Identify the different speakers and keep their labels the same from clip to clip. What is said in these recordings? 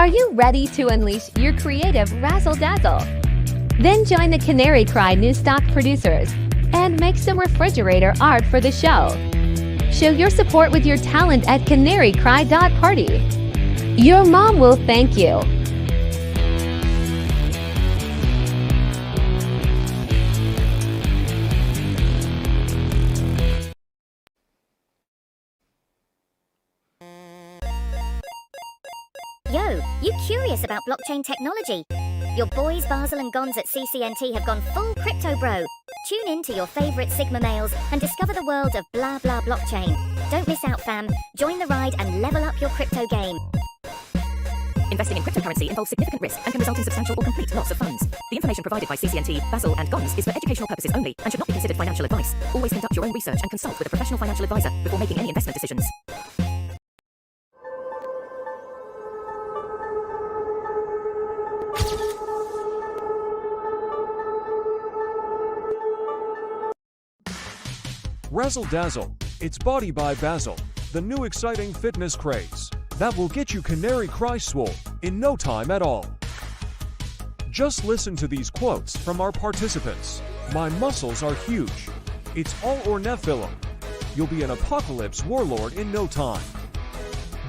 Speaker 1: Are you ready to unleash your creative razzle-dazzle? Then join the Canary Cry new stock producers and make some refrigerator art for the show. Show your support with your talent at canarycry.party. Your mom will thank you.
Speaker 2: Yo, you curious about blockchain technology? Your boys Basil and Gons at CCNT have gone full crypto bro. Tune in to your favorite Sigma males and discover the world of blah blah blockchain. Don't miss out, fam. Join the ride and level up your crypto game.
Speaker 3: Investing in cryptocurrency involves significant risk and can result in substantial or complete loss of funds. The information provided by CCNT, Basil and Gons is for educational purposes only and should not be considered financial advice. Always conduct your own research and consult with a professional financial advisor before making any investment decisions.
Speaker 4: Razzle Dazzle. It's Body by Basil, the new exciting fitness craze that will get you Canary Cry swole in no time at all. Just listen to these quotes from our participants. My muscles are huge. It's all or Nephilim. You'll be an apocalypse warlord in no time.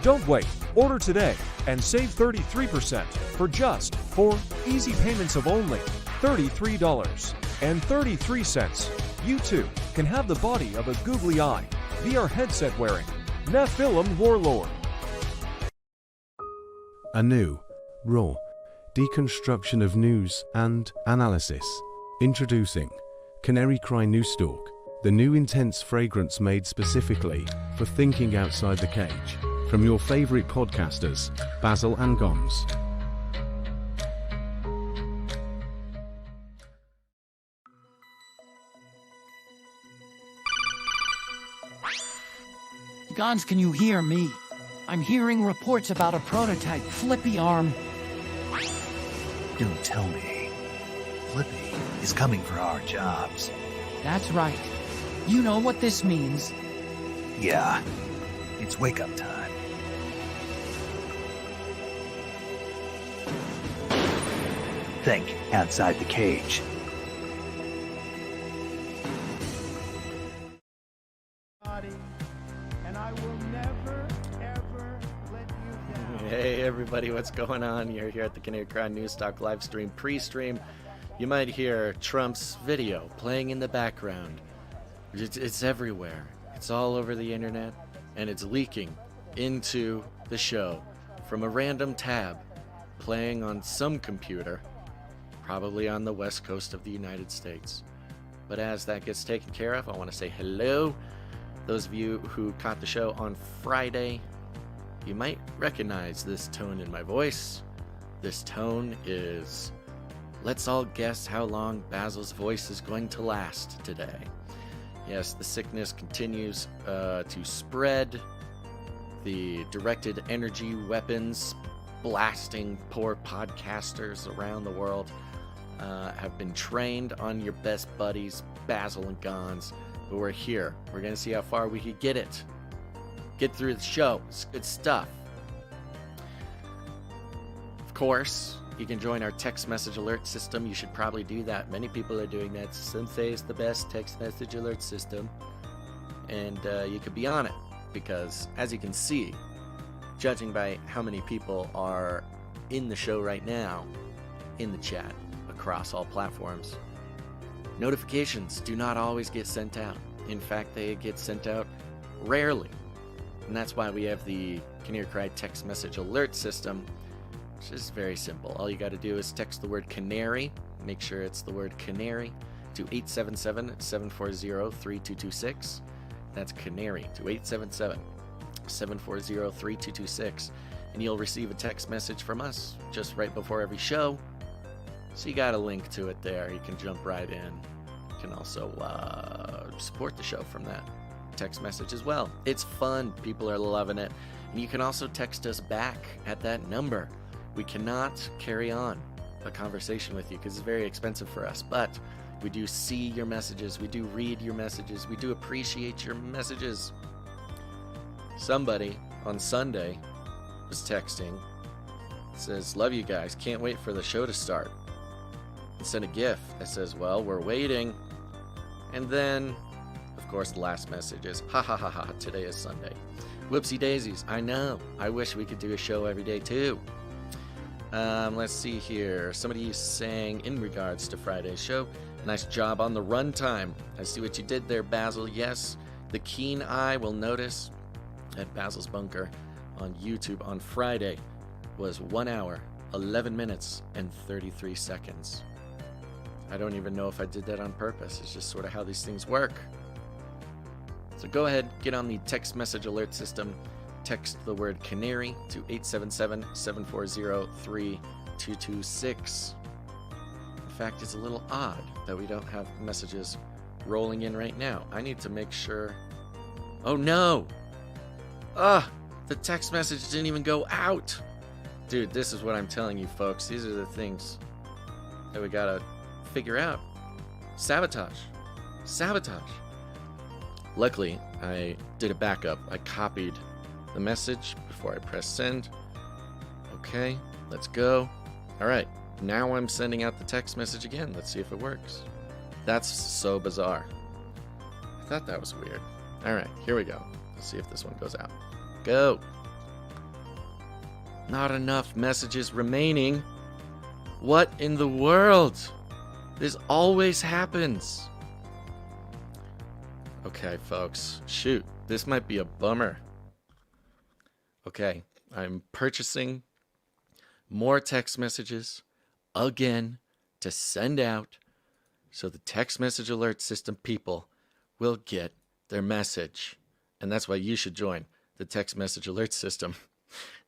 Speaker 4: Don't wait. Order today and save 33% for just 4 easy payments of only $33.33. You too can have the body of a googly eye, VR headset wearing Nephilim warlord.
Speaker 5: A new, raw deconstruction of news and analysis. Introducing Canary Cry New Stalk, the new intense fragrance made specifically for thinking outside the cage. From your favorite podcasters, Basil and Gons.
Speaker 6: Gons, can you hear me? I'm hearing reports about a prototype flippy arm.
Speaker 7: Don't tell me. Flippy is coming for our jobs.
Speaker 6: That's right. You know what this means.
Speaker 7: Yeah, it's wake-up time. Think outside the cage.
Speaker 8: Hey everybody, what's going on? You're here at the Canary Cry News Talk live stream, pre-stream. You might hear Trump's video playing in the background. It's everywhere. It's all over the internet, and it's leaking into the show from a random tab playing on some computer, probably on the west coast of the United States. But as that gets taken care of, I want to say hello. Those of you who caught the show on Friday, you might recognize this tone in my voice. This tone is, let's all guess how long Basil's voice is going to last today. Yes, the sickness continues to spread. The directed energy weapons blasting poor podcasters around the world have been trained on your best buddies, Basil and Gons. But we're here. We're going to see how far we can get it. Get through the show. It's good stuff. Of course, you can join our text message alert system. You should probably do that. Many people are doing that. Some say it's the best text message alert system. And you could be on it because, as you can see, judging by how many people are in the show right now, in the chat, across all platforms, notifications do not always get sent out. In fact, they get sent out rarely. And that's why we have the Canary Cry text message alert system, which is very simple. All you got to do is text the word canary, make sure it's the word canary, to 877-740-3226. That's canary to 877-740-3226. And you'll receive a text message from us just right before every show. So you got a link to it there. You can jump right in. You can also support the show from that text message as well. It's fun. People are loving it. And you can also text us back at that number. We cannot carry on a conversation with you because it's very expensive for us, but we do see your messages. We do read your messages. We do appreciate your messages. Somebody on Sunday was texting It says, love you guys. Can't wait for the show to start. And send a GIF that says, well, we're waiting. And then, of course, the last message is, ha ha ha ha, today is Sunday. Whoopsie daisies. I know. I wish we could do a show every day too. Let's see here. Somebody saying in regards to Friday's show, nice job on the runtime. I see what you did there, Basil. Yes, the keen eye will notice at Basil's Bunker on YouTube on Friday was 1 hour, 11 minutes, and 33 seconds. I don't even know if I did that on purpose. It's just sort of how these things work. So go ahead, get on the text message alert system. Text the word Canary to 877-740-3226. In fact, it's a little odd that we don't have messages rolling in right now. I need to make sure... Oh no! The text message didn't even go out! Dude, this is what I'm telling you, folks. These are the things that we gotta figure out. Sabotage. Luckily, I did a backup. I copied the message before I press send. Okay, let's go. All right, now I'm sending out the text message again. Let's see if it works. That's so bizarre. I thought that was weird. All right, here we go. Let's see if this one goes out. Go. Not enough messages remaining. What in the world? This always happens. Okay, folks. Shoot, this might be a bummer. Okay, I'm purchasing more text messages again to send out so the text message alert system people will get their message. And that's why you should join the text message alert system.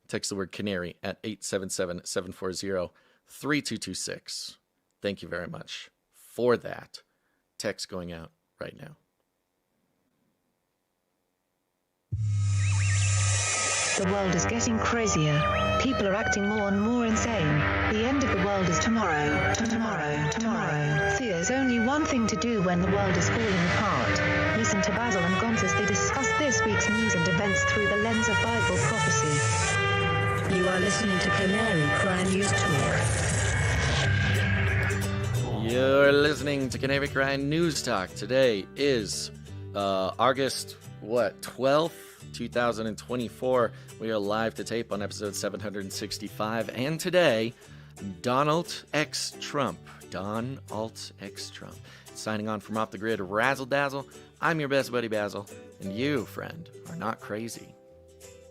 Speaker 8: Text the word Canary at 877-740-3226. Thank you very much for that. Text going out right now.
Speaker 9: The world is getting crazier. People are acting more and more insane. The end of the world is tomorrow. Tomorrow. There's only one thing to do when the world is falling apart. Listen to Basil and Gonz as they discuss this week's news and events through the lens of Bible prophecy. You are listening to Canary Cry News Talk.
Speaker 8: You're listening to Canary Cry News Talk. Today is August 12th, 2024. We are live to tape on episode 765, and today, Donald X Trump, signing on from Off the Grid, Razzle Dazzle. I'm your best buddy Basil, and you, friend, are not crazy.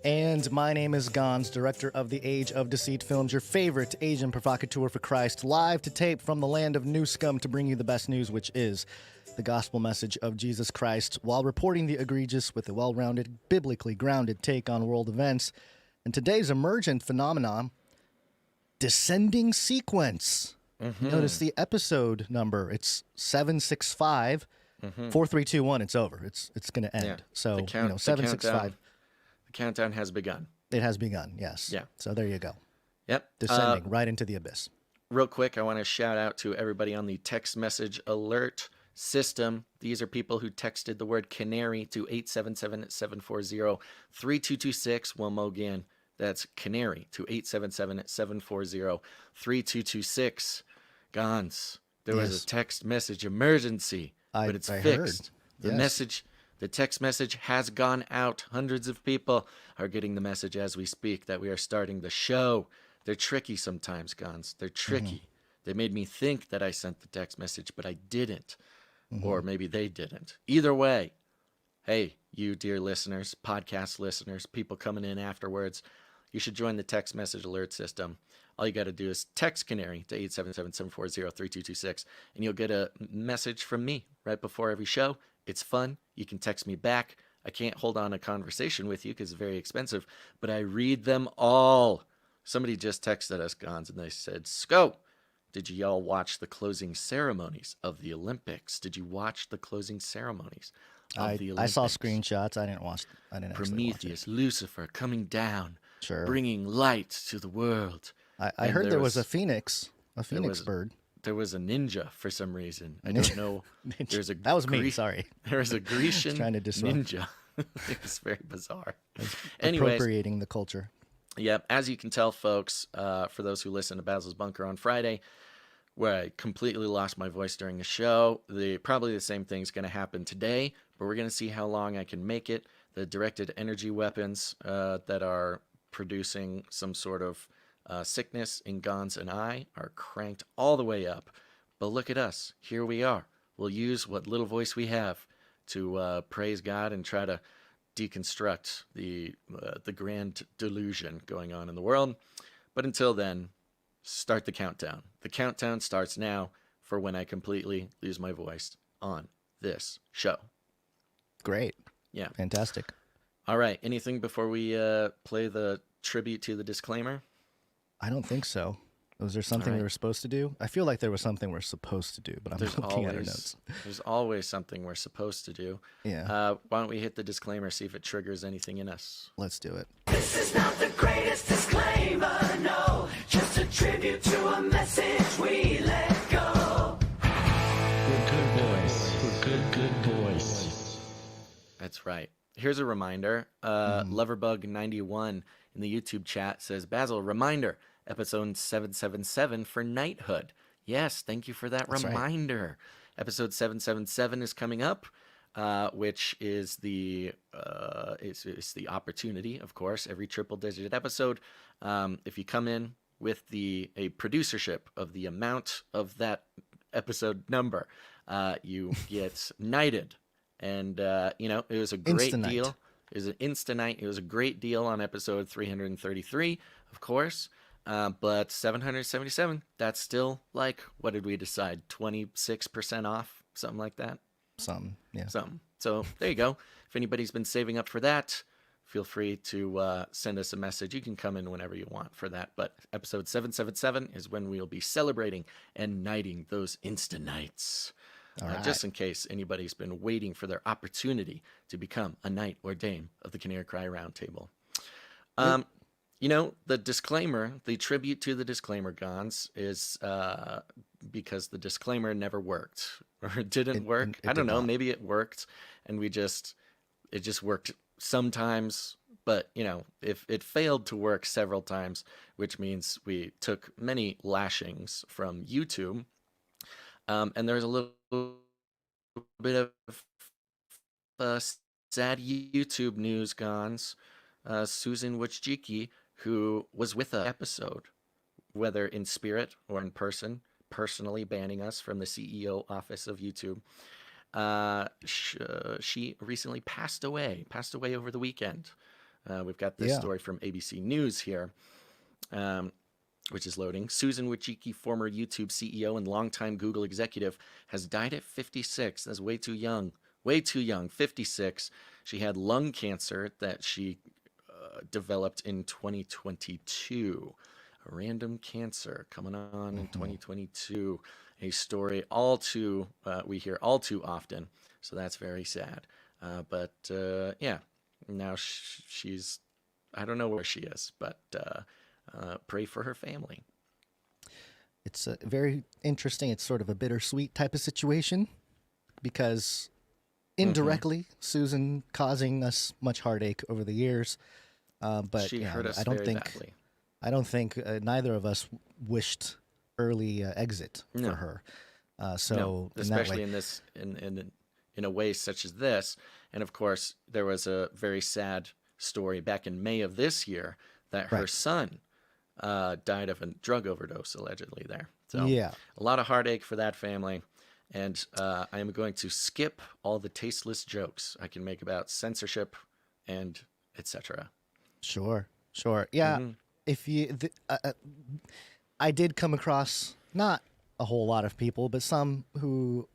Speaker 10: And my name is Gonz, director of the Age of Deceit films, your favorite Asian provocateur for Christ, live to tape from the land of New Scum to bring you the best news, which is the gospel message of Jesus Christ, while reporting the egregious with a well-rounded, biblically grounded take on world events. And today's emergent phenomenon, descending sequence. Mm-hmm. Notice the episode number. It's 765, 4321. It's over. It's going to end. Yeah. So, 765.
Speaker 8: The countdown has begun.
Speaker 10: It has begun, yes.
Speaker 8: Yeah.
Speaker 10: So there you go.
Speaker 8: Yep.
Speaker 10: Descending right into the abyss.
Speaker 8: Real quick, I want to shout out to everybody on the text message alert system. These are people who texted the word Canary to 877-740-3226. One more again. That's Canary to 877-740-3226. Gonz, there was a text message emergency, but it's fixed. The text message has gone out. Hundreds of people are getting the message as we speak that we are starting the show. They're tricky sometimes, Gonz. They're tricky. They made me think that I sent the text message, but I didn't. Or maybe they didn't. Either way, hey, you dear listeners, podcast listeners, people coming in afterwards, you should join the text message alert system. All you got to do is text Canary to 877-740-3226, and you'll get a message from me right before every show. It's fun. You can text me back. I can't hold on a conversation with you because it's very expensive, but I read them all. Somebody just texted us, Gonz, and they said, Sco, did you all watch the closing ceremonies of the Olympics? Did you watch the closing ceremonies of the Olympics?
Speaker 10: I saw screenshots. I didn't watch.
Speaker 8: Prometheus, Lucifer coming down, bringing light to the world.
Speaker 10: I heard there was a phoenix bird.
Speaker 8: There was a ninja for some reason. I don't know.
Speaker 10: That was me. Sorry.
Speaker 8: There was a Grecian
Speaker 10: trying to disrupt.
Speaker 8: ninja. It was very bizarre.
Speaker 10: Appropriating the culture.
Speaker 8: Yep. As you can tell, folks, for those who listen to Basil's Bunker on Friday, where I completely lost my voice during the show, probably the same thing's going to happen today, but we're going to see how long I can make it. The directed energy weapons that are producing some sort of sickness in Gons and I are cranked all the way up. But look at us. Here we are. We'll use what little voice we have to praise God and try to deconstruct the grand delusion going on in the world. But until then, start the countdown. The countdown starts now for when I completely lose my voice on this show.
Speaker 10: Great.
Speaker 8: Yeah.
Speaker 10: Fantastic.
Speaker 8: All right. Anything before we play the tribute to the disclaimer?
Speaker 10: I don't think so. Was there something we were supposed to do? I feel like there was something we're supposed to do, but I'm looking at our notes.
Speaker 8: There's always something we're supposed to do.
Speaker 10: Yeah.
Speaker 8: Why don't we hit the disclaimer, see if it triggers anything in us?
Speaker 10: Let's do it.
Speaker 11: This is not the greatest disclaimer, no. Just a tribute to a message we let go.
Speaker 6: We're good boys. We're good boys.
Speaker 8: That's right. Here's a reminder. Loverbug91 in the YouTube chat says, Basil, reminder, episode 777 for knighthood. Yes, thank you for that reminder. Right. Episode 777 is coming up, which is the opportunity, of course, every triple-digit episode. If you come in with a producership of the amount of that episode number, you get knighted. And, it was a great deal. It was an instant night. It was a great deal on episode 333, of course. But 777, that's still like, what did we decide? 26% off? Something like that?
Speaker 10: Something, yeah.
Speaker 8: Something. So there you go. If anybody's been saving up for that, feel free to send us a message. You can come in whenever you want for that. But episode 777 is when we'll be celebrating and knighting those instant nights. Just in case anybody's been waiting for their opportunity to become a knight or dame of the Canary Cry Roundtable. The disclaimer, the tribute to the disclaimer, Gons, is because the disclaimer never worked or didn't work. I don't know. Maybe it worked, and it just worked sometimes. But if it failed to work several times, which means we took many lashings from YouTube, and there's a little bit of sad YouTube news, Gons. Susan Wojcicki, who was with the episode, whether in spirit or in person, personally banning us from the CEO office of YouTube. She recently passed away over the weekend. We've got this story from ABC News here, which is loading. Susan Wojcicki, former YouTube CEO and longtime Google executive, has died at 56. That's way too young. 56. She had lung cancer that she developed in 2022. A random cancer coming on in 2022. A story we hear all too often. So that's very sad. But now she's, I don't know where she is, but pray for her family.
Speaker 10: It's very interesting. It's sort of a bittersweet type of situation because indirectly, Susan causing us much heartache over the years. But
Speaker 8: she hurt us badly.
Speaker 10: I don't think neither of us wished early exit for her.
Speaker 8: Especially in a way such as this. And of course, there was a very sad story back in May of this year that her son died of a drug overdose, allegedly there. So a lot of heartache for that family. And I am going to skip all the tasteless jokes I can make about censorship and etc.
Speaker 10: Sure. Yeah. If you, I did come across not a whole lot of people, but some who,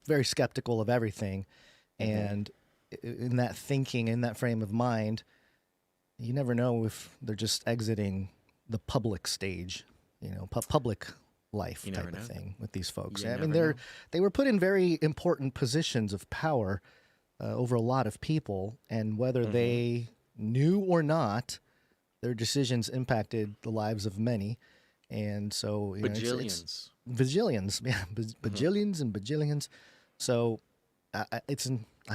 Speaker 10: very skeptical of everything. And in that thinking, in that frame of mind, you never know if they're just exiting the public stage, public life type of thing with these folks. I mean, they were put in very important positions of power over a lot of people, and whether they knew or not, their decisions impacted the lives of many. And so
Speaker 8: bajillions.
Speaker 10: Bajillions, bajillions and bajillions. So I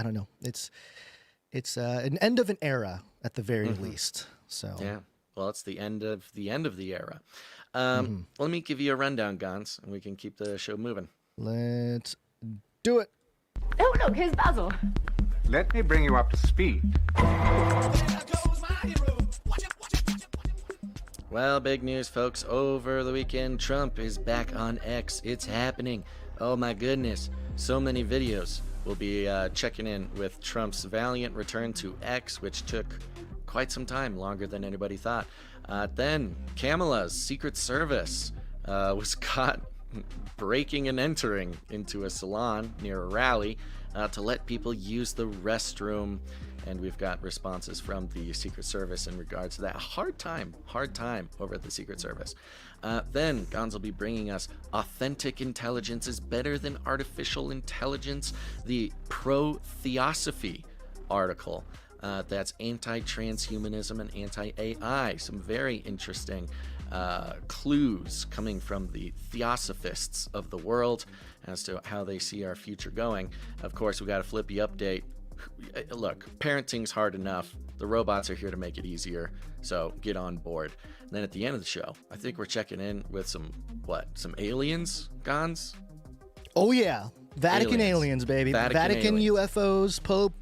Speaker 10: don't know. It's an end of an era at the very least. So
Speaker 8: yeah, well, it's the end of the era. Let me give you a rundown, Gons, and we can keep the show moving.
Speaker 10: Let's do it.
Speaker 3: Oh, look, here's Basil.
Speaker 12: Let me bring you up to speed.
Speaker 8: Well, big news, folks. Over the weekend, Trump is back on X. It's happening. Oh my goodness. So many videos. We'll be checking in with Trump's valiant return to X, which took quite some time, longer than anybody thought. Then Kamala's Secret Service was caught breaking and entering into a salon near a rally to let people use the restroom. And we've got responses from the Secret Service in regards to that. Hard time over at the Secret Service. Then Gonz will be bringing us Authentic Intelligence is Better Than Artificial Intelligence, the pro-Theosophy article. That's anti-transhumanism and anti-AI. Some very interesting clues coming from the Theosophists of the world as to how they see our future going. Of course, we got a flippy update. Look, parenting's hard enough. The robots are here to make it easier, so get on board. And then at the end of the show, I think we're checking in with some aliens, Gons?
Speaker 10: Oh, yeah. Vatican aliens, baby. Vatican UFOs, Pope,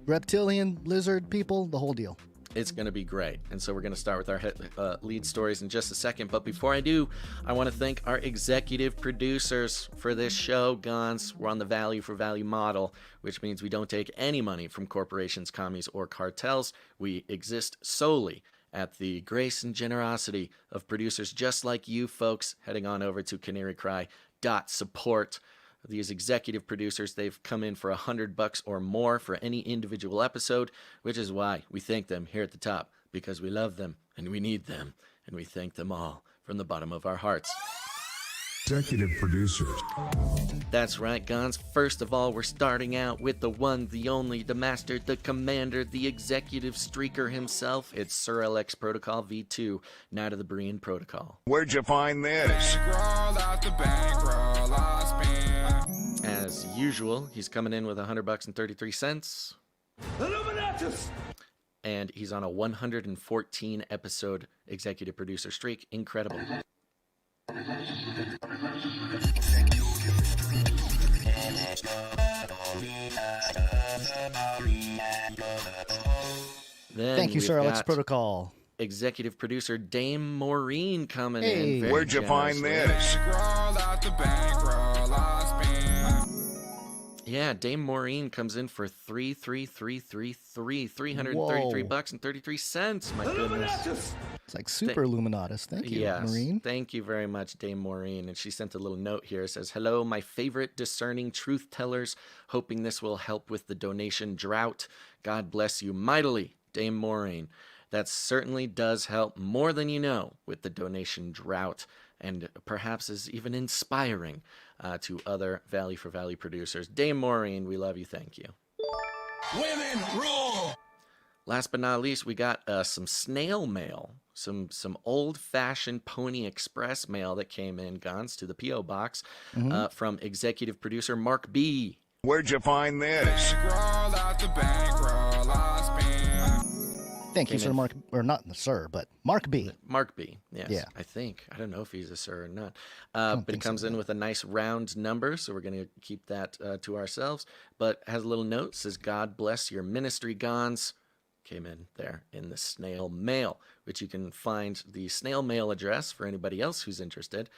Speaker 10: reptilian, lizard people, the whole deal.
Speaker 8: It's going to be great. And so we're going to start with our lead stories in just a second. But before I do, I want to thank our executive producers for this show, Gons. We're on the value for value model, which means we don't take any money from corporations, commies, or cartels. We exist solely at the grace and generosity of producers just like you folks, heading on over to canarycry.support. These executive producers, they've come in for $100 or more for any individual episode, which is why we thank them here at the top, because we love them and we need them, and we thank them all from the bottom of our hearts.
Speaker 13: Executive producers.
Speaker 8: That's right, Gons. First of all, we're starting out with the one, the only, the master, the commander, the executive streaker himself. It's Sir LX Protocol V2, Knight of the Berean Protocol.
Speaker 13: Where'd you find this?
Speaker 8: As usual, he's coming in with $100 and 33 cents.
Speaker 11: Illuminatus!
Speaker 8: And he's on a 114 episode executive producer streak. Incredible. Then
Speaker 10: thank you, Sir Alex Protocol.
Speaker 8: Executive producer Dame Maureen coming in. Very
Speaker 13: Where'd you find this?
Speaker 8: Yeah, Dame Maureen comes in for $333 and 33 cents. My goodness.
Speaker 10: It's like super Illuminatus. Thank you,
Speaker 8: yes,
Speaker 10: Maureen.
Speaker 8: Thank you very much, Dame Maureen. And she sent a little note here. It says, hello, my favorite discerning truth tellers. Hoping this will help with the donation drought. God bless you mightily, Dame Maureen. That certainly does help more than you know with the donation drought, and perhaps is even inspiring to other value for value producers. Dame Maureen, we love you. Thank you.
Speaker 11: Women rule!
Speaker 8: Last but not least, we got some snail mail, some old-fashioned Pony Express mail that came in, Gons, to the P.O. Box from executive producer Mark B.
Speaker 13: Where'd you find this?
Speaker 10: Thank you, Sir Mark, or not Sir, but Mark B.
Speaker 8: Mark B, yes.
Speaker 10: Yeah.
Speaker 8: I think. I don't know if he's a sir or not. But it comes in with a nice round number, so we're going to keep that to ourselves. But has a little note, says, God bless your ministry, Gons. Came in there in the snail mail, which you can find the snail mail address for anybody else who's interested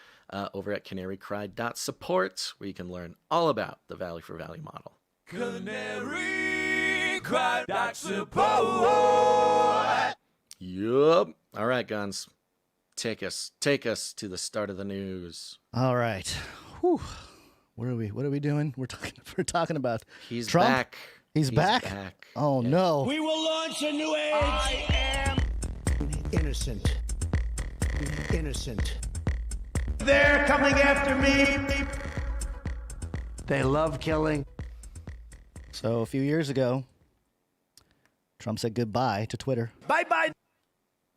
Speaker 8: over at canarycry.support, where you can learn all about the value for value model.
Speaker 11: Canarycry.support.
Speaker 8: Yup. All right, Gons. Take us to the start of the news.
Speaker 10: All right. Whew. What are we doing? We're talking about
Speaker 8: He's
Speaker 10: Trump?
Speaker 8: back.
Speaker 10: He's back? Oh, no.
Speaker 11: We will launch a new age. I am
Speaker 14: innocent. Innocent.
Speaker 11: They're coming after me.
Speaker 14: They love killing.
Speaker 10: So a few years ago, Trump said goodbye to Twitter.
Speaker 11: Bye-bye.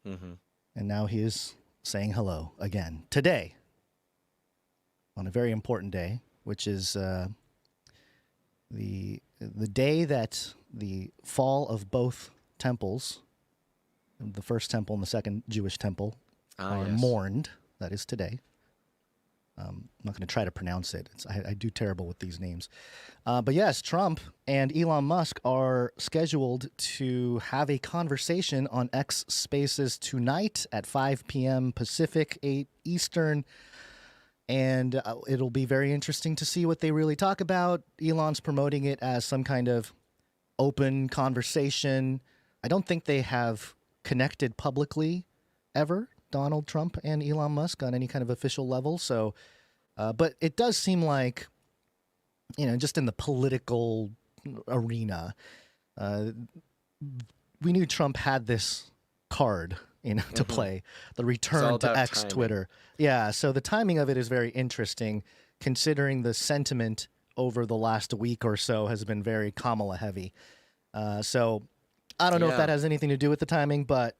Speaker 8: Mm-hmm.
Speaker 10: And now he is saying hello again. Today, on a very important day, which is the day that the fall of both temples The first temple and the second Jewish temple are
Speaker 8: yes.
Speaker 10: mourned. That is today. I'm not going to try to pronounce it. I do terrible with these names. But yes, Trump and Elon Musk are scheduled to have a conversation on X Spaces tonight at 5 p.m. Pacific, 8 Eastern. And it'll be very interesting to see what they really talk about. Elon's promoting it as some kind of open conversation. I don't think they have connected publicly ever, Donald Trump and Elon Musk, on any kind of official level. So, but it does seem like, just in the political arena, we knew Trump had this card, to play, the return to X timing. Twitter. Yeah, so the timing of it is very interesting, considering the sentiment over the last week or so has been very Kamala heavy. So I don't know if that has anything to do with the timing, but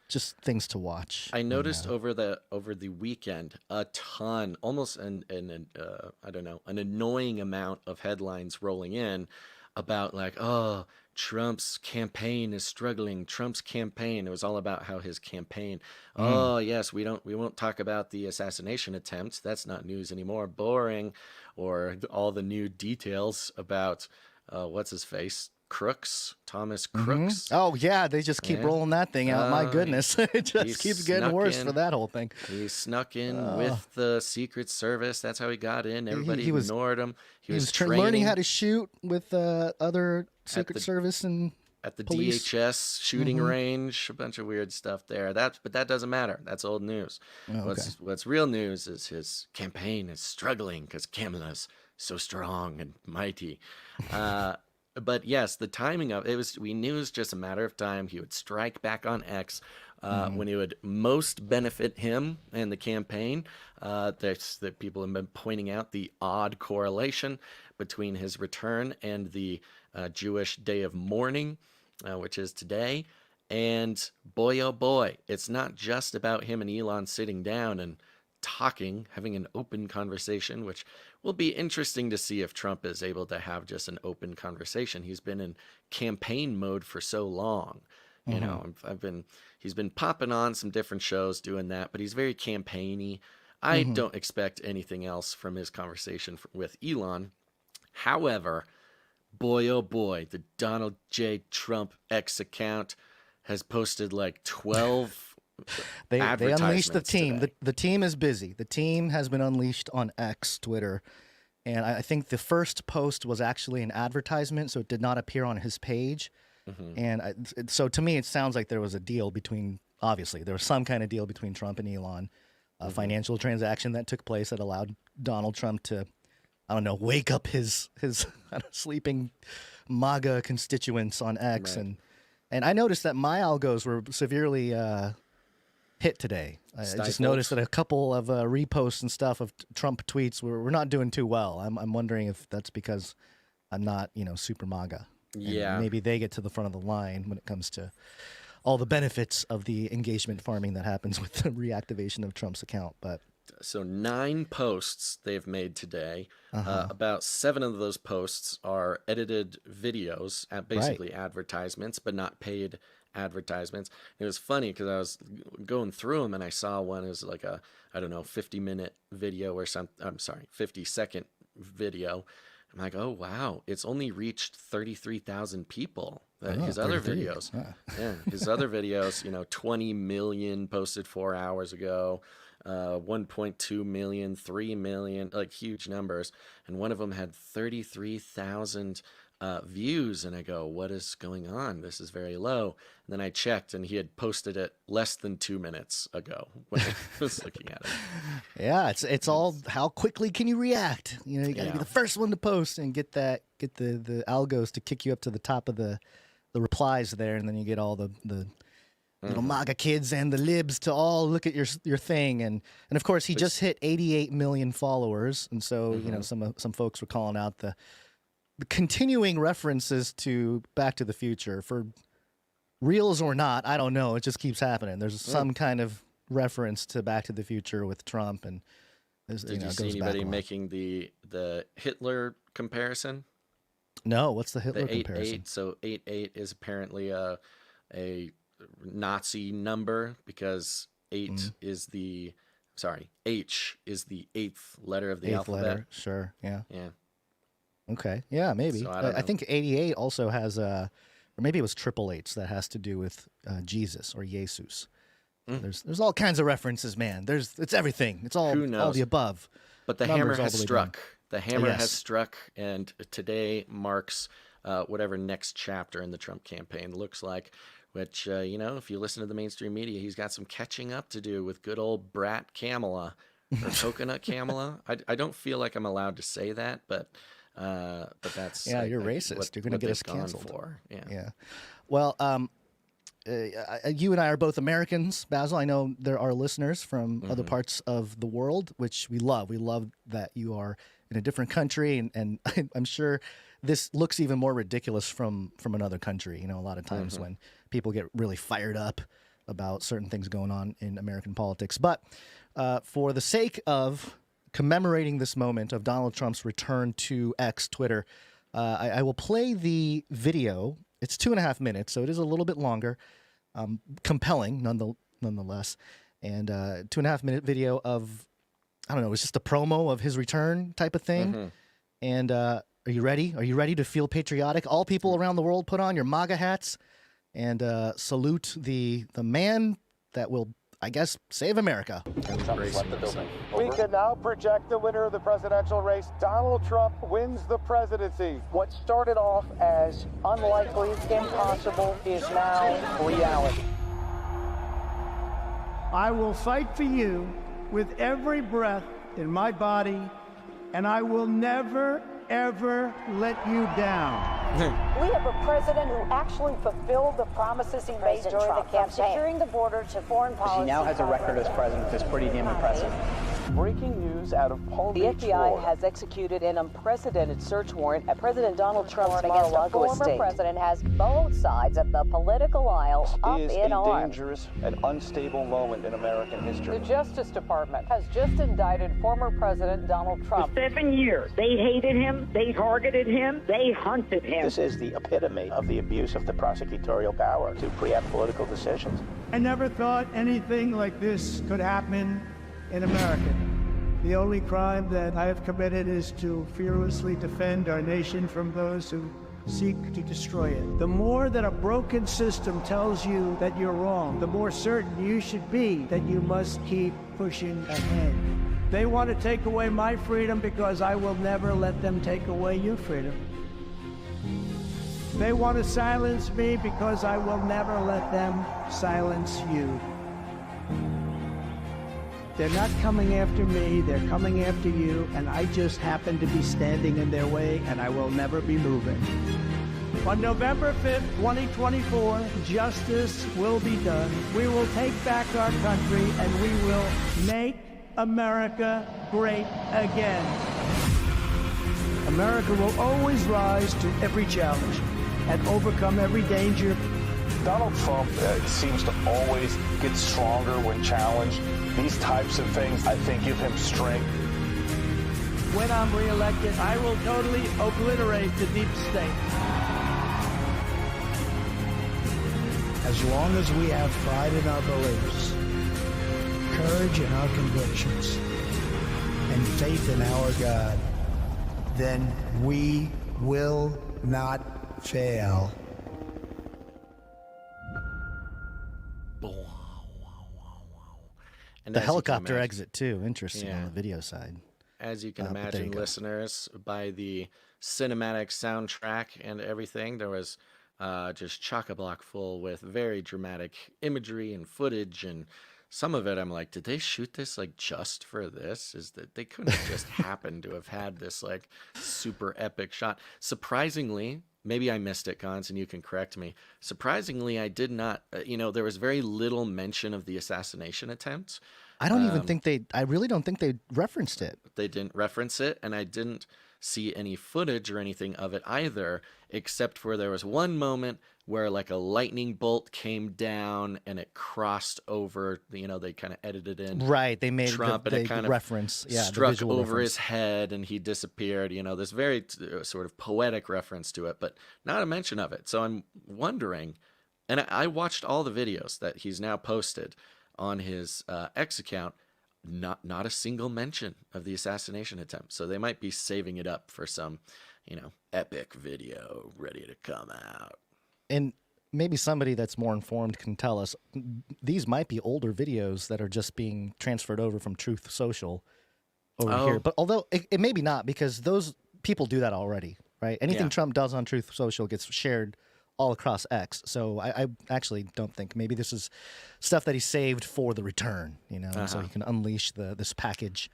Speaker 10: just things to watch.
Speaker 8: I noticed over the weekend a ton, almost I don't know, an annoying amount of headlines rolling in about like, oh, Trump's campaign is struggling. Trump's campaign. It was all about how his campaign. Oh yes, we won't talk about the assassination attempt. That's not news anymore. Boring. Or all the new details about what's his face. Crooks, Thomas Crooks.
Speaker 10: Oh yeah, they just keep rolling that thing out. My goodness, it just keeps getting worse for that whole thing.
Speaker 8: He snuck in with the Secret Service. That's how he got in. Everybody ignored him. He was
Speaker 10: learning how to shoot with other Secret Service and
Speaker 8: at the
Speaker 10: police.
Speaker 8: DHS shooting range. A bunch of weird stuff there. But that doesn't matter. That's old news.
Speaker 10: Oh, okay.
Speaker 8: What's real news is his campaign is struggling because Kamala's so strong and mighty. But yes, the timing of it we knew it was just a matter of time. He would strike back on X when it would most benefit him and the campaign. That people have been pointing out the odd correlation between his return and the Jewish Day of Mourning, which is today. And boy, oh boy, it's not just about him and Elon sitting down and talking, having an open conversation, which will be interesting to see if Trump is able to have just an open conversation. He's been in campaign mode for so long. You know, he's been popping on some different shows doing that, but he's very campaigny. I don't expect anything else from his conversation with Elon. However, boy, oh boy, the Donald J. Trump X account has posted like 12
Speaker 10: They unleashed the team.
Speaker 8: Today.
Speaker 10: The team is busy. The team has been unleashed on X, Twitter. And I think the first post was actually an advertisement, so it did not appear on his page. And so to me, it sounds like there was a deal obviously, there was some kind of deal between Trump and Elon, a financial transaction that took place that allowed Donald Trump to, I don't know, wake up his sleeping MAGA constituents on X.
Speaker 8: Right.
Speaker 10: And I noticed that my algos were severely hit today. I just noticed that a couple of reposts and stuff of Trump tweets were not doing too well. I'm wondering if that's because I'm not, super MAGA. And maybe they get to the front of the line when it comes to all the benefits of the engagement farming that happens with the reactivation of Trump's account. But
Speaker 8: so 9 posts they've made today. About 7 of those posts are edited videos, basically advertisements, but not paid advertisements. It was funny because I was going through them and I saw one as like a 50-minute video or something. I'm sorry, 50-second video. I'm like, oh wow, it's only reached 33,000 people. His other videos, his other videos, 20 million posted 4 hours ago. 1.2 million, 3 million, like huge numbers. And one of them had 33,000 views. And I go, what is going on? This is very low. And then I checked and he had posted it less than 2 minutes ago when I was looking at it.
Speaker 10: Yeah, it's all how quickly can you react? You got to be the first one to post and get the algos to kick you up to the top of the replies there. And then you get all the little MAGA kids and the libs to all look at your thing, and of course he just hit 88 million followers, and so some folks were calling out the continuing references to Back to the Future, for reals or not, I don't know. It just keeps happening. There's some kind of reference to Back to the Future with Trump, and
Speaker 8: did you see anybody making the Hitler comparison?
Speaker 10: No, what's the Hitler comparison?
Speaker 8: 8-8. So 8-8 is apparently a Nazi number because H is the eighth letter of the alphabet.
Speaker 10: Letter. Sure. Yeah.
Speaker 8: Yeah.
Speaker 10: Okay. Yeah, maybe.
Speaker 8: So
Speaker 10: I think 88 also has or maybe it was triple H that has to do with Jesus or Jesus. There's all kinds of references, man. It's everything. It's all the above.
Speaker 8: But the hammer has struck. The hammer
Speaker 10: Yes.
Speaker 8: has struck, and today marks whatever next chapter in the Trump campaign looks like. Which if you listen to the mainstream media, he's got some catching up to do with good old brat Kamala or coconut Kamala. I don't feel like I'm allowed to say that, but that's
Speaker 10: you're racist. You're going to get us
Speaker 8: gone
Speaker 10: canceled.
Speaker 8: for.
Speaker 10: Yeah. Well, you and I are both Americans, Basil. I know there are listeners from other parts of the world, which we love. We love that you are in a different country, and I'm sure this looks even more ridiculous from another country. A lot of times when people get really fired up about certain things going on in American politics. But for the sake of commemorating this moment of Donald Trump's return to X, Twitter, I will play the video. It's 2.5 minutes, so it is a little bit longer, compelling nonetheless. And 2.5 minute video of, I don't know, it's just a promo of his return type of thing. And are you ready? Are you ready to feel patriotic? All people around the world, put on your MAGA hats and salute the man that will, I guess, save America.
Speaker 15: We can now project the winner of the presidential race. Donald Trump wins the presidency. What started off as unlikely, impossible, is now reality.
Speaker 16: I will fight for you with every breath in my body, and I will never, ever let you down.
Speaker 17: We have a president who actually fulfilled the promises he made during the campaign. Securing the border to foreign policy.
Speaker 15: He now has a record as president that's pretty damn impressive. Breaking news out of Palm Beach,
Speaker 17: The FBI has executed an unprecedented search warrant at President Donald Trump's Mar-a-Lago estate. The former president has both sides of the political aisle up in arms.
Speaker 15: A dangerous and unstable moment in American history.
Speaker 17: The Justice Department has just indicted former President Donald Trump.
Speaker 18: For 7 years, they hated him, they targeted him, they hunted him.
Speaker 15: This is the epitome of the abuse of the prosecutorial power to preempt political decisions.
Speaker 16: I never thought anything like this could happen in America. The only crime that I have committed is to fearlessly defend our nation from those who seek to destroy it. The more that a broken system tells you that you're wrong, the more certain you should be that you must keep pushing ahead. They want to take away my freedom because I will never let them take away your freedom. They want to silence me because I will never let them silence you. They're not coming after me, they're coming after you, and I just happen to be standing in their way, and I will never be moving. On November 5th, 2024, justice will be done. We will take back our country, and we will make America great again. America will always rise to every challenge and overcome every danger.
Speaker 15: Donald Trump seems to always get stronger when challenged. These types of things, I think, give him strength.
Speaker 16: When I'm reelected, I will totally obliterate the deep state.
Speaker 14: As long as we have pride in our beliefs, courage in our convictions, and faith in our God, then we will not fail.
Speaker 8: And
Speaker 10: the helicopter exit, too. Interesting on the video side.
Speaker 8: As you can imagine, listeners, by the cinematic soundtrack and everything, there was just chock-a-block full with very dramatic imagery and footage. And some of it, I'm like, did they shoot this like just for this? Is that they couldn't have just happened to have had this like super epic shot? Surprisingly, maybe I missed it, Gons, and you can correct me. Surprisingly, I did not, there was very little mention of the assassination attempt.
Speaker 10: I don't even think I really don't think they referenced it.
Speaker 8: They didn't reference it, and I didn't see any footage or anything of it either, except for there was one moment where like a lightning bolt came down and it crossed over, they kind of edited in.
Speaker 10: Right, they made
Speaker 8: Trump, and it kind of
Speaker 10: reference. Yeah,
Speaker 8: struck over his head and he disappeared. This very sort of poetic reference to it, but not a mention of it. So I'm wondering, And I watched all the videos that he's now posted on his X account. Not a single mention of the assassination attempt. So they might be saving it up for some, epic video ready to come out.
Speaker 10: And maybe somebody that's more informed can tell us, these might be older videos that are just being transferred over from Truth Social over here. But although it may be not, because those people do that already, right? Anything Trump does on Truth Social gets shared all across X. So I actually don't think, maybe this is stuff that he saved for the return, so he can unleash this package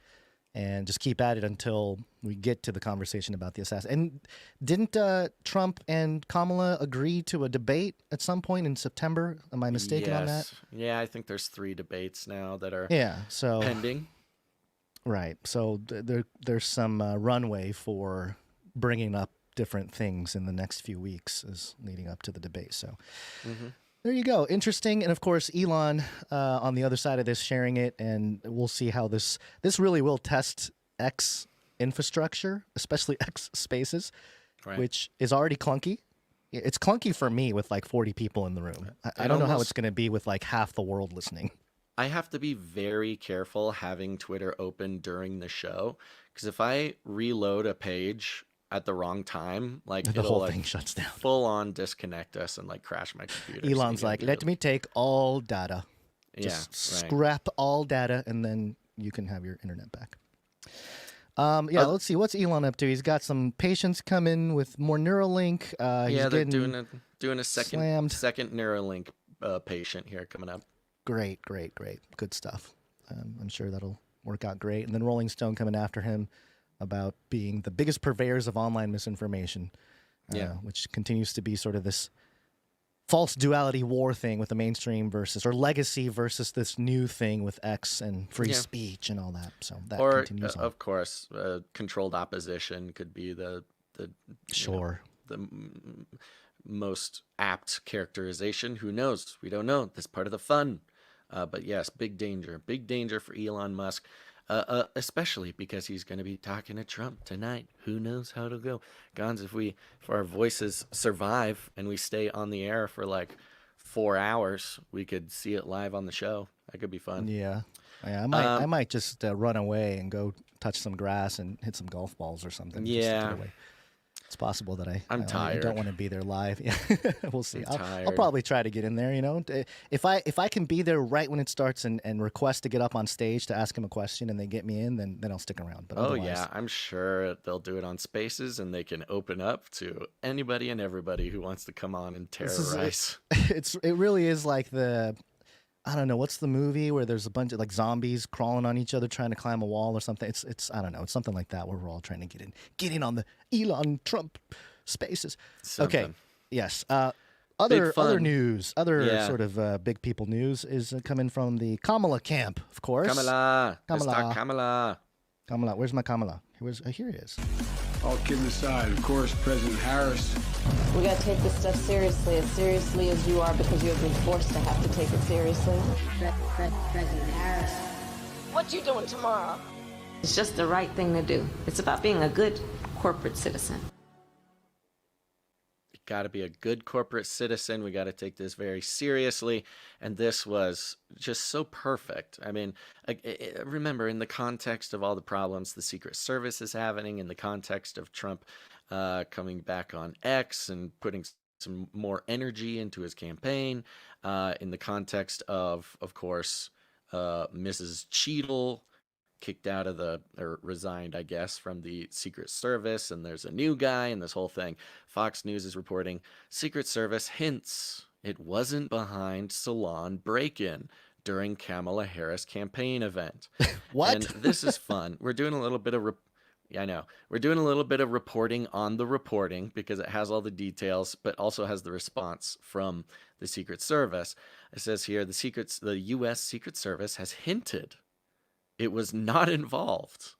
Speaker 10: and just keep at it until we get to the conversation about the assassin. And didn't Trump and Kamala agree to a debate at some point in September? Am I mistaken on that?
Speaker 8: Yeah, I think there's 3 debates now that are pending.
Speaker 10: Right. So there's some runway for bringing up different things in the next few weeks is leading up to the debate. So there you go. Interesting. And of course, Elon on the other side of this sharing it, and we'll see how this really will test X infrastructure, especially X spaces, which is already clunky. It's clunky for me with like 40 people in the room. I don't know how it's going to be with like half the world listening.
Speaker 8: I have to be very careful having Twitter open during the show, because if I reload a page at the wrong time, like
Speaker 10: the whole thing shuts down,
Speaker 8: full on disconnect us and like crash my computer.
Speaker 10: Elon's like, let me take all data, just scrap all data, and then you can have your internet back. Let's see, what's Elon up to? He's got some patients come in with more Neuralink.
Speaker 8: They're doing a second Neuralink patient here coming up.
Speaker 10: Great, good stuff. I'm sure that'll work out great. And then Rolling Stone coming after him about being the biggest purveyors of online misinformation, which continues to be sort of this false duality war thing with the mainstream or legacy versus this new thing with X and free speech and all that. So that continues on.
Speaker 8: Of course, controlled opposition could be the most apt characterization. Who knows? We don't know. That's part of the fun. But yes, big danger for Elon Musk. Especially because he's going to be talking to Trump tonight. Who knows how it'll go? Gons, if our voices survive and we stay on the air for like 4 hours, we could see it live on the show. That could be fun.
Speaker 10: Yeah. I might just run away and go touch some grass and hit some golf balls or something.
Speaker 8: Yeah.
Speaker 10: It's possible that
Speaker 8: I'm tired.
Speaker 10: I don't want to be there live. Yeah, we'll see. I'll probably try to get in there. If I can be there right when it starts and request to get up on stage to ask him a question and they get me in, then I'll stick around. But
Speaker 8: I'm sure they'll do it on Spaces and they can open up to anybody and everybody who wants to come on and terrorize.
Speaker 10: It really is like I don't know, what's the movie where there's a bunch of like zombies crawling on each other trying to climb a wall or something? It's I don't know, it's something like that where we're all trying to get in on the Elon Trump spaces.
Speaker 8: Something.
Speaker 10: Okay, yes. Other news, sort of big people news is coming from the Kamala camp, of course.
Speaker 8: Kamala. Let's talk Kamala.
Speaker 10: Kamala, where's my Kamala? Here he is.
Speaker 19: All kidding aside, of course, President Harris.
Speaker 17: We got to take this stuff seriously as you are, because you have been forced to have to take it seriously.
Speaker 20: President Harris.
Speaker 17: What you doing tomorrow? It's just the right thing to do. It's about being a good corporate citizen.
Speaker 8: Got to be a good corporate citizen. We got to take this very seriously. And this was just so perfect. I mean, remember, in the context of all the problems the Secret Service is having, in the context of Trump coming back on X and putting some more energy into his campaign, in the context of course, Mrs. Cheadle kicked out of or resigned, I guess, from the Secret Service, and there's a new guy and this whole thing. Fox News is reporting Secret Service hints it wasn't behind salon break-in during Kamala Harris campaign event.
Speaker 10: What?
Speaker 8: And this is fun. We're doing a little bit of we're doing a little bit of reporting on the reporting because it has all the details, but also has the response from the Secret Service. It says here the U.S. Secret Service has hinted it was not involved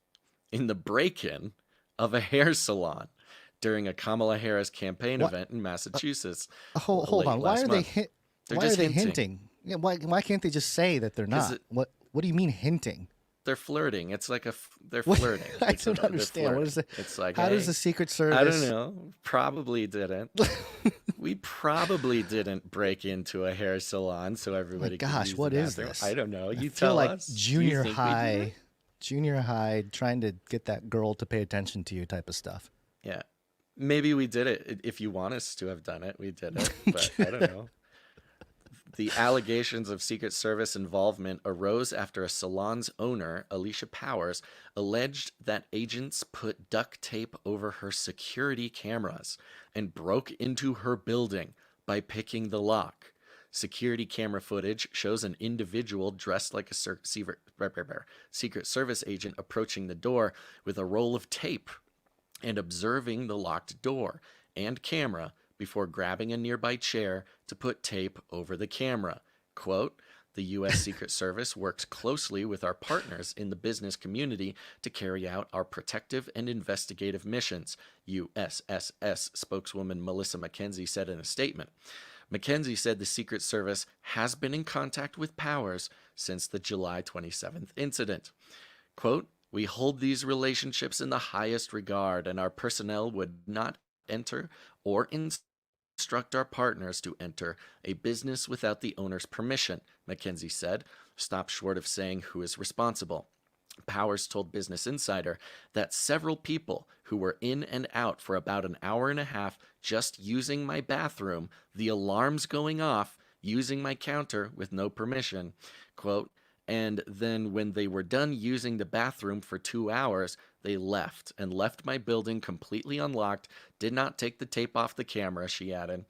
Speaker 8: in the break-in of a hair salon during a Kamala Harris campaign event in Massachusetts.
Speaker 10: Hold on. Why are they hinting? Yeah, why can't they just say that they're not? What do you mean hinting?
Speaker 8: they're flirting. It's like they're flirting.
Speaker 10: I don't understand. What is it?
Speaker 8: It's like,
Speaker 10: how
Speaker 8: hey,
Speaker 10: does the Secret Service?
Speaker 8: I don't know. Probably didn't. We probably didn't break into a hair salon so everybody.
Speaker 10: Oh my gosh,
Speaker 8: could use
Speaker 10: what
Speaker 8: the
Speaker 10: is
Speaker 8: bathroom.
Speaker 10: this?
Speaker 8: I don't know. You
Speaker 10: I
Speaker 8: tell
Speaker 10: feel like
Speaker 8: us.
Speaker 10: junior
Speaker 8: You think we did?
Speaker 10: high, trying to get that girl to pay attention to you type of stuff.
Speaker 8: Yeah, maybe we did it. If you want us to have done it, we did it. But I don't know. The allegations of Secret Service involvement arose after a salon's owner, Alicia Powers, alleged that agents put duct tape over her security cameras and broke into her building by picking the lock. Security camera footage shows an individual dressed like a Secret Service agent approaching the door with a roll of tape and observing the locked door and camera before grabbing a nearby chair to put tape over the camera. Quote, the U.S. Secret Service works closely with our partners in the business community to carry out our protective and investigative missions, USSS spokeswoman Melissa McKenzie said in a statement. McKenzie said the Secret Service has been in contact with Powers since the July 27th incident. Quote, we hold these relationships in the highest regard, and our personnel would not enter or instruct our partners to enter a business without the owner's permission, McKenzie said, stopped short of saying who is responsible. Powers told Business Insider that several people who were in and out for about an hour and a half just using my bathroom, the alarms going off, using my counter with no permission, quote, and then when they were done using the bathroom for 2 hours, they left my building completely unlocked, did not take the tape off the camera, she added.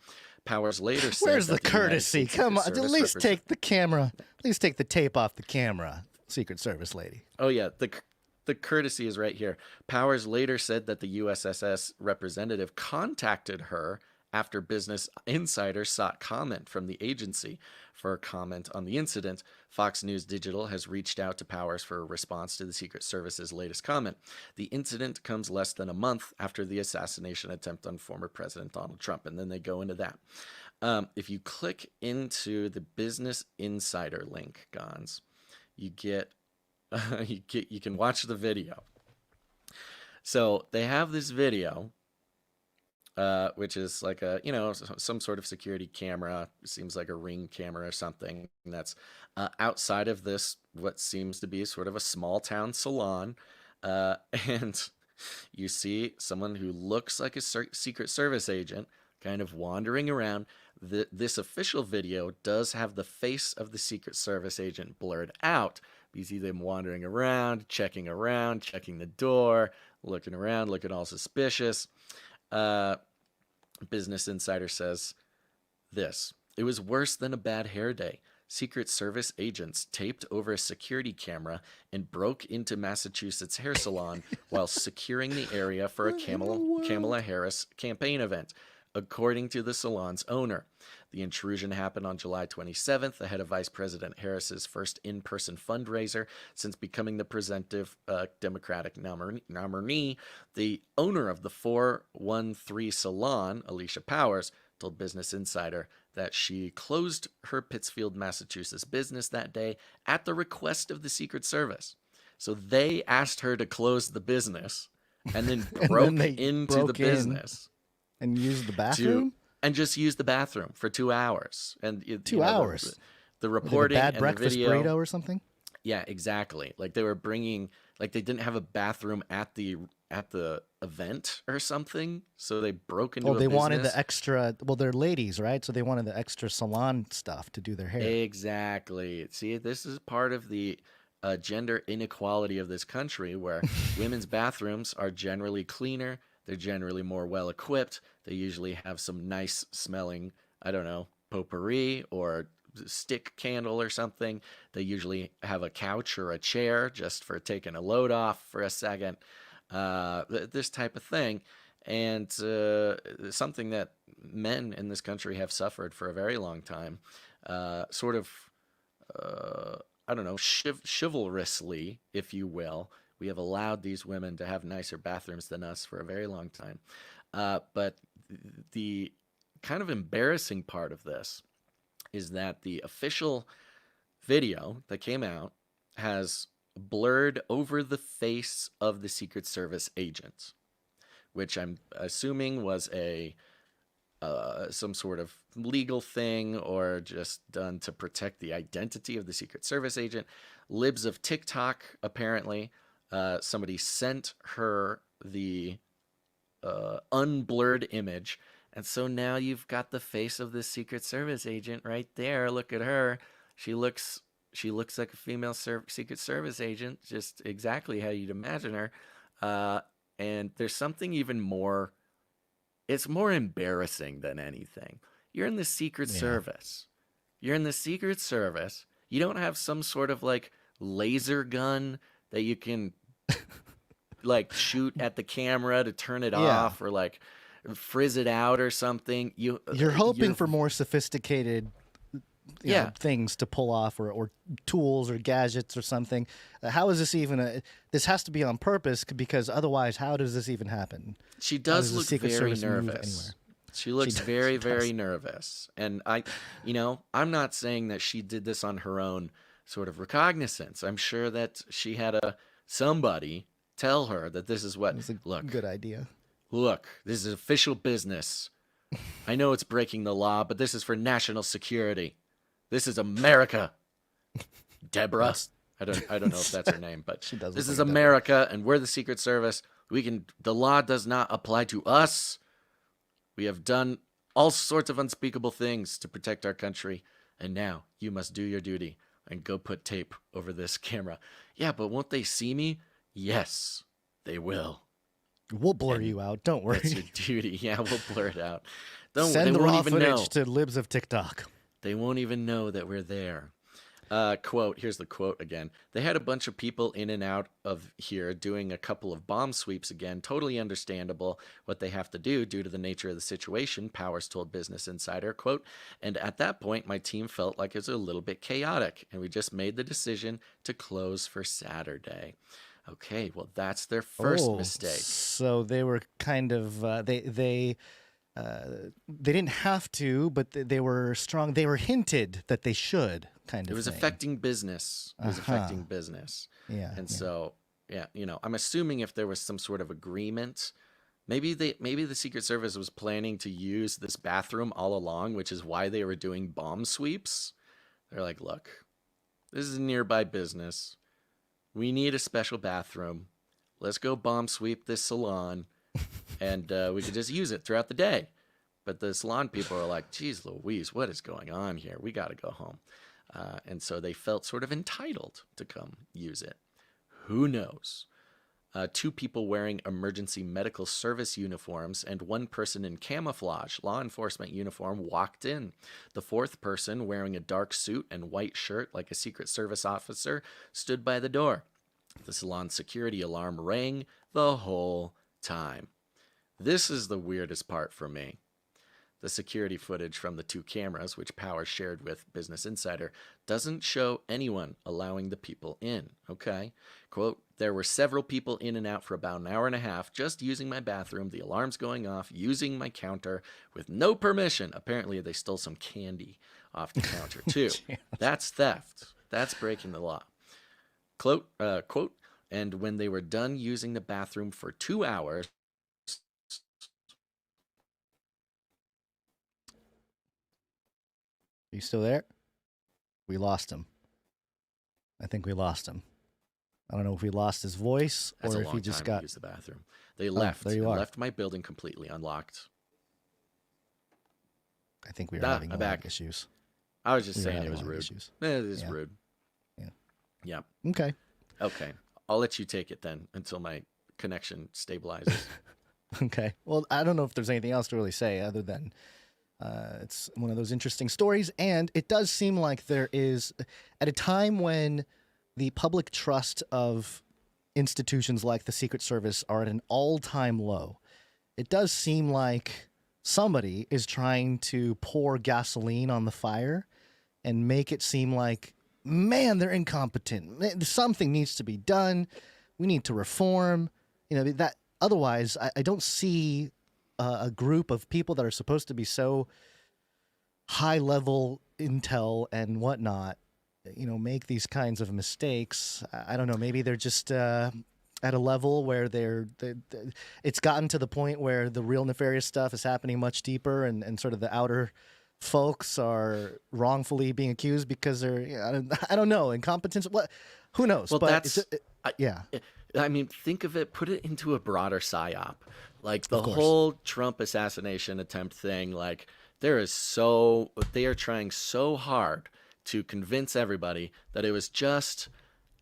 Speaker 8: Powers later said
Speaker 10: Where's the
Speaker 8: that United
Speaker 10: courtesy?
Speaker 8: States
Speaker 10: Come on,
Speaker 8: Secret
Speaker 10: at
Speaker 8: Service
Speaker 10: least take the camera. At least take the tape off the camera, Secret Service lady.
Speaker 8: Oh, yeah, the courtesy is right here. Powers later said that the USSS representative contacted her after Business Insider sought comment from the agency. For a comment on the incident, Fox News Digital has reached out to Powers for a response to the Secret Service's latest comment. The incident comes less than a month after the assassination attempt on former President Donald Trump, and then they go into that. If you click into the Business Insider link, Gons, you can watch the video. So they have this video, which is like a, some sort of security camera. It seems like a Ring camera or something that's outside of this, what seems to be sort of a small town salon. And you see someone who looks like a Secret Service agent kind of wandering around. This official video does have the face of the Secret Service agent blurred out. You see them wandering around, checking the door, looking around, looking all suspicious. Business Insider says this: it was worse than a bad hair day. Secret Service agents taped over a security camera and broke into Massachusetts hair salon while securing the area for a Kamala Harris campaign event, according to the salon's owner. The intrusion happened on July 27th, ahead of Vice President Harris's first in-person fundraiser since becoming the presumptive Democratic nominee. The owner of the 413 salon, Alicia Powers, told Business Insider that she closed her Pittsfield, Massachusetts business that day at the request of the Secret Service. So they asked her to close the business and then broke into the business.
Speaker 10: And used the bathroom?
Speaker 8: And just used the bathroom for 2 hours. And
Speaker 10: 2 hours?
Speaker 8: The reporting
Speaker 10: like a bad
Speaker 8: and
Speaker 10: breakfast
Speaker 8: the video.
Speaker 10: burrito or something?
Speaker 8: Yeah, exactly. Like they were bringing, like they didn't have a bathroom at the event or something, so they broke into.
Speaker 10: They wanted the extra. Well, they're ladies, right? So they wanted the extra salon stuff to do their hair.
Speaker 8: Exactly. See, this is part of the gender inequality of this country, where women's bathrooms are generally cleaner. They're generally more well equipped. They usually have some nice smelling, I don't know, potpourri or stick candle or something. They usually have a couch or a chair just for taking a load off for a second. This type of thing. And something that men in this country have suffered for a very long time. Sort of, I don't know, chivalrously, if you will. We have allowed these women to have nicer bathrooms than us for a very long time. But the kind of embarrassing part of this is that the official video that came out has blurred over the face of the Secret Service agent, which I'm assuming was some sort of legal thing or just done to protect the identity of the Secret Service agent. Libs of TikTok, apparently, somebody sent her the unblurred image, and so now you've got the face of the Secret Service agent right there. Look at her. She looks like a female Secret Service agent, just exactly how you'd imagine her. And there's something even more. It's more embarrassing than anything. You're in the Secret Service. You're in the Secret Service. You don't have some sort of like laser gun that you can like shoot at the camera to turn it off or like frizz it out or something.
Speaker 10: You're hoping for more sophisticated you know, things to pull off or tools or gadgets or something. How is this even this has to be on purpose, because otherwise how does this even happen?
Speaker 8: She does look very nervous. She looks very, very nervous. And I'm not saying that she did this on her own sort of recognizance. I'm sure that she had somebody tell her that this is what, look,
Speaker 10: good idea.
Speaker 8: Look, this is official business. I know it's breaking the law, but this is for national security. This is America. Deborah. I don't know if that's her name, but this is America, and we're the Secret Service. The law does not apply to us. We have done all sorts of unspeakable things to protect our country, and now you must do your duty and go put tape over this camera. Yeah, but won't they see me? Yes, they will.
Speaker 10: We'll blur you out. Don't worry.
Speaker 8: That's your duty. Yeah, we'll blur it out.
Speaker 10: Send the raw footage to libs of TikTok.
Speaker 8: They won't even know that we're there. Quote, here's the quote again. They had a bunch of people in and out of here doing a couple of bomb sweeps again. Totally understandable what they have to do due to the nature of the situation, Powers told Business Insider. Quote, and at that point, my team felt like it was a little bit chaotic, and we just made the decision to close for Saturday. Okay, well, that's their first mistake.
Speaker 10: So they were kind of, they didn't have to, but they were strong. They were hinted that they should, kind of.
Speaker 8: It was affecting business. It was affecting business.
Speaker 10: Yeah.
Speaker 8: And so, I'm assuming if there was some sort of agreement, maybe the Secret Service was planning to use this bathroom all along, which is why they were doing bomb sweeps. They're like, look, this is a nearby business. We need a special bathroom. Let's go bomb sweep this salon, and we could just use it throughout the day. But the salon people are like, geez, Louise, what is going on here? We got to go home. And so they felt sort of entitled to come use it. Who knows? 2 people wearing emergency medical service uniforms and 1 person in camouflage law enforcement uniform walked in. The 4th person, wearing a dark suit and white shirt like a Secret Service officer, stood by the door. The salon security alarm rang the whole time. This is the weirdest part for me. The security footage from the 2 cameras, which Powers shared with Business Insider, doesn't show anyone allowing the people in, okay? Quote, there were several people in and out for about an hour and a half, just using my bathroom, the alarms going off, using my counter, with no permission. Apparently, they stole some candy off the counter, too. That's theft. That's breaking the law. Quote, and when they were done using the bathroom for 2 hours,
Speaker 10: you still there? We lost him. I think we lost him. I don't know if we lost his voice or if he just got.
Speaker 8: To use the bathroom. They left.
Speaker 10: There you are.
Speaker 8: Left my building completely unlocked.
Speaker 10: I think we were having lag issues.
Speaker 8: I was just saying it was rude. It is rude. Yeah.
Speaker 10: Okay.
Speaker 8: Okay. I'll let you take it then until my connection stabilizes.
Speaker 10: Okay. Well, I don't know if there's anything else to really say other than it's one of those interesting stories. And it does seem like there is, at a time when the public trust of institutions like the Secret Service are at an all-time low, it does seem like somebody is trying to pour gasoline on the fire and make it seem like, man, they're incompetent. Something needs to be done. We need to reform. That otherwise, I don't see a group of people that are supposed to be so high-level intel and whatnot make these kinds of mistakes. I don't know. Maybe they're just at a level where it's gotten to the point where the real nefarious stuff is happening much deeper, and sort of the outer folks are wrongfully being accused because they're, I don't know, incompetence. What? Who knows?
Speaker 8: Well,
Speaker 10: but
Speaker 8: yeah. I mean, think of it, put it into a broader psyop. Like the whole Trump assassination attempt thing, like they are trying so hard to convince everybody that it was just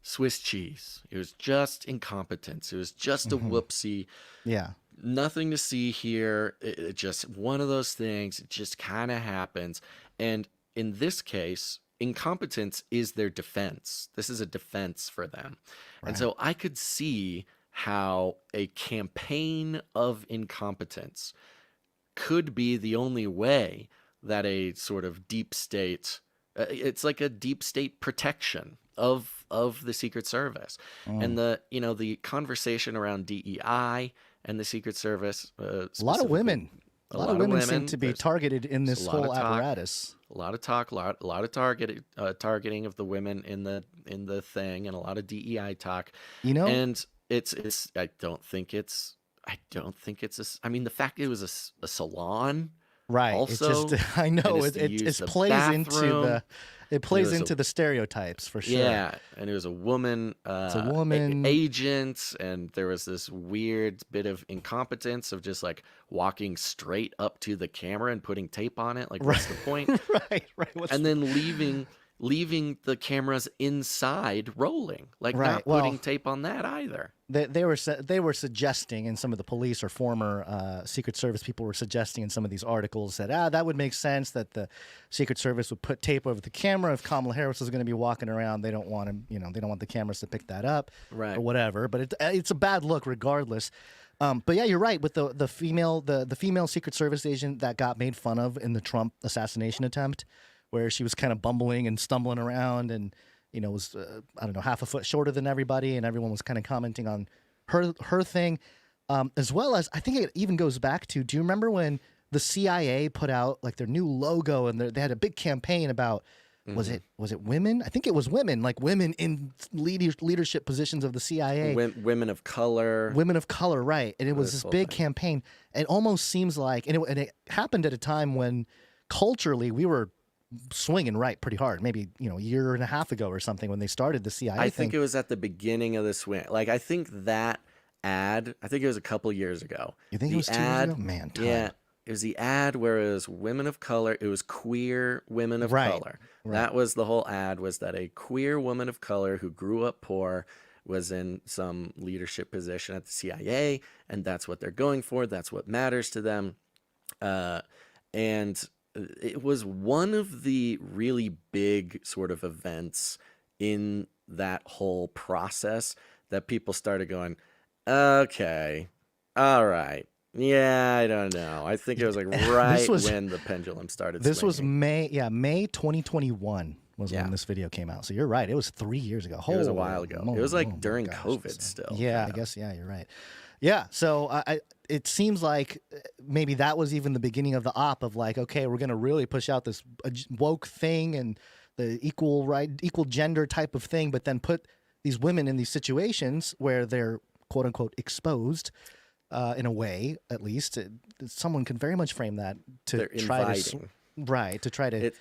Speaker 8: Swiss cheese. It was just incompetence. It was just a whoopsie.
Speaker 10: Yeah.
Speaker 8: Nothing to see here. It just one of those things. It just kind of happens. And in this case, incompetence is their defense. This is a defense for them. Right. And so I could see how a campaign of incompetence could be the only way that a sort of deep state, it's like a deep state protection of the Secret Service. And the conversation around DEI and the Secret Service.
Speaker 10: A lot of women. A lot of women seem to be targeted in this whole apparatus.
Speaker 8: A lot of talk, a lot of targeting of the women in the thing, and a lot of DEI talk. And it's I don't think it's I mean, the fact it was a salon,
Speaker 10: right?
Speaker 8: Also,
Speaker 10: I know it plays into the stereotypes for sure.
Speaker 8: Yeah, and it was a woman, agent, and there was this weird bit of incompetence of just like walking straight up to the camera and putting tape on it. Like, what's the point?
Speaker 10: right.
Speaker 8: And then leaving the cameras inside rolling, like not putting tape on that either.
Speaker 10: They were suggesting, and some of the police or former Secret Service people were suggesting in some of these articles that would make sense that the Secret Service would put tape over the camera if Kamala Harris was going to be walking around. They don't want him, they don't want the cameras to pick that up,
Speaker 8: right,
Speaker 10: or whatever. But it's a bad look regardless. But yeah, you're right with the female Secret Service agent that got made fun of in the Trump assassination attempt, where she was kind of bumbling and stumbling around and, was, I don't know, half a foot shorter than everybody. And everyone was kind of commenting on her thing, as well as I think it even goes back to, do you remember when the CIA put out like their new logo and they had a big campaign about, was it women? I think it was women, like women in leadership positions of the CIA.
Speaker 8: Women of color.
Speaker 10: Women of color, right. And it was this big campaign. It almost seems like, and it happened at a time when culturally we were swinging right pretty hard, maybe a year and a half ago or something, when they started the CIA
Speaker 8: I
Speaker 10: thing.
Speaker 8: think it was at the beginning of the swing. Like, I think that ad, I think it was a couple years ago.
Speaker 10: You think it was 2 years ago? Man, time.
Speaker 8: Yeah, it was the ad where it was women of color. It was queer women of color. Right. That was the whole ad, was that a queer woman of color who grew up poor was in some leadership position at the CIA, and that's what they're going for. That's what matters to them. And it was one of the really big sort of events in that whole process that people started going, okay, all right. Yeah, I don't know. I think it was like when the pendulum started swinging.
Speaker 10: This was May 2021 was when this video came out. So you're right. It was 3 years ago.
Speaker 8: It was a while ago. It was like during COVID still.
Speaker 10: Yeah, I guess, you're right. Yeah, so it seems like maybe that was even the beginning of the op of like, okay, we're going to really push out this woke thing and the equal gender type of thing, but then put these women in these situations where they're quote unquote exposed in a way, at least. Someone can very much frame that to try to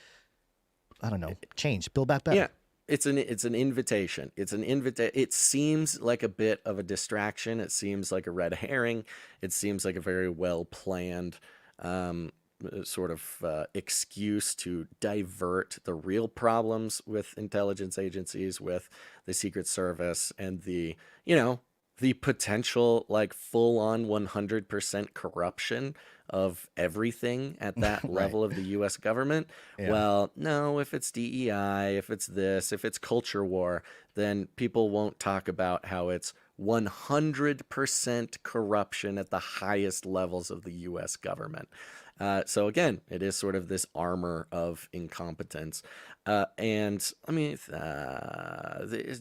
Speaker 10: I don't know, build back better.
Speaker 8: Yeah. It's an invitation. It seems like a bit of a distraction. It seems like a red herring. It seems like a very well planned sort of excuse to divert the real problems with intelligence agencies, with the Secret Service, and the potential like full on 100% corruption of everything at that level of the U.S. government. Yeah. Well, no, if it's DEI, if it's this, if it's culture war, then people won't talk about how it's 100% corruption at the highest levels of the U.S. government. So again, it is sort of this armor of incompetence. And I mean,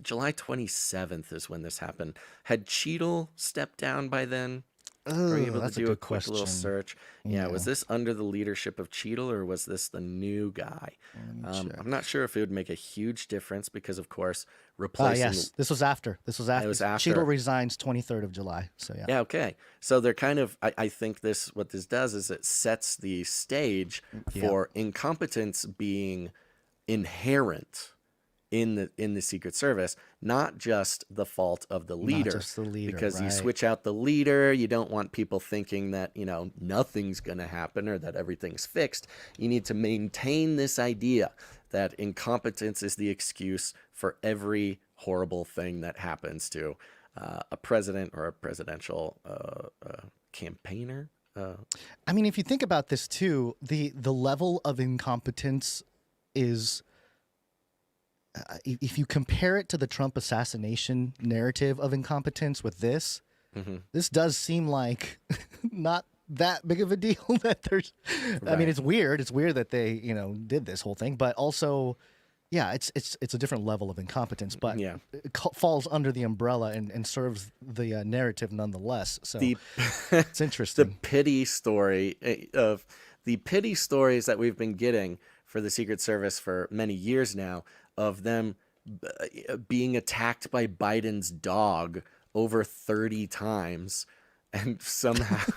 Speaker 8: July 27th is when this happened. Had Cheadle stepped down by then? Are you able
Speaker 10: That's
Speaker 8: to
Speaker 10: a
Speaker 8: do a
Speaker 10: good
Speaker 8: quick little
Speaker 10: question.
Speaker 8: search? Yeah, was this under the leadership of Cheadle or was this the new guy? I'm not sure if it would make a huge difference because, of course, replacing.
Speaker 10: Yes, this was after. This was after.
Speaker 8: It was after.
Speaker 10: Cheadle resigns 23rd of July. So yeah.
Speaker 8: Yeah, okay. So they're kind of, I think what this does is it sets the stage for incompetence being inherent in the Secret Service, not just the fault of the leader.
Speaker 10: Not just the leader,
Speaker 8: because you
Speaker 10: right.
Speaker 8: switch out the leader, you don't want people thinking that, nothing's going to happen or that everything's fixed. You need to maintain this idea that incompetence is the excuse for every horrible thing that happens to a president or a presidential campaigner.
Speaker 10: I mean, if you think about this too, the level of incompetence is, if you compare it to the Trump assassination narrative of incompetence with this, this does seem like not that big of a deal that there's, I mean, it's weird. It's weird that they, did this whole thing, but also, yeah, it's a different level of incompetence, but it falls under the umbrella and serves the narrative nonetheless. So it's interesting.
Speaker 8: The pity stories that we've been getting for the Secret Service for many years now of them being attacked by Biden's dog over 30 times. And somehow,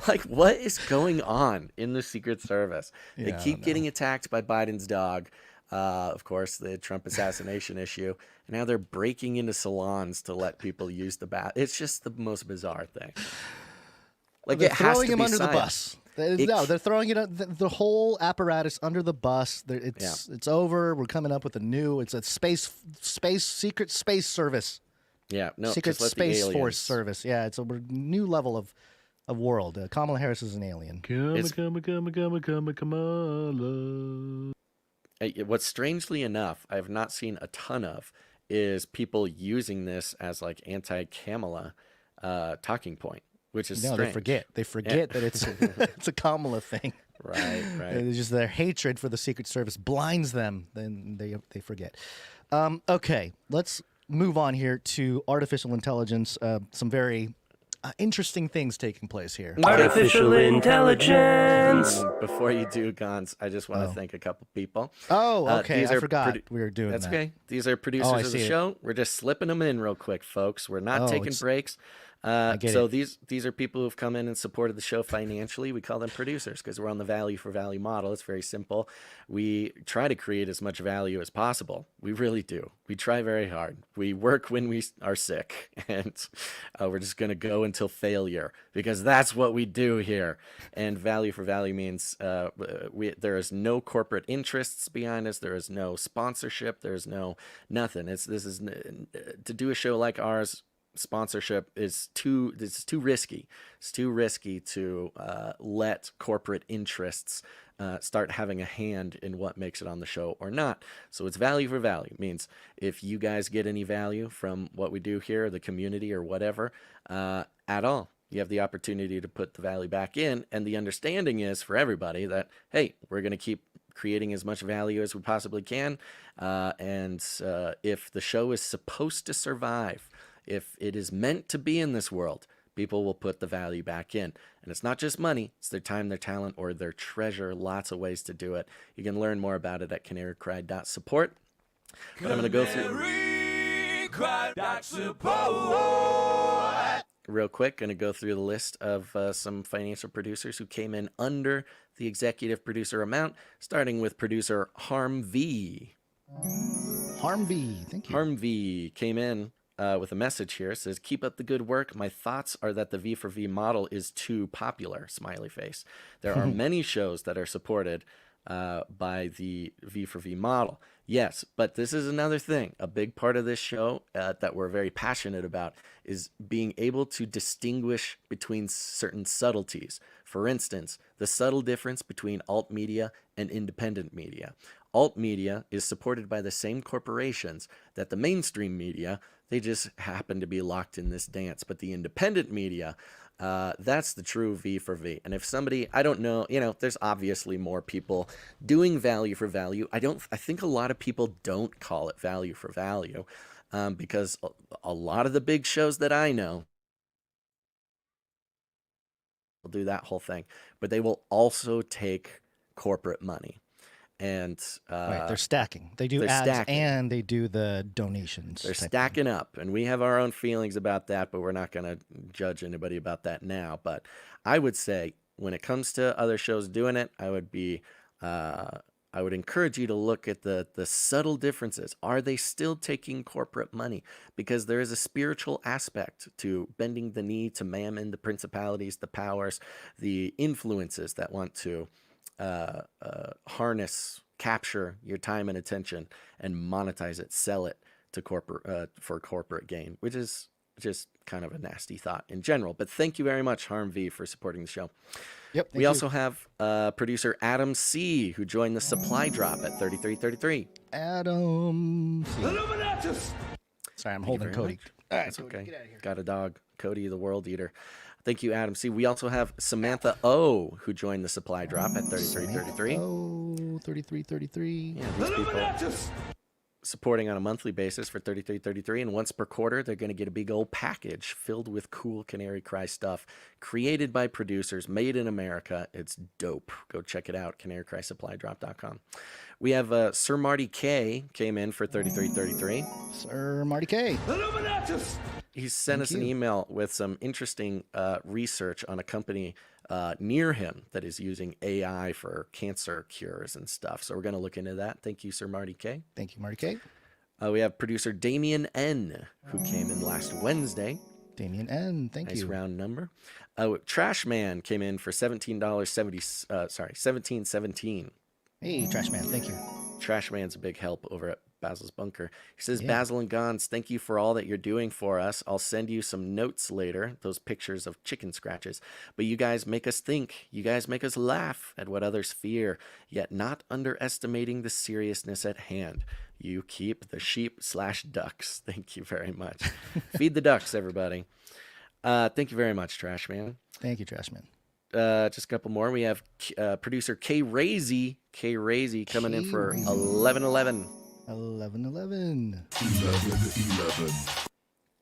Speaker 8: like, what is going on in the Secret Service? They keep getting attacked by Biden's dog. Of course, the Trump assassination issue. And now they're breaking into salons to let people use the bath. It's just the most bizarre thing. Like,
Speaker 10: they're
Speaker 8: it has
Speaker 10: throwing
Speaker 8: to
Speaker 10: him
Speaker 8: be
Speaker 10: under the
Speaker 8: science.
Speaker 10: bus. No, they're throwing it the whole apparatus under the bus. It's over. We're coming up with a new. It's a secret space service.
Speaker 8: Yeah, no,
Speaker 10: Secret
Speaker 8: just let
Speaker 10: Space
Speaker 8: the aliens.
Speaker 10: Force service. Yeah, it's a new level of world. Kamala Harris is an alien.
Speaker 5: Kamala.
Speaker 8: What's strangely enough, I have not seen a ton of, is people using this as like anti-Kamala talking point, which is strange.
Speaker 10: They forget that it's it's a Kamala thing.
Speaker 8: Right.
Speaker 10: It's just their hatred for the Secret Service blinds them. Then they forget. Okay, let's move on here to artificial intelligence. Some very interesting things taking place here.
Speaker 11: Artificial intelligence.
Speaker 8: Before you do, Gons, I just want to thank a couple people.
Speaker 10: Oh, okay. I forgot we were doing
Speaker 8: That's
Speaker 10: that.
Speaker 8: okay. These are producers of the show. We're just slipping them in real quick, folks. We're not taking breaks. So these are people who've come in and supported the show financially. We call them producers because we're on the value for value model. It's very simple. We try to create as much value as possible. We really do. We try very hard. We work when we are sick, and we're just going to go until failure because that's what we do here. And value for value means there is no corporate interests behind us. There is no sponsorship. There's no nothing. To do a show like ours. Sponsorship is too risky. It's too risky to let corporate interests start having a hand in what makes it on the show or not. So it's value for value. It means if you guys get any value from what we do here, the community or whatever, at all, you have the opportunity to put the value back in. And the understanding is for everybody that, hey, we're going to keep creating as much value as we possibly can. And if the show is supposed to survive, if it is meant to be in this world, people will put the value back in. And it's not just money, it's their time, their talent, or their treasure. Lots of ways to do it. You can learn more about it at canarycry.support. But I'm going to go through real quick. Going to go through the list of some financial producers who came in under the executive producer amount, starting with producer Harm V.
Speaker 10: Harm V, thank you.
Speaker 8: Harm V came in with a message here. It says, keep up the good work. My thoughts are that the V for V model is too popular, smiley face. There are many shows that are supported by the V for V model. Yes, but this is another thing. A big part of this show that we're very passionate about is being able to distinguish between certain subtleties. For instance, the subtle difference between alt media and independent media. Alt media is supported by the same corporations that the mainstream media. They just happen to be locked in this dance. But the independent media, that's the true V for V. And if somebody, I don't know, there's obviously more people doing value for value. I think a lot of people don't call it value for value because a lot of the big shows that I know They'll do that whole thing, but they will also take corporate money. And
Speaker 10: right, they're stacking. They do ads and they do the donations.
Speaker 8: They're stacking up, and we have our own feelings about that, but we're not going to judge anybody about that now. But I would say when it comes to other shows doing it, I would encourage you to look at the subtle differences. Are they still taking corporate money? Because there is a spiritual aspect to bending the knee to mammon, the principalities, the powers, the influences that want to harness, capture your time and attention, and monetize it, sell it to for corporate gain, which is just kind of a nasty thought in general. But thank you very much, Harm V, for supporting the show.
Speaker 10: Yep.
Speaker 8: We also have producer Adam C, who joined the supply drop at 3333.
Speaker 10: Adam C. Sorry, I'm holding Cody.
Speaker 8: All right, that's okay. Get out of here. Got a dog, Cody the World Eater. Thank you, Adam C. We also have Samantha O, who joined the supply drop at 3333.
Speaker 10: Oh, 3333.
Speaker 8: Yeah, these people supporting on a monthly basis for 3333, and once per quarter they're going to get a big old package filled with cool Canary Cry stuff created by producers, made in America. It's dope. Go check it out, canarycrysupply.com. We have Sir Marty K came in for 3333.
Speaker 10: Sir Marty K.
Speaker 8: He sent us an email with some interesting research on a company near him that is using AI for cancer cures and stuff. So we're going to look into that. Thank you, Sir Marty K.
Speaker 10: Thank you, Marty K.
Speaker 8: We have producer Damien N, who came in last Wednesday.
Speaker 10: Damien N, thank you.
Speaker 8: Nice round number. Trash Man came in for $17.17.
Speaker 10: Hey, Trash Man, thank you.
Speaker 8: Trash Man's a big help over at Basil's Bunker. He says,
Speaker 10: Yeah.
Speaker 8: Basil and Gons, thank you for all that you're doing for us. I'll send you some notes later, those pictures of chicken scratches. But you guys make us think. You guys make us laugh at what others fear, yet not underestimating the seriousness at hand. You keep the sheep/ducks. Thank you very much. Feed the ducks, everybody. Thank you very much, Trash Man.
Speaker 10: Thank you, Trash Man.
Speaker 8: Just a couple more. We have producer K Razy coming in for 1111.
Speaker 10: 1111.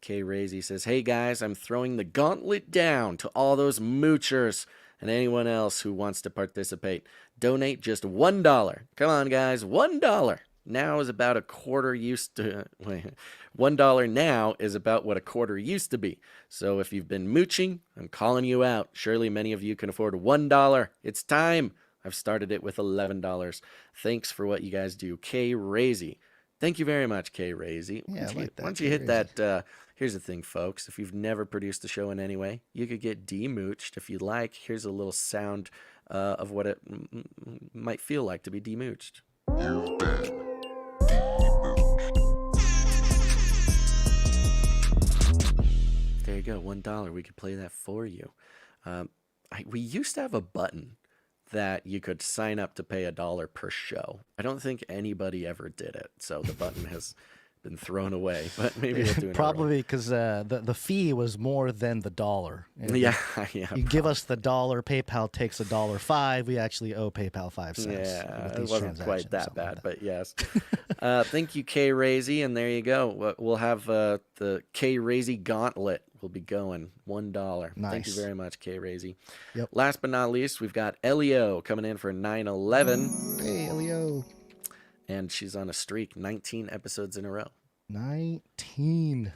Speaker 8: K Razy says, hey guys, I'm throwing the gauntlet down to all those moochers and anyone else who wants to participate. Donate just $1. Come on, guys, $1. Now is about a quarter used to. $1 now is about what a quarter used to be. So if you've been mooching, I'm calling you out. Surely many of you can afford $1. It's time. I've started it with $11. Thanks for what you guys do. K Razy. Thank you very much, K Razy.
Speaker 10: Yeah,
Speaker 8: Why don't you hit that? Here's the thing, folks. If you've never produced the show in any way, you could get demooched if you'd like. Here's a little sound of what it might feel like to be demooched.
Speaker 13: You've been
Speaker 8: There you go, $1. We could play that for you. We used to have a button that you could sign up to pay $1 per show. I don't think anybody ever did it, so the button has been thrown away. But maybe we'll do another
Speaker 10: Probably because the fee was more than the dollar.
Speaker 8: Yeah.
Speaker 10: You give us the $1, PayPal takes $1.05. We actually owe PayPal 5 cents.
Speaker 8: Yeah, it wasn't quite that bad, but yes. Thank you, K Razy, and there you go. We'll have the K Razy Gauntlet. Will be going $1.
Speaker 10: Nice.
Speaker 8: Thank you very much, K Razy.
Speaker 10: Yep.
Speaker 8: Last but not least, we've got Elio coming in for 911.
Speaker 10: Hey, Elio.
Speaker 8: And she's on a streak, 19 episodes in a row.
Speaker 10: 19.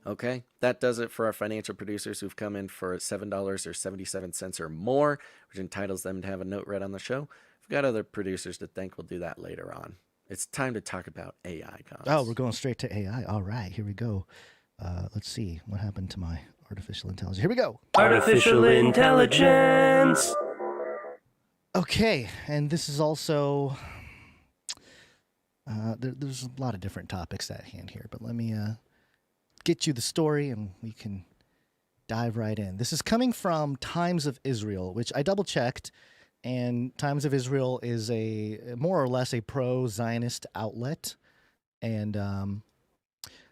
Speaker 8: Okay, that does it for our financial producers who've come in for $7.77 or more, which entitles them to have a note read on the show. We've got other producers to thank. We'll do that later on. It's time to talk about AI, Cons.
Speaker 10: Oh, we're going straight to AI. All right, here we go. Let's see. What happened to my artificial intelligence? Here we go.
Speaker 11: Artificial intelligence.
Speaker 10: Okay, and this is also... there's a lot of different topics at hand here, but let me get you the story and we can dive right in. This is coming from Times of Israel, which I double-checked. And Times of Israel is more or less a pro-Zionist outlet. And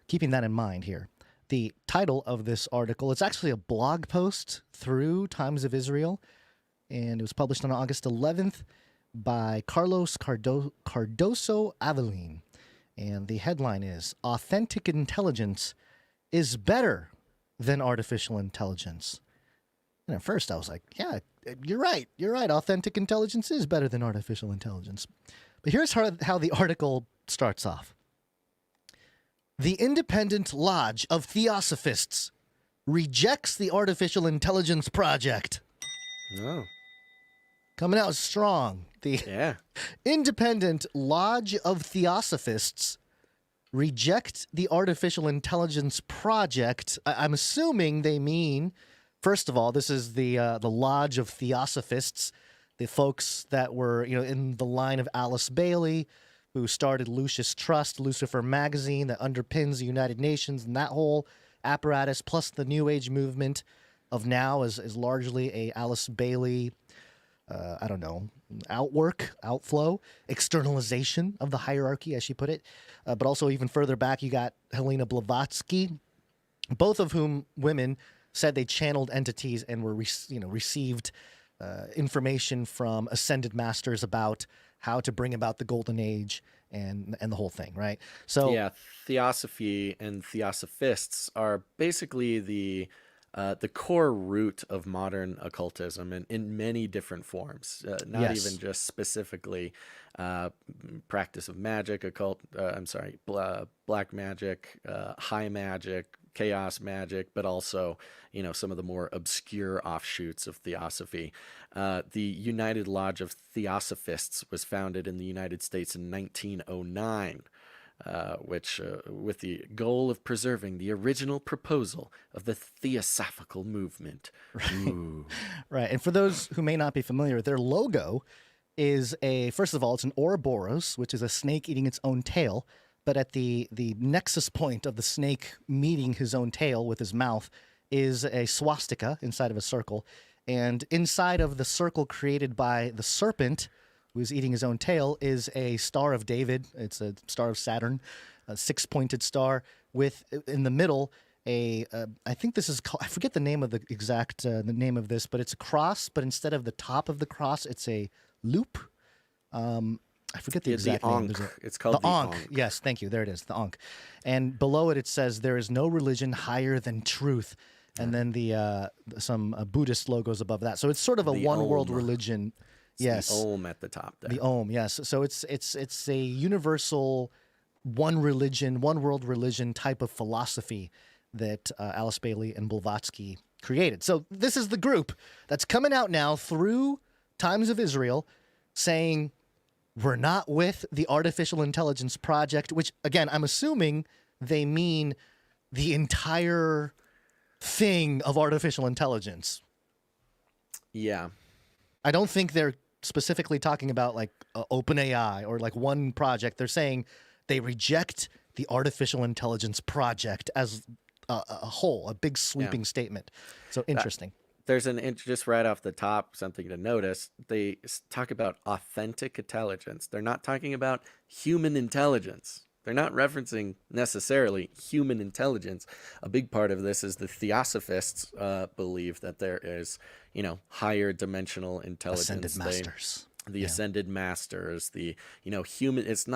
Speaker 10: keeping that in mind here, the title of this article, it's actually a blog post through Times of Israel. And it was published on August 11th by Carlos Cardoso Avelin. And the headline is, Authentic Intelligence is Better than artificial intelligence. And at first I was like, yeah, you're right. You're right. Authentic intelligence is better than artificial intelligence. But here's how the article starts off. The Independent Lodge of Theosophists rejects the Artificial Intelligence Project.
Speaker 8: Oh.
Speaker 10: Coming out strong. The Independent Lodge of Theosophists reject the Artificial Intelligence Project. I'm assuming they mean, first of all, this is the Lodge of Theosophists, the folks that were in the line of Alice Bailey, who started Lucis Trust, Lucifer magazine that underpins the United Nations, and that whole apparatus, plus the New Age movement of now is largely a Alice Bailey, outflow, externalization of the hierarchy, as she put it. But also even further back, you got Helena Blavatsky, both of whom women said they channeled entities and were received information from ascended masters about how to bring about the golden age and the whole thing, right? So
Speaker 8: yeah, Theosophy and Theosophists are basically the core root of modern occultism in many different forms, not even just specifically practice of magic, black magic, high magic, chaos magic, but also, some of the more obscure offshoots of Theosophy. The United Lodge of Theosophists was founded in the United States in 1909. Which with the goal of preserving the original proposal of the Theosophical movement.
Speaker 10: Right. And for those who may not be familiar, their logo is first of all, it's an Ouroboros, which is a snake eating its own tail. But at the nexus point of the snake meeting his own tail with his mouth is a swastika inside of a circle. And inside of the circle created by the serpent, who is eating his own tail, is a Star of David. It's a Star of Saturn, a six-pointed star with, in the middle, I think this is called, I forget the name of the exact, the name of this, but it's a cross, but instead of the top of the cross, it's a loop. I forget the exact name.
Speaker 8: It's called the
Speaker 10: Ankh.
Speaker 8: Ankh.
Speaker 10: Yes, thank you. There it is, the Ankh. And below it, it says, there is no religion higher than truth. And then some Buddhist logos above that. So it's sort of a one-world religion.
Speaker 8: Yes, the Om at the top there.
Speaker 10: The Om, yes. So it's a universal one religion, one world religion type of philosophy that Alice Bailey and Blavatsky created. So this is the group that's coming out now through Times of Israel saying we're not with the Artificial Intelligence Project, which, again, I'm assuming they mean the entire thing of artificial intelligence.
Speaker 8: Yeah.
Speaker 10: I don't think they're specifically talking about like OpenAI or like one project. They're saying they reject the Artificial Intelligence Project as a whole, a big sweeping statement. So interesting.
Speaker 8: There's just right off the top, something to notice. They talk about authentic intelligence. They're not talking about human intelligence. They're not referencing necessarily human intelligence. A big part of this is the Theosophists believe that there is, higher dimensional intelligence.
Speaker 10: Ascended masters.
Speaker 8: The ascended masters, human. It's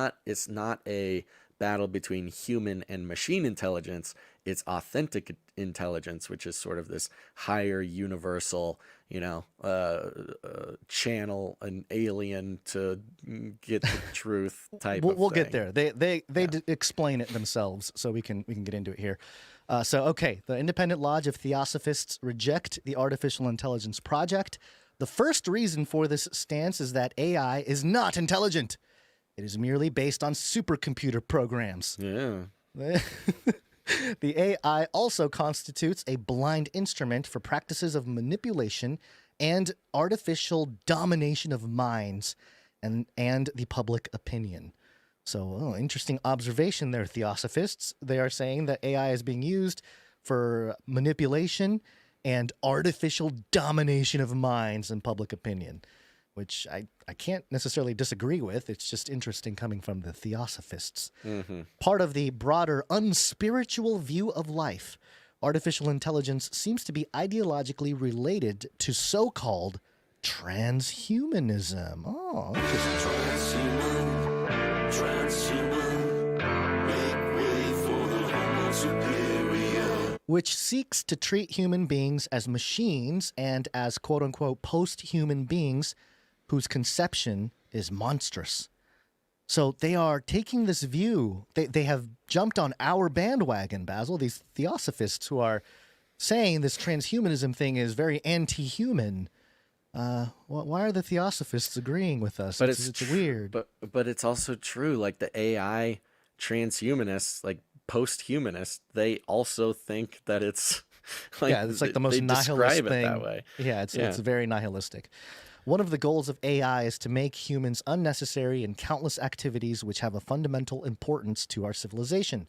Speaker 8: not a battle between human and machine intelligence. It's authentic intelligence, which is sort of this higher universal, channel an alien to get the truth type of
Speaker 10: we'll
Speaker 8: thing.
Speaker 10: get there. They explain it themselves, so we can get into it here. The Independent Lodge of Theosophists reject the Artificial Intelligence Project. The first reason for this stance is that AI is not intelligent. It is merely based on supercomputer programs.
Speaker 8: Yeah.
Speaker 10: The AI also constitutes a blind instrument for practices of manipulation and artificial domination of minds and the public opinion. So, interesting observation there, Theosophists. They are saying that AI is being used for manipulation and artificial domination of minds and public opinion, which I can't necessarily disagree with. It's just interesting coming from the Theosophists.
Speaker 8: Mm-hmm.
Speaker 10: Part of the broader unspiritual view of life, artificial intelligence seems to be ideologically related to so-called transhumanism. Oh, interesting.
Speaker 11: Transhuman, make way for the Homo superior.
Speaker 10: which seeks to treat human beings as machines and as quote-unquote post-human beings whose conception is monstrous. So they are taking this view. They have jumped on our bandwagon, Basil, these theosophists who are saying this transhumanism thing is very anti-human. Why are the theosophists agreeing with us?
Speaker 8: But
Speaker 10: it's weird.
Speaker 8: But it's also true. Like the AI transhumanists, like post-humanists, they also think that it's like,
Speaker 10: yeah, it's like the most
Speaker 8: they
Speaker 10: nihilist
Speaker 8: describe
Speaker 10: thing.
Speaker 8: it that way.
Speaker 10: Yeah, it's very nihilistic. One of the goals of AI is to make humans unnecessary in countless activities which have a fundamental importance to our civilization.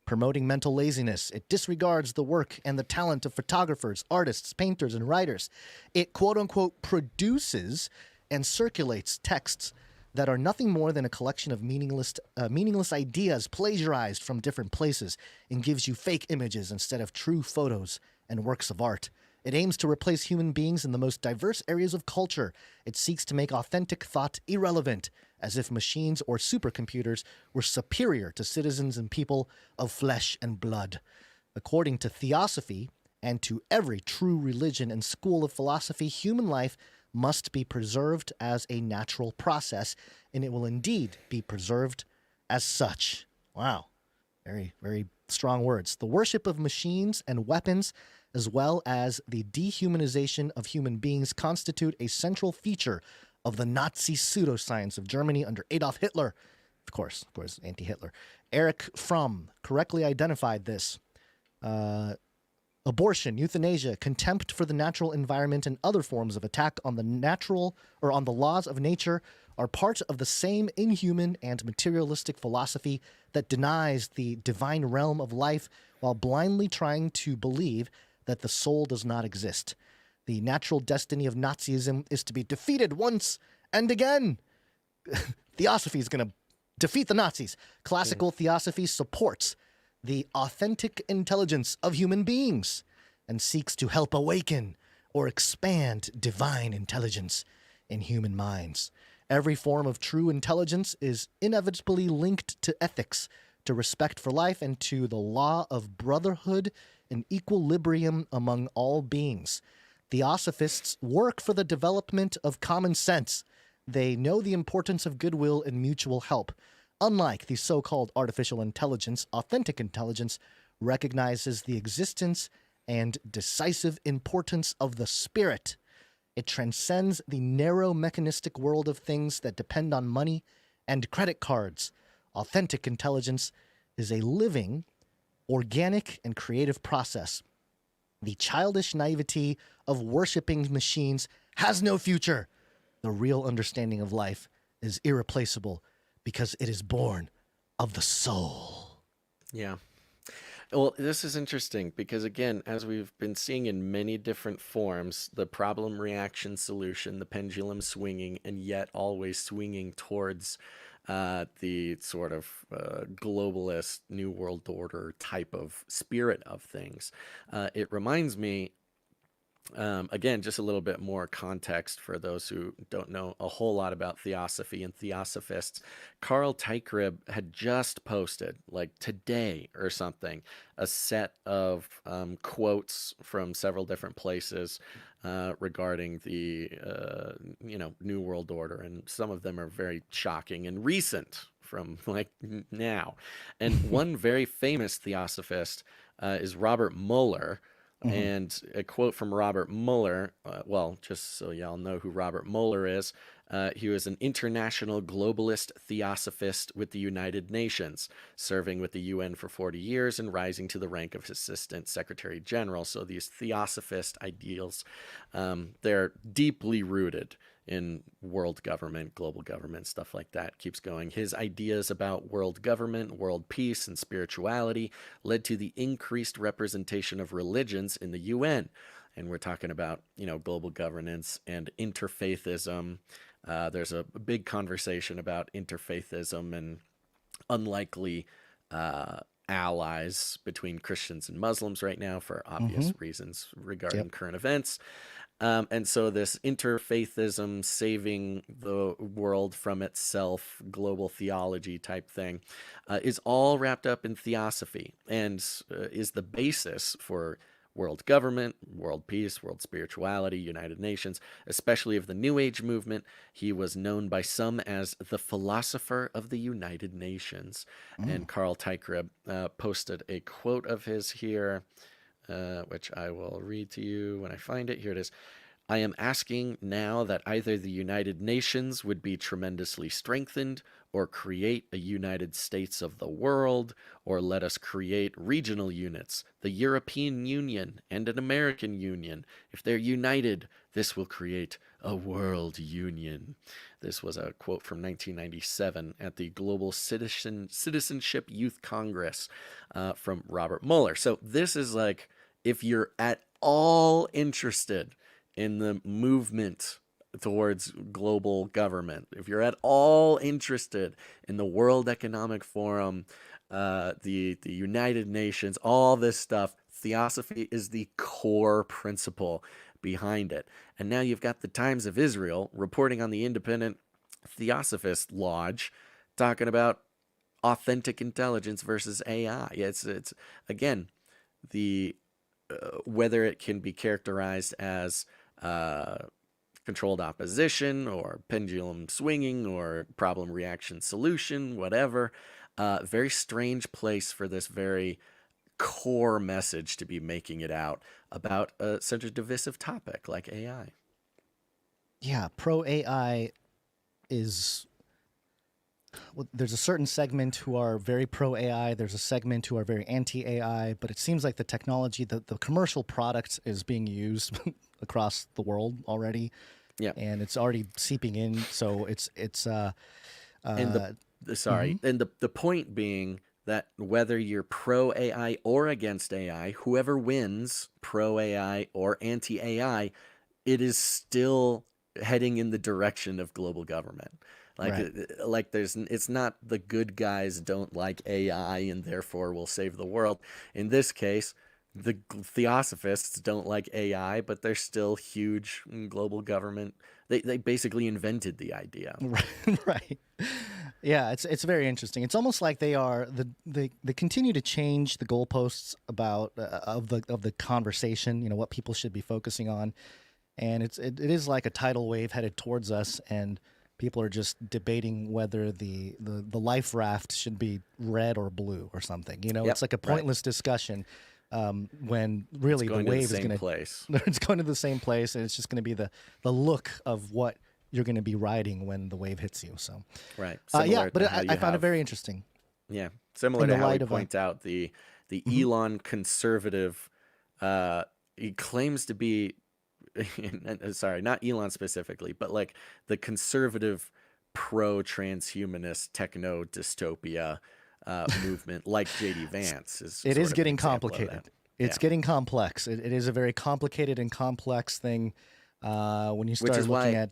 Speaker 10: Promoting mental laziness, it disregards the work and the talent of photographers, artists, painters, and writers. It quote-unquote produces and circulates texts that are nothing more than a collection of meaningless ideas plagiarized from different places, and gives you fake images instead of true photos and works of art. It aims to replace human beings in the most diverse areas of culture. It seeks to make authentic thought irrelevant, as if machines or supercomputers were superior to citizens and people of flesh and blood. According to Theosophy, and to every true religion and school of philosophy, human life must be preserved as a natural process, and it will indeed be preserved as such. Wow. Very, very strong words. The worship of machines and weapons, as well as the dehumanization of human beings, constitute a central feature of the Nazi pseudoscience of Germany under Adolf Hitler. Of course, anti-Hitler. Erich Fromm correctly identified this. Abortion, euthanasia, contempt for the natural environment, and other forms of attack on the natural or on the laws of nature are part of the same inhuman and materialistic philosophy that denies the divine realm of life while blindly trying to believe that the soul does not exist. The natural destiny of Nazism is to be defeated once and again. Theosophy is going to defeat the Nazis. Classical theosophy supports the authentic intelligence of human beings and seeks to help awaken or expand divine intelligence in human minds. Every form of true intelligence is inevitably linked to ethics, to respect for life, and to the law of brotherhood and equilibrium among all beings. Theosophists work for the development of common sense. They know the importance of goodwill and mutual help. Unlike the so-called artificial intelligence, authentic intelligence recognizes the existence and decisive importance of the spirit. It transcends the narrow mechanistic world of things that depend on money and credit cards. Authentic intelligence is a living, organic, and creative process. The childish naivety of worshiping machines has no future. The real understanding of life is irreplaceable because it is born of the soul.
Speaker 8: Yeah. Well, this is interesting because, again, as we've been seeing in many different forms, the problem, reaction, solution, the pendulum swinging, and yet always swinging towards the sort of globalist New World Order type of spirit of things. It reminds me, again, just a little bit more context for those who don't know a whole lot about theosophy and theosophists. Carl Teichrieb had just posted, like today or something, a set of quotes from several different places regarding the New World Order, and some of them are very shocking and recent from like now. And one very famous theosophist is Robert Mueller. And a quote from Robert Mueller, well, just so y'all know who Robert Mueller is, he was an international globalist theosophist with the United Nations, serving with the UN for 40 years and rising to the rank of Assistant Secretary General. So these theosophist ideals, they're deeply rooted in world government, global government, stuff like that. Keeps going. His ideas about world government, world peace, and spirituality led to the increased representation of religions in the UN. And we're talking about, global governance and interfaithism. There's a big conversation about interfaithism and unlikely allies between Christians and Muslims right now for obvious reasons regarding current events. And so this interfaithism, saving the world from itself, global theology type thing, is all wrapped up in theosophy and is the basis for world government, world peace, world spirituality, United Nations, especially of the New Age movement. He was known by some as the philosopher of the United Nations. And Carl Teichre posted a quote of his here, which I will read to you when I find it. Here it is. I am asking now that either the United Nations would be tremendously strengthened, or create a United States of the world, or let us create regional units, the European Union and an American Union. If they're united, this will create a world union. This was a quote from 1997 at the Global Citizenship Youth Congress from Robert Mueller. So this is like, if you're at all interested in the movement towards global government, if you're at all interested in the World Economic Forum, the United Nations, all this stuff, theosophy is the core principle behind it. And now you've got the Times of Israel reporting on the Independent Theosophist Lodge, talking about authentic intelligence versus AI. It's again, the whether it can be characterized as controlled opposition or pendulum swinging or problem reaction solution, whatever. Very strange place for this very core message to be making it out about such a divisive topic like AI.
Speaker 10: Yeah, pro-AI is... Well, there's a certain segment who are very pro-AI. There's a segment who are very anti-AI. But it seems like the technology, the commercial product is being used across the world already. Yeah, and it's already seeping in. So it's
Speaker 8: and and the point being that whether you're pro-AI or against AI, whoever wins, pro-AI or anti-AI, it is still heading in the direction of global government. Like it's not the good guys don't like AI and therefore will save the world. In this case, the Theosophists don't like AI, but they're still huge in global government. They basically invented the idea.
Speaker 10: Right. Yeah, it's very interesting. It's almost like they continue to change the goalposts about of the conversation. You know, what people should be focusing on, and it is like a tidal wave headed towards us, and people are just debating whether the life raft should be red or blue or something. You know, it's like a pointless discussion when really the wave is going to place. It's going to the same place, and it's just going to be the look of what you're going to be riding when the wave hits you. So yeah, but I found it very interesting.
Speaker 8: Yeah, similar to how we point out the Elon conservative. He claims to be. Sorry, not Elon specifically, but like the conservative pro-transhumanist techno dystopia movement, like J.D. Vance.
Speaker 10: It is getting complicated. It's getting complex. It is a very complicated and complex thing when you start looking at.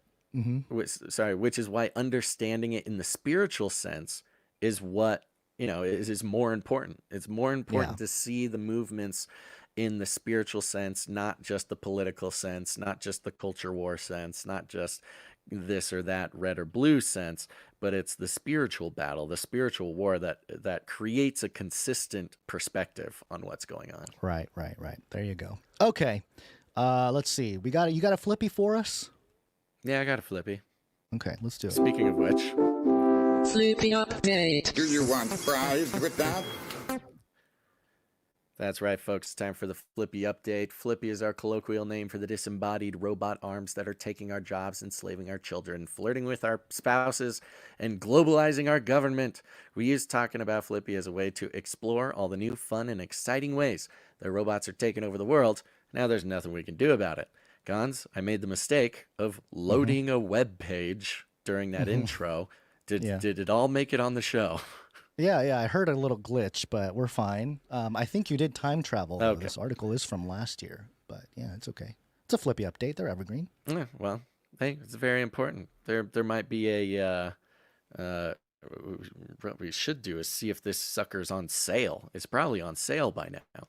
Speaker 8: Which is why understanding it in the spiritual sense is what is more important. It's more important to see the movements in the spiritual sense, not just the political sense, not just the culture war sense, not just this or that red or blue sense, but it's the spiritual battle, the spiritual war that creates a consistent perspective on what's going on.
Speaker 10: Right. There you go. Okay. Let's see. You got a flippy for us?
Speaker 8: Yeah, I got a flippy.
Speaker 10: Okay, let's do it.
Speaker 8: Speaking of which.
Speaker 11: Flippy update. Do you want fries with that?
Speaker 8: That's right, folks. It's time for the Flippy update. Flippy is our colloquial name for the disembodied robot arms that are taking our jobs, enslaving our children, flirting with our spouses, and globalizing our government. We use talking about Flippy as a way to explore all the new, fun, and exciting ways that robots are taking over the world. Now there's nothing we can do about it. Gons, I made the mistake of loading a web page during that intro. Did it all make it on the show?
Speaker 10: Yeah, I heard a little glitch, but we're fine. I think you did time travel. Okay. This article is from last year, but yeah, it's okay. It's a Flippy update. They're evergreen.
Speaker 8: Yeah, well, hey, it's very important. There might be what we should do is see if this sucker's on sale. It's probably on sale by now.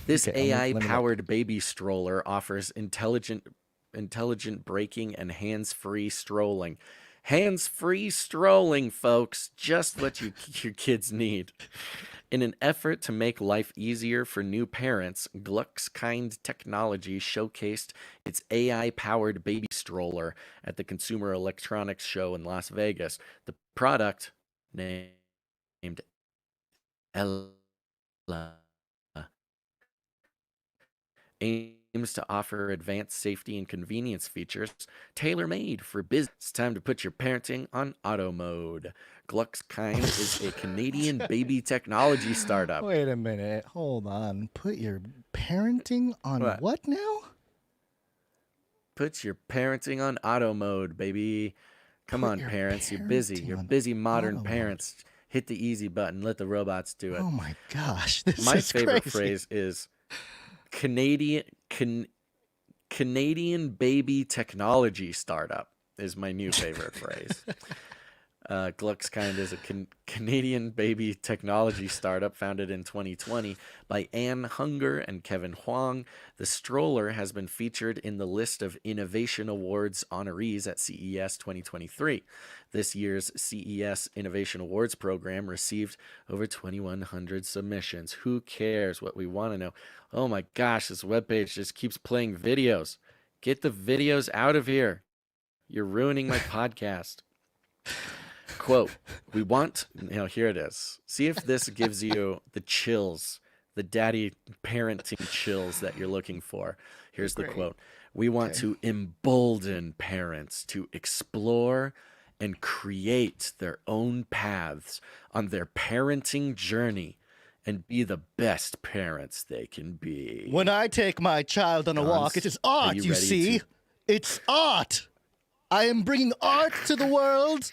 Speaker 8: This AI-powered baby stroller offers intelligent intelligent braking, and hands-free strolling. Hands-free strolling, folks, just what your kids need. In an effort to make life easier for new parents, Gluckskind Technology showcased its AI-powered baby stroller at the Consumer Electronics Show in Las Vegas. The product, named Ella, aims to offer advanced safety and convenience features tailor-made for business. It's time to put your parenting on auto mode. Gluckskind is a Canadian baby technology startup.
Speaker 10: Wait a minute. Hold on. Put your parenting on what now?
Speaker 8: Put your parenting on auto mode, baby. Come on, parents. You're busy. You're busy modern parents. Hit the easy button. Let the robots do it.
Speaker 10: Oh my gosh. This
Speaker 8: My
Speaker 10: is
Speaker 8: favorite
Speaker 10: crazy.
Speaker 8: phrase is Canadian baby technology startup is my new favorite phrase. Gluckskind is a Canadian baby technology startup founded in 2020 by Anne Hunger and Kevin Huang. The stroller has been featured in the list of Innovation Awards honorees at CES 2023. This year's CES Innovation Awards program received over 2,100 submissions. Who cares? What we want to know. Oh my gosh, this webpage just keeps playing videos. Get the videos out of here. You're ruining my podcast. Quote, we want, here it is. See if this gives you the chills, the daddy parenting chills that you're looking for. Here's the quote. We want to embolden parents to explore and create their own paths on their parenting journey and be the best parents they can be.
Speaker 10: When I take my child on a walk, it is art, you see. It's art. I am bringing art to the world.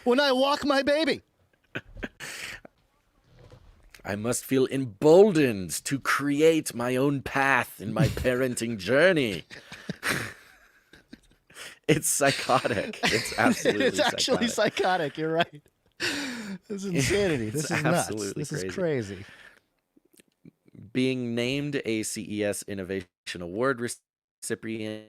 Speaker 10: When I walk my baby.
Speaker 8: I must feel emboldened to create my own path in my parenting journey. It's psychotic. It's absolutely
Speaker 10: It's actually psychotic. You're right. This is insanity. This is nuts. This is crazy.
Speaker 8: Being named a CES Innovation Award recipient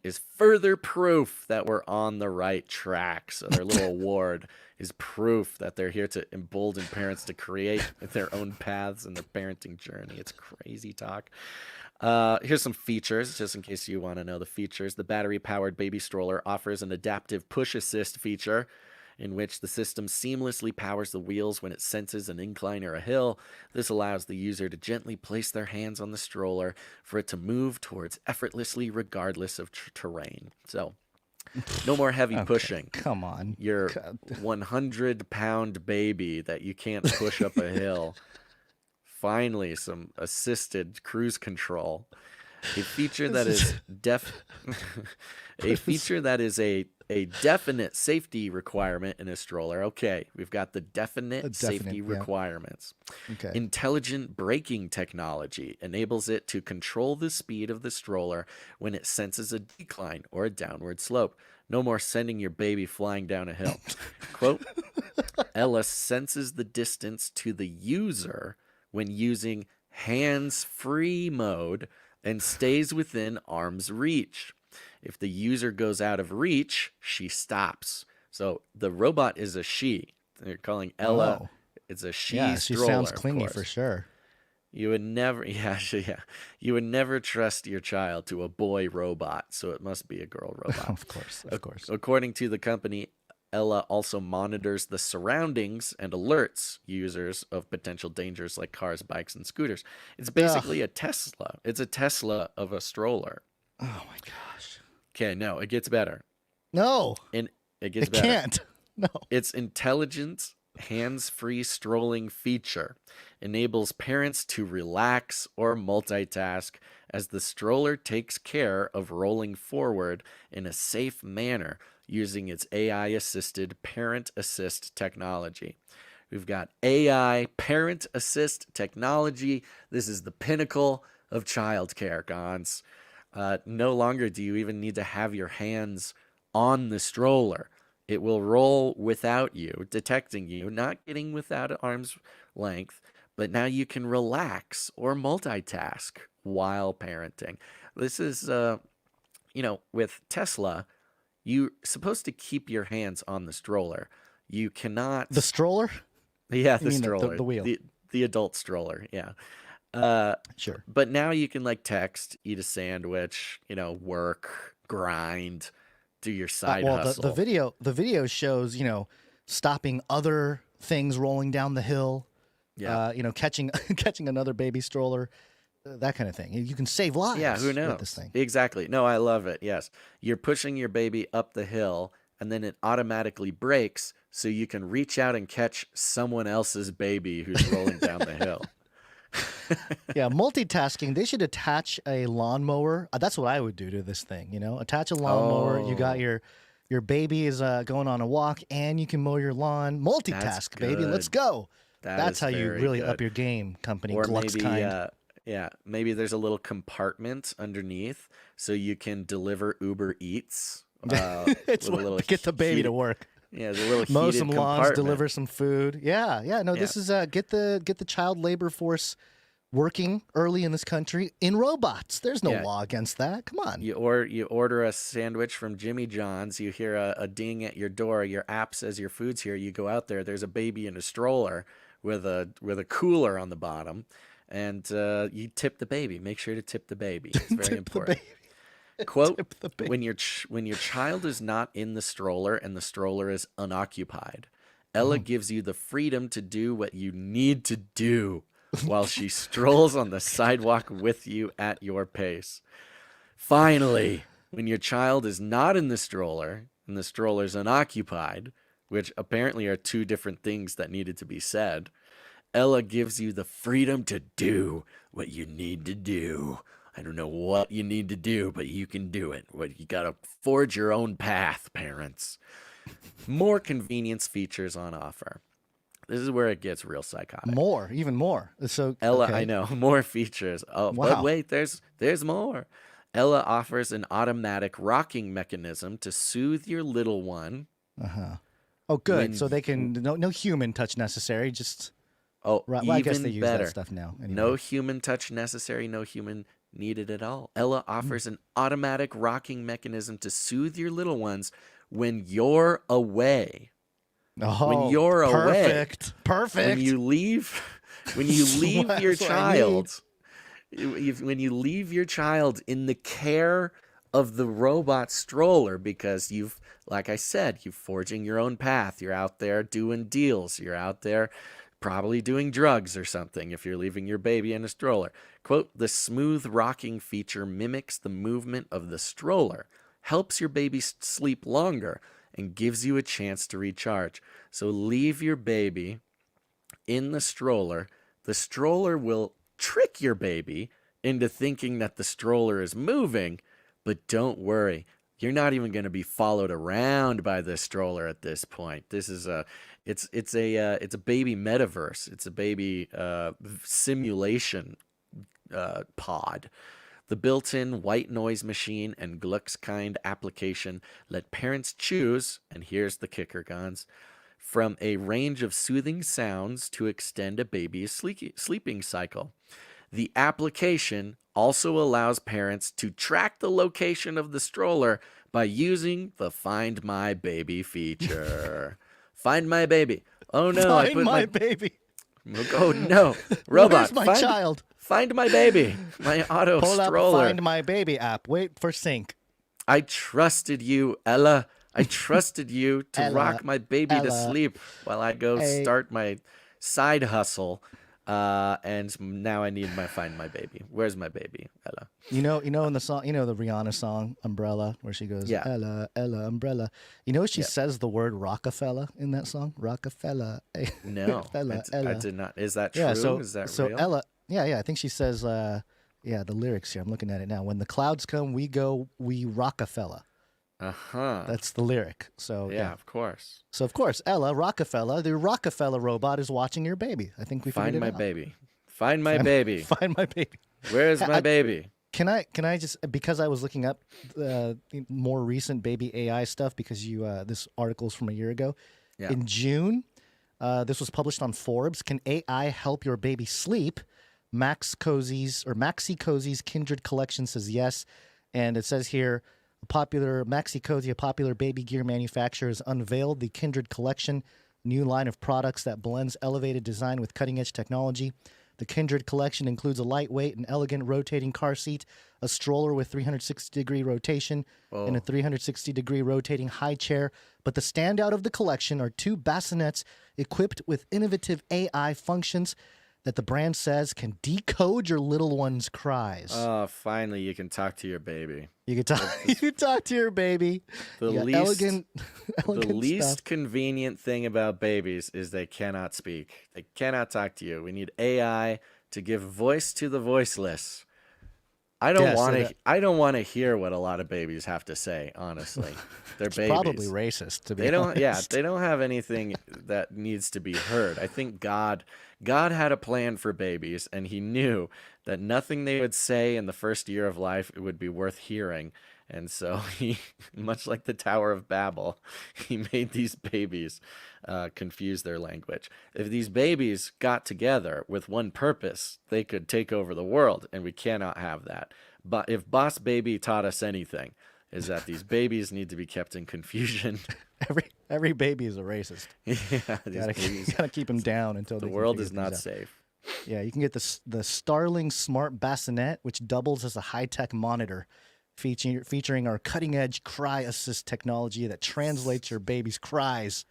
Speaker 8: is further proof that we're on the right track. So their little award is proof that they're here to embolden parents to create their own paths in their parenting journey. It's crazy talk. Here's some features, just in case you want to know the features. The battery-powered baby stroller offers an adaptive push assist feature in which the system seamlessly powers the wheels when it senses an incline or a hill. This allows the user to gently place their hands on the stroller for it to move towards effortlessly regardless of terrain. So, no more heavy pushing.
Speaker 10: Come on.
Speaker 8: Your 100-pound baby that you can't push up a hill. Finally, some assisted cruise control. A feature that is a definite safety requirement in a stroller. Okay, we've got the definite safety requirements.
Speaker 10: Okay.
Speaker 8: Intelligent braking technology enables it to control the speed of the stroller when it senses a decline or a downward slope. No more sending your baby flying down a hill. Quote, Ella senses the distance to the user when using hands-free mode and stays within arm's reach. If the user goes out of reach, she stops. So the robot is a she. They're calling Ella.
Speaker 10: Oh.
Speaker 8: It's a she
Speaker 10: Yeah, she
Speaker 8: stroller,
Speaker 10: sounds
Speaker 8: of
Speaker 10: clingy
Speaker 8: course.
Speaker 10: for sure.
Speaker 8: You would never, you would never trust your child to a boy robot, so it must be a girl robot.
Speaker 10: Of course.
Speaker 8: According to the company, Ella also monitors the surroundings and alerts users of potential dangers like cars, bikes, and scooters. It's basically a Tesla. It's a Tesla of a stroller.
Speaker 10: Oh my gosh.
Speaker 8: Okay, no, it gets better.
Speaker 10: No.
Speaker 8: And it gets
Speaker 10: It
Speaker 8: better.
Speaker 10: can't. No.
Speaker 8: Its intelligent, hands-free strolling feature enables parents to relax or multitask as the stroller takes care of rolling forward in a safe manner using its AI-assisted parent assist technology. We've got AI parent assist technology. This is the pinnacle of childcare, Gons. No longer do you even need to have your hands on the stroller. It will roll without you, detecting you, not getting without an arm's length, but now you can relax or multitask while parenting. This is with Tesla, you're supposed to keep your hands on the stroller. You cannot.
Speaker 10: The stroller?
Speaker 8: Yeah,
Speaker 10: You
Speaker 8: the
Speaker 10: mean
Speaker 8: stroller.
Speaker 10: the wheel.
Speaker 8: The adult stroller, yeah.
Speaker 10: Sure.
Speaker 8: But now you can like text, eat a sandwich, work, grind, do your side hustle.
Speaker 10: The video shows, stopping other things rolling down the hill.
Speaker 8: Yeah.
Speaker 10: Catching another baby stroller, that kind of thing. You can save lives.
Speaker 8: Yeah, who knows?
Speaker 10: With this thing.
Speaker 8: Exactly. No, I love it. Yes. You're pushing your baby up the hill and then it automatically brakes so you can reach out and catch someone else's baby who's rolling down the hill.
Speaker 10: Yeah, multitasking. They should attach a lawnmower. That's what I would do to this thing, Attach a lawnmower. You got your baby is going on a walk and you can mow your lawn. Multitask, baby. Let's go. That's how you really up your game, company.
Speaker 8: Or
Speaker 10: Gluckskind.
Speaker 8: maybe there's a little compartment underneath so you can deliver Uber Eats.
Speaker 10: It's get the baby to work.
Speaker 8: Yeah, the little
Speaker 10: mow
Speaker 8: heated
Speaker 10: some lawns,
Speaker 8: compartment.
Speaker 10: deliver some food. Yeah. No, this is get the child labor force working early in this country in robots. There's no law against that. Come on.
Speaker 8: You order a sandwich from Jimmy John's. You hear a ding at your door. Your app says your food's here. You go out there. There's a baby in a stroller with a cooler on the bottom, and you tip the baby. Make sure to tip the baby. It's very important. Quote, when your child is not in the stroller and the stroller is unoccupied, Ella gives you the freedom to do what you need to do while she strolls on the sidewalk with you at your pace. Finally, when your child is not in the stroller and the stroller is unoccupied, which apparently are two different things that needed to be said, Ella gives you the freedom to do what you need to do. I don't know what you need to do, but you can do it. You got to forge your own path, parents. More convenience features on offer. This is where it gets real psychotic.
Speaker 10: Even more. So
Speaker 8: Ella,
Speaker 10: okay.
Speaker 8: I know, more features. Oh,
Speaker 10: Wow.
Speaker 8: But wait, there's more. Ella offers an automatic rocking mechanism to soothe your little one.
Speaker 10: Oh, good. So they can no human touch necessary. Just
Speaker 8: even
Speaker 10: I guess they use
Speaker 8: better.
Speaker 10: that stuff now. Anyway.
Speaker 8: No human touch necessary. No human needed at all. Ella offers an automatic rocking mechanism to soothe your little ones when you're away. When you're away.
Speaker 10: Perfect.
Speaker 8: When you leave your child, when you leave your child in the care of the robot stroller, because you've, like I said, you're forging your own path. You're out there doing deals. You're out there probably doing drugs or something if you're leaving your baby in a stroller. Quote, the smooth rocking feature mimics the movement of the stroller, helps your baby sleep longer, and gives you a chance to recharge. So leave your baby in the stroller. The stroller will trick your baby into thinking that the stroller is moving, but don't worry. You're not even going to be followed around by the stroller at this point. This is it's a baby metaverse. It's a baby simulation pod. The built-in white noise machine and Gluckskind application let parents choose, and here's the kicker, Gons, from a range of soothing sounds to extend a baby's sleeping cycle. The application also allows parents to track the location of the stroller by using the Find My Baby feature. Find my baby. Oh no, I put my
Speaker 10: baby.
Speaker 8: Oh no, robot.
Speaker 10: Where's my child?
Speaker 8: Find my baby. My auto
Speaker 10: Pull
Speaker 8: stroller.
Speaker 10: up Find My Baby app. Wait for sync.
Speaker 8: I trusted you, Ella. I trusted you to
Speaker 10: Ella,
Speaker 8: rock my baby to
Speaker 10: Ella.
Speaker 8: sleep while I go
Speaker 10: Hey.
Speaker 8: start my side hustle. And now I need my Find My Baby. Where's my baby, Ella?
Speaker 10: In the song, the Rihanna song "Umbrella," where she goes,
Speaker 8: Yeah.
Speaker 10: "Ella, Ella, umbrella." She says the word Rockefeller in that song. Rockefeller.
Speaker 8: No,
Speaker 10: Fella,
Speaker 8: I
Speaker 10: Ella.
Speaker 8: did not. Is that true?
Speaker 10: Yeah.
Speaker 8: Is that real?
Speaker 10: Ella. Yeah. I think she says. The lyrics here. I'm looking at it now. When the clouds come, we go. We Rockefeller. That's the lyric. So
Speaker 8: yeah, of course.
Speaker 10: So of course, Ella Rockefeller, the Rockefeller robot, is watching your baby. I think we figured
Speaker 8: Find
Speaker 10: it
Speaker 8: my
Speaker 10: out.
Speaker 8: baby. Find my baby.
Speaker 10: Find my baby.
Speaker 8: Where's my baby?
Speaker 10: Can I just, because I was looking up more recent baby AI stuff, because this article's from a year ago.
Speaker 8: Yeah.
Speaker 10: In June, this was published on Forbes. Can AI help your baby sleep? Maxi Cozy's Kindred Collection says yes, and it says here, Maxi-Cosi, a popular baby gear manufacturer, has unveiled the Kindred Collection, new line of products that blends elevated design with cutting-edge technology. The Kindred Collection includes a lightweight and elegant rotating car seat, a stroller with 360-degree rotation, and a 360-degree rotating high chair. But the standout of the collection are 2 bassinets equipped with innovative AI functions that the brand says can decode your little one's cries.
Speaker 8: Oh, finally, you can talk to your baby.
Speaker 10: You can talk. You talk to your baby.
Speaker 8: The
Speaker 10: You got
Speaker 8: least,
Speaker 10: elegant
Speaker 8: the least
Speaker 10: stuff.
Speaker 8: convenient thing about babies is they cannot speak. They cannot talk to you. We need AI to give voice to the voiceless. I don't want to. I don't want to hear what a lot of babies have to say. Honestly, they're babies.
Speaker 10: Probably racist. To be
Speaker 8: They don't.
Speaker 10: honest.
Speaker 8: Yeah, they don't have anything that needs to be heard. I think God had a plan for babies, and He knew that nothing they would say in the first year of life would be worth hearing. And so He, much like the Tower of Babel, He made these babies confuse their language. If these babies got together with one purpose, they could take over the world, and we cannot have that. But if Boss Baby taught us anything, is that these babies need to be kept in confusion.
Speaker 10: Every baby is a racist.
Speaker 8: Yeah,
Speaker 10: You gotta keep them down until
Speaker 8: the
Speaker 10: they
Speaker 8: world
Speaker 10: can
Speaker 8: is
Speaker 10: figure
Speaker 8: not
Speaker 10: things out.
Speaker 8: safe.
Speaker 10: Yeah, you can get the Starling Smart Bassinet, which doubles as a high-tech monitor, featuring our cutting-edge Cry Assist technology that translates your baby's cries.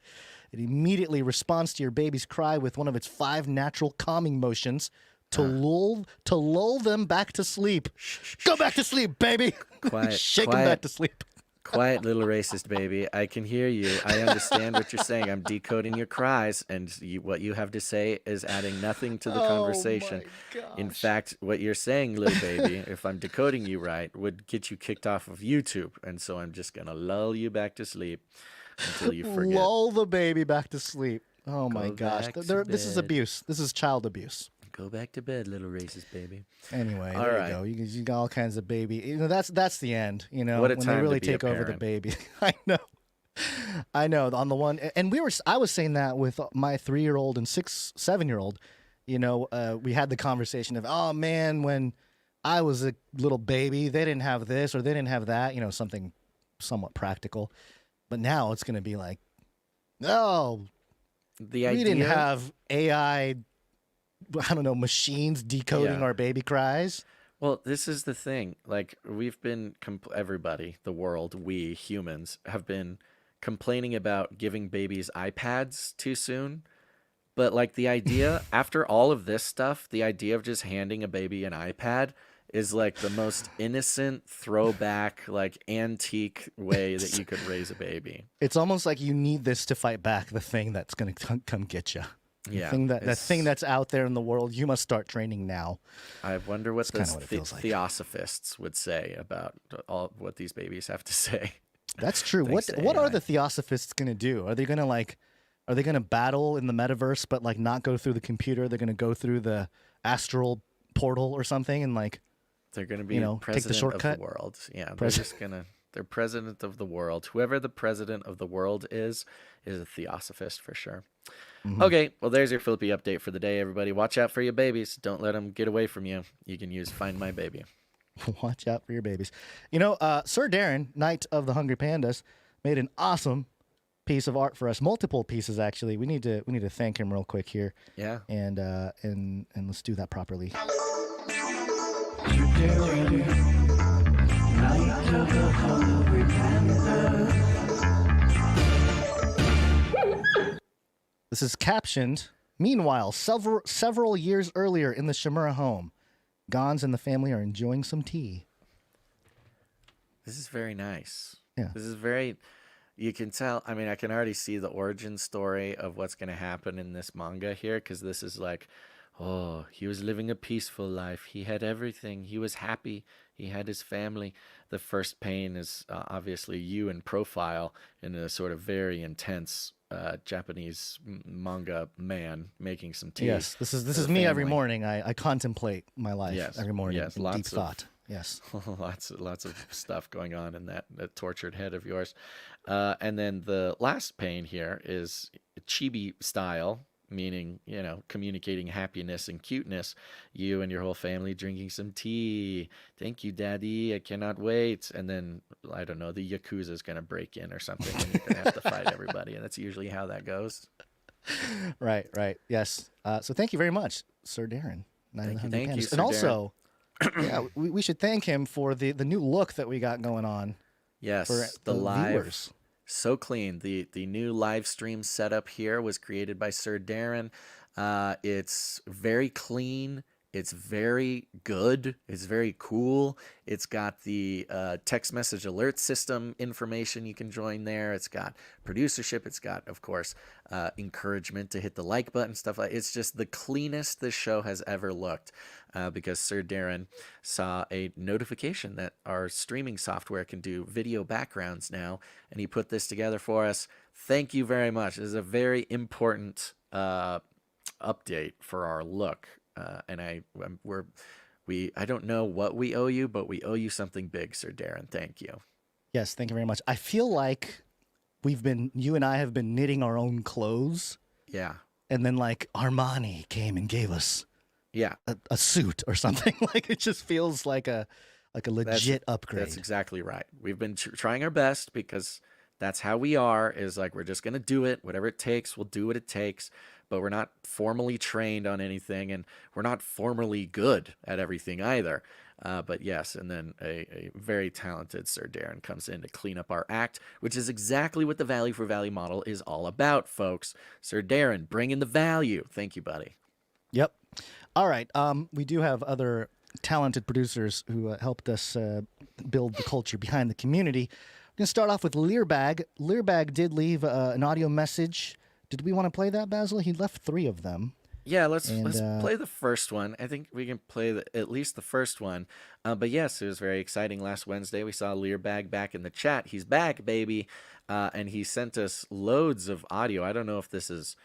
Speaker 10: It immediately responds to your baby's cry with one of its 5 natural calming motions to lull them back to sleep. Go back to sleep, baby. Shake them back to sleep.
Speaker 8: Quiet, little racist baby. I can hear you. I understand what you're saying. I'm decoding your cries, and what you have to say is adding nothing to the conversation. In fact, what you're saying, little baby, if I'm decoding you right, would get you kicked off of YouTube. And so I'm just going to lull you back to sleep until you forget.
Speaker 10: Lull the baby back to sleep. Oh, my
Speaker 8: Go
Speaker 10: gosh.
Speaker 8: back to
Speaker 10: This is
Speaker 8: bed.
Speaker 10: abuse. This is child abuse.
Speaker 8: Go back to bed, little racist baby.
Speaker 10: Anyway,
Speaker 8: All
Speaker 10: there
Speaker 8: right.
Speaker 10: you go. You got all kinds of baby. That's the end. You know,
Speaker 8: What a
Speaker 10: when
Speaker 8: time
Speaker 10: they
Speaker 8: to
Speaker 10: really
Speaker 8: be a
Speaker 10: take over the
Speaker 8: parent.
Speaker 10: baby. I know. On the one, and I was saying that with my 3-year-old and 7-year-old. You know, we had the conversation of, oh man, when I was a little baby, they didn't have this or they didn't have that. You know, something somewhat practical. But now it's going to be like, no, we didn't have AI. I don't know, machines decoding our baby cries.
Speaker 8: Well, this is the thing. Like, we've been, everybody, the world, we humans, have been complaining about giving babies iPads too soon. But, like, the idea, after all of this stuff, the idea of just handing a baby an iPad is, like, the most innocent, throwback, like, antique way that you could raise a baby.
Speaker 10: It's almost like you need this to fight back the thing that's going to come get you.
Speaker 8: Yeah,
Speaker 10: The thing that's out there in the world, you must start training now.
Speaker 8: I wonder what the
Speaker 10: what it feels like.
Speaker 8: Theosophists would say about all what these babies have to say.
Speaker 10: That's true.
Speaker 8: Thanks
Speaker 10: What
Speaker 8: to
Speaker 10: are
Speaker 8: AI.
Speaker 10: the Theosophists going to do? Are they going to battle in the metaverse, but like not go through the computer? They're going to go through the astral portal or something, and like
Speaker 8: they're going to be
Speaker 10: take the
Speaker 8: president
Speaker 10: shortcut
Speaker 8: of the world. Yeah, they're president of the world. Whoever the president of the world is a Theosophist for sure.
Speaker 10: Mm-hmm.
Speaker 8: Okay, well, there's your Flippy update for the day, everybody. Watch out for your babies. Don't let them get away from you. You can use Find My Baby.
Speaker 10: Watch out for your babies. You know, Sir Darren, Knight of the Hungry Pandas, made an awesome piece of art for us. Multiple pieces, actually. We need to thank him real quick here.
Speaker 8: Yeah.
Speaker 10: And let's do that properly. This is captioned, meanwhile, several years earlier in the Shimura home, Gons and the family are enjoying some tea.
Speaker 8: This is very nice.
Speaker 10: Yeah.
Speaker 8: This is very, you can tell, I mean, I can already see the origin story of what's going to happen in this manga here, because this is like, oh, he was living a peaceful life. He had everything. He was happy. He had his family. The first pain is obviously you in profile in a sort of very intense Japanese manga man making some tea.
Speaker 10: Yes, this is me every morning. I contemplate my life every morning.
Speaker 8: Yes,
Speaker 10: in
Speaker 8: lots
Speaker 10: deep
Speaker 8: of
Speaker 10: thought. Yes,
Speaker 8: lots of stuff going on in that tortured head of yours. And then the last pain here is chibi style. meaning, communicating happiness and cuteness. You and your whole family drinking some tea. Thank you, Daddy. I cannot wait. And then, I don't know, the Yakuza is going to break in or something, and you're going to have to fight everybody. And that's usually how that goes.
Speaker 10: Right. Yes. So thank you very much, Sir Darren.
Speaker 8: Thank you, Sir
Speaker 10: And also, we should thank him for the new look that we got going on.
Speaker 8: Yes,
Speaker 10: for
Speaker 8: the live,
Speaker 10: viewers.
Speaker 8: So clean. The new live stream setup here was created by Sir Darren. It's very clean. It's very good. It's very cool. It's got the text message alert system information you can join there. It's got producership. It's got, of course, encouragement to hit the like button, stuff like. It's just the cleanest this show has ever looked, because Sir Darren saw a notification that our streaming software can do video backgrounds now, and he put this together for us. Thank you very much. This is a very important update for our look. And I don't know what we owe you, but we owe you something big, Sir Darren. Thank you.
Speaker 10: Yes, thank you very much. I feel like you and I have been knitting our own clothes.
Speaker 8: Yeah.
Speaker 10: And then like Armani came and gave us a suit or something. Like it just feels like a legit upgrade.
Speaker 8: That's exactly right. We've been trying our best because that's how we are, is like, we're just going to do it. Whatever it takes, we'll do what it takes. But we're not formally trained on anything, and we're not formally good at everything either. But yes, and then a very talented Sir Darren comes in to clean up our act, which is exactly what the value for value model is all about, folks. Sir Darren, bring in the value. Thank you, buddy.
Speaker 10: Yep. All right. We do have other talented producers who helped us build the culture behind the community. We're going to start off with Learbag. Learbag did leave an audio message. Did we want to play that, Basil? He left 3 of them.
Speaker 8: Yeah, let's play the first one. I think we can play at least the first one. But yes, it was very exciting. Last Wednesday, we saw Learbag back in the chat. He's back, baby. And he sent us loads of audio. I don't know if this is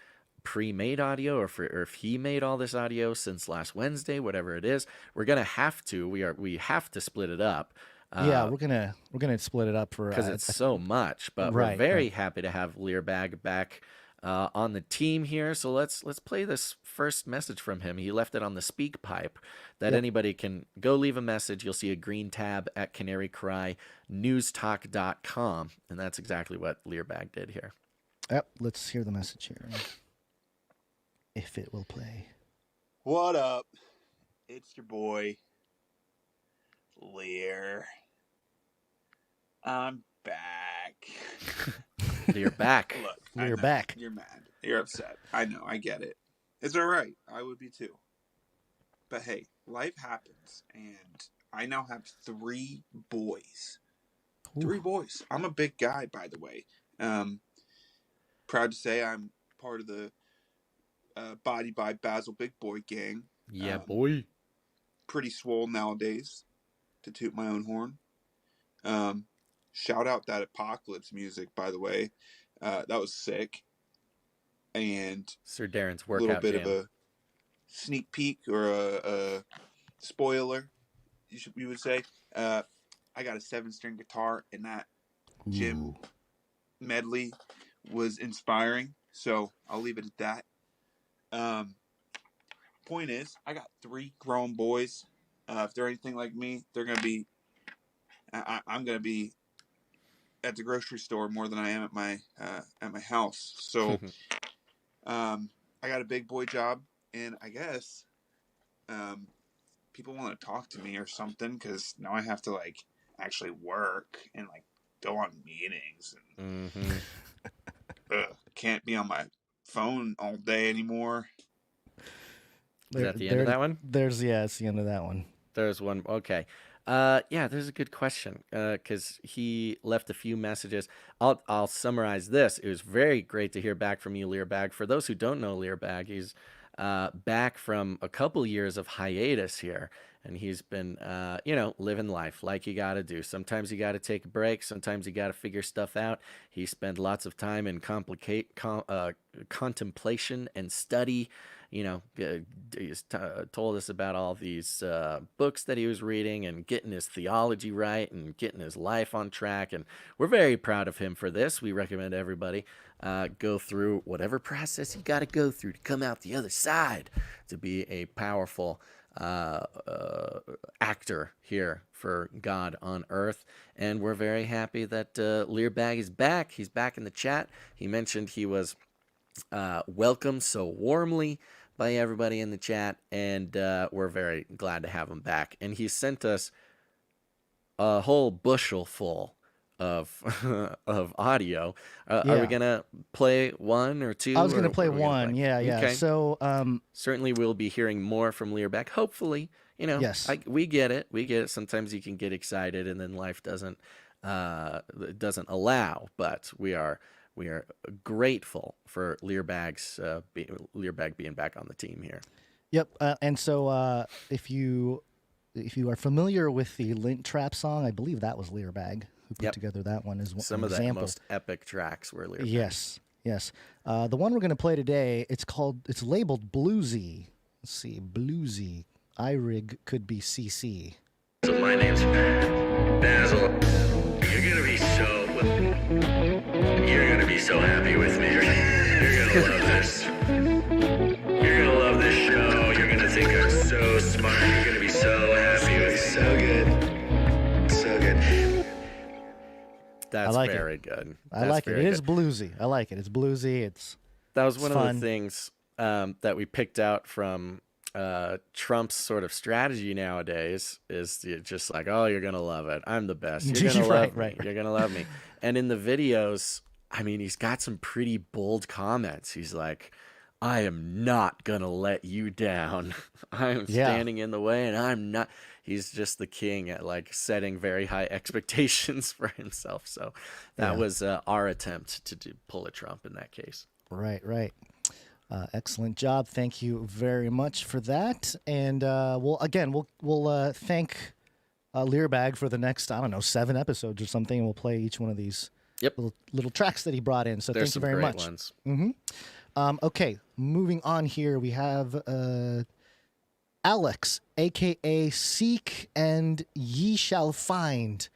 Speaker 8: pre-made audio or if he made all this audio since last Wednesday, whatever it is. We're going to have to. We have to split it up.
Speaker 10: Yeah, we're gonna split it up for
Speaker 8: because it's so much. But we're very happy to have Learbag back on the team here. So let's play this first message from him. He left it on the speak pipe that anybody can go leave a message. You'll see a green tab at canarycrynewstalk.com, and that's exactly what Learbag did here.
Speaker 10: Yep, let's hear the message here. If it will play.
Speaker 21: What up? It's your boy Lear. I'm back.
Speaker 8: You're back.
Speaker 21: Look,
Speaker 10: you're back.
Speaker 21: You're mad. You're upset. I know. I get it. It's all right. I would be too. But hey, life happens, and I now have 3 boys. Ooh. 3 boys. I'm a big guy, by the way. Proud to say I'm part of the Body by Basil Big Boy gang.
Speaker 8: Yeah, boy.
Speaker 21: Pretty swole nowadays, to toot my own horn. Shout out that Apocalypse music, by the way. That was sick. And
Speaker 8: Sir Darren's workout
Speaker 21: a little bit
Speaker 8: jam.
Speaker 21: of a sneak peek or a spoiler, you would say. I got a 7-string guitar, and that Jim medley was inspiring. So I'll leave it at that. Point is, I got 3 grown boys. If they're anything like me, they're gonna be. I'm gonna be at the grocery store more than I am at my house. So, I got a big boy job, and I guess people want to talk to me or something because now I have to like actually work and like go on meetings and can't be on my phone all day anymore.
Speaker 8: Is that the end of that one?
Speaker 10: It's the end of that one.
Speaker 8: There's one. Okay. Yeah, there's a good question because he left a few messages. I'll summarize this. It was very great to hear back from you, Learbag. For those who don't know Learbag, he's back from a couple years of hiatus here, and he's been, living life like you got to do. Sometimes you got to take a break. Sometimes you got to figure stuff out. He spent lots of time in contemplation and study. He's told us about all these books that he was reading and getting his theology right and getting his life on track. And we're very proud of him for this. We recommend everybody go through whatever process you got to go through to come out the other side, to be a powerful actor here for God on earth. And we're very happy that Learbag is back. He's back in the chat. He mentioned he was welcomed so warmly by everybody in the chat, and we're very glad to have him back. And he sent us a whole bushel full of of audio. Are we gonna play one or two?
Speaker 10: I was gonna play one. Yeah.
Speaker 8: Okay.
Speaker 10: So
Speaker 8: certainly we'll be hearing more from Learback. Hopefully,
Speaker 10: Yes.
Speaker 8: we get it. We get it. Sometimes you can get excited, and then life doesn't allow. But we are grateful for Learbag being back on the team here.
Speaker 10: Yep. And so if you are familiar with the Lint Trap song, I believe that was Learbag who put together that one as
Speaker 8: some
Speaker 10: an
Speaker 8: of
Speaker 10: example.
Speaker 8: the most epic tracks were Learbag.
Speaker 10: Yes. The one we're going to play today, it's labeled Bluesy. Let's see, Bluesy. iRig could be CC.
Speaker 1: So my name's Basil. You're gonna be so happy with me. You're gonna love this. You're gonna love this show. You're gonna think I'm so smart. You're gonna be so happy with me. So good. So good.
Speaker 8: That's
Speaker 10: like
Speaker 8: very good.
Speaker 10: I like it. It is bluesy. I like it. It's bluesy.
Speaker 8: That was one
Speaker 10: fun.
Speaker 8: of the things that we picked out from Trump's sort of strategy nowadays is just like, oh, you're gonna love it. I'm the best. You're gonna love me. You're gonna love me. And in the videos, I mean, he's got some pretty bold comments. He's like, I am not gonna let you down. I'm standing in the way, and I'm not. He's just the king at like setting very high expectations for himself. So that was our attempt to pull a Trump in that case.
Speaker 10: Right. Excellent job. Thank you very much for that. And we'll thank Learbag for the next, 7 episodes or something. And we'll play each one of these little tracks that he brought in. So
Speaker 8: There's
Speaker 10: thank you very much.
Speaker 8: Ones.
Speaker 10: Okay, moving on here. We have Alex, a.k.a. Seek and Ye Shall Find,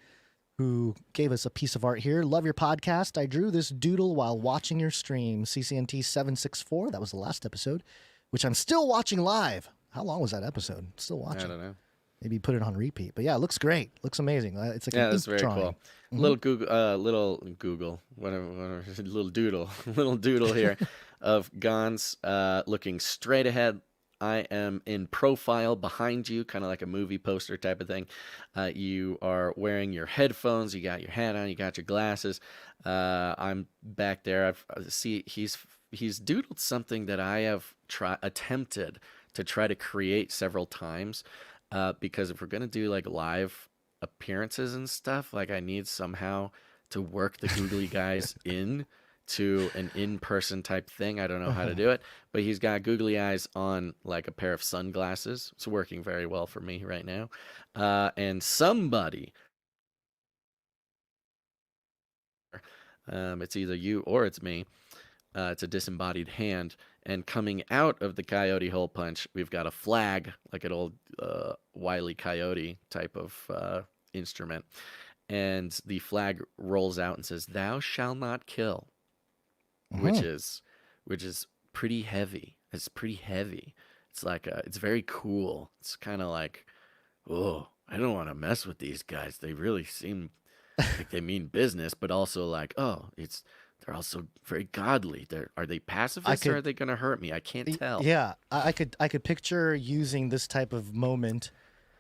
Speaker 10: who gave us a piece of art here. Love your podcast. I drew this doodle while watching your stream. CCNT 764. That was the last episode, which I'm still watching live. How long was that episode? Still watching.
Speaker 8: I don't know.
Speaker 10: Maybe put it on repeat. But yeah, it looks great. Looks amazing. It's like an
Speaker 8: that's
Speaker 10: ink
Speaker 8: very
Speaker 10: drawing.
Speaker 8: cool. Little Google, whatever, little doodle here of Gons looking straight ahead. I am in profile behind you, kind of like a movie poster type of thing. You are wearing your headphones. You got your hat on. You got your glasses. I'm back there. He's doodled something that I have attempted to try to create several times. Because if we're gonna do like live appearances and stuff, like I need somehow to work the googly guys in to an in-person type thing. I don't know how to do it, but he's got googly eyes on like a pair of sunglasses. It's working very well for me right now. And somebody, it's either you or it's me. It's a disembodied hand. And coming out of the coyote hole punch, we've got a flag, like an old Wile E. Coyote type of instrument. And the flag rolls out and says, "Thou shalt not kill," which is pretty heavy. It's pretty heavy. It's like it's very cool. It's kind of like, oh, I don't want to mess with these guys. They really seem like they mean business, but also like, oh, they're also very godly. Are they pacifists or are they going to hurt me? I can't tell.
Speaker 10: Yeah, I could picture using this type of moment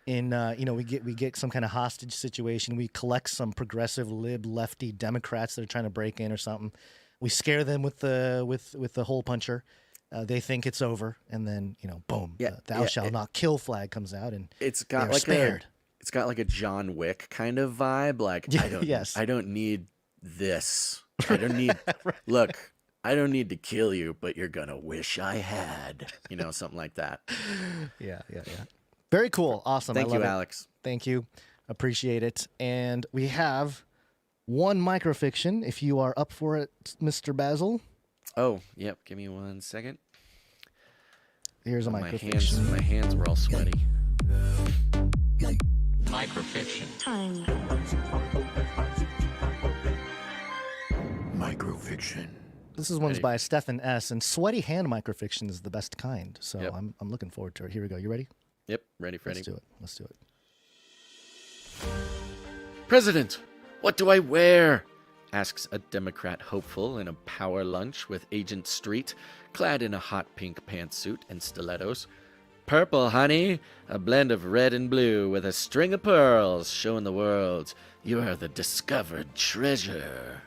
Speaker 10: in we get some kind of hostage situation. We collect some progressive lefty Democrats that are trying to break in or something. We scare them with the hole puncher. They think it's over, and then boom, thou shalt not kill flag comes out, and
Speaker 8: it's got like
Speaker 10: spared.
Speaker 8: It's got like a John Wick kind of vibe. Like I don't need this. I don't need look, I don't need to kill you, but you're gonna wish I had. Something like that.
Speaker 10: Yeah. Very cool. Awesome.
Speaker 8: Thank
Speaker 10: I love
Speaker 8: you,
Speaker 10: it.
Speaker 8: Alex.
Speaker 10: Thank you. Appreciate it. And we have one microfiction, if you are up for it, Mr. Basil.
Speaker 8: Oh, yep. Give me 1 second.
Speaker 10: Here's a microfiction.
Speaker 8: My hands were all sweaty.
Speaker 11: Microfiction. Time. Microfiction.
Speaker 10: This is one's by Stephen S. And sweaty hand microfiction is the best kind. So
Speaker 8: Yep.
Speaker 10: I'm looking forward to it. Here we go. You ready?
Speaker 8: Yep, ready, Freddy.
Speaker 10: Let's do it. Let's do it.
Speaker 8: President, what do I wear? Asks a Democrat hopeful in a power lunch with Agent Street, clad in a hot pink pantsuit and stilettos. Purple, honey, a blend of red and blue with a string of pearls, showing the world you are the discovered treasure.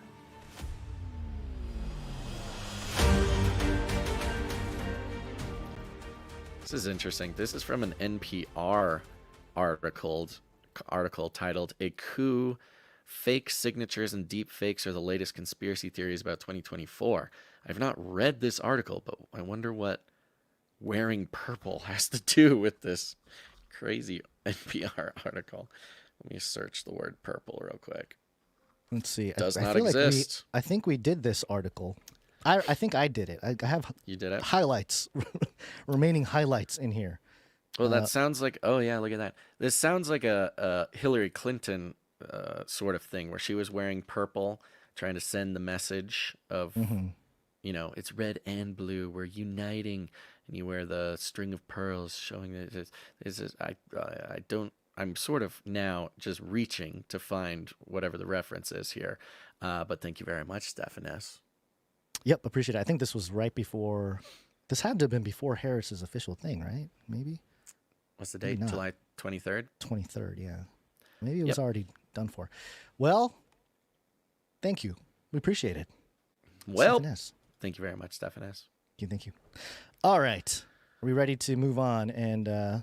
Speaker 8: This is interesting. This is from an NPR article titled "A Coup: Fake Signatures and Deep Fakes Are the Latest Conspiracy Theories About 2024." I've not read this article, but I wonder what wearing purple has to do with this crazy NPR article. Let me search the word purple real quick.
Speaker 10: Let's see.
Speaker 8: Does
Speaker 10: I
Speaker 8: not
Speaker 10: feel
Speaker 8: exist.
Speaker 10: I think we did this article. I think I did it. I have
Speaker 8: You did it?
Speaker 10: highlights, remaining highlights in here.
Speaker 8: Well, that sounds like, oh yeah, look at that. This sounds like a Hillary Clinton sort of thing where she was wearing purple, trying to send the message of, you know, it's red and blue, we're uniting, and you wear the string of pearls showing that this is, I'm sort of now just reaching to find whatever the reference is here. But thank you very much, Stephen S.
Speaker 10: Yep, appreciate it. I think this was right before, this had to have been before Harris's official thing, right? Maybe?
Speaker 8: What's the date? July 23rd?
Speaker 10: 23rd, yeah. Maybe it was already done for. Well, thank you. We appreciate it.
Speaker 8: Well,
Speaker 10: Stephen S.
Speaker 8: Thank you very much, Stephen S.
Speaker 10: Thank you. All right. Are we ready to move on and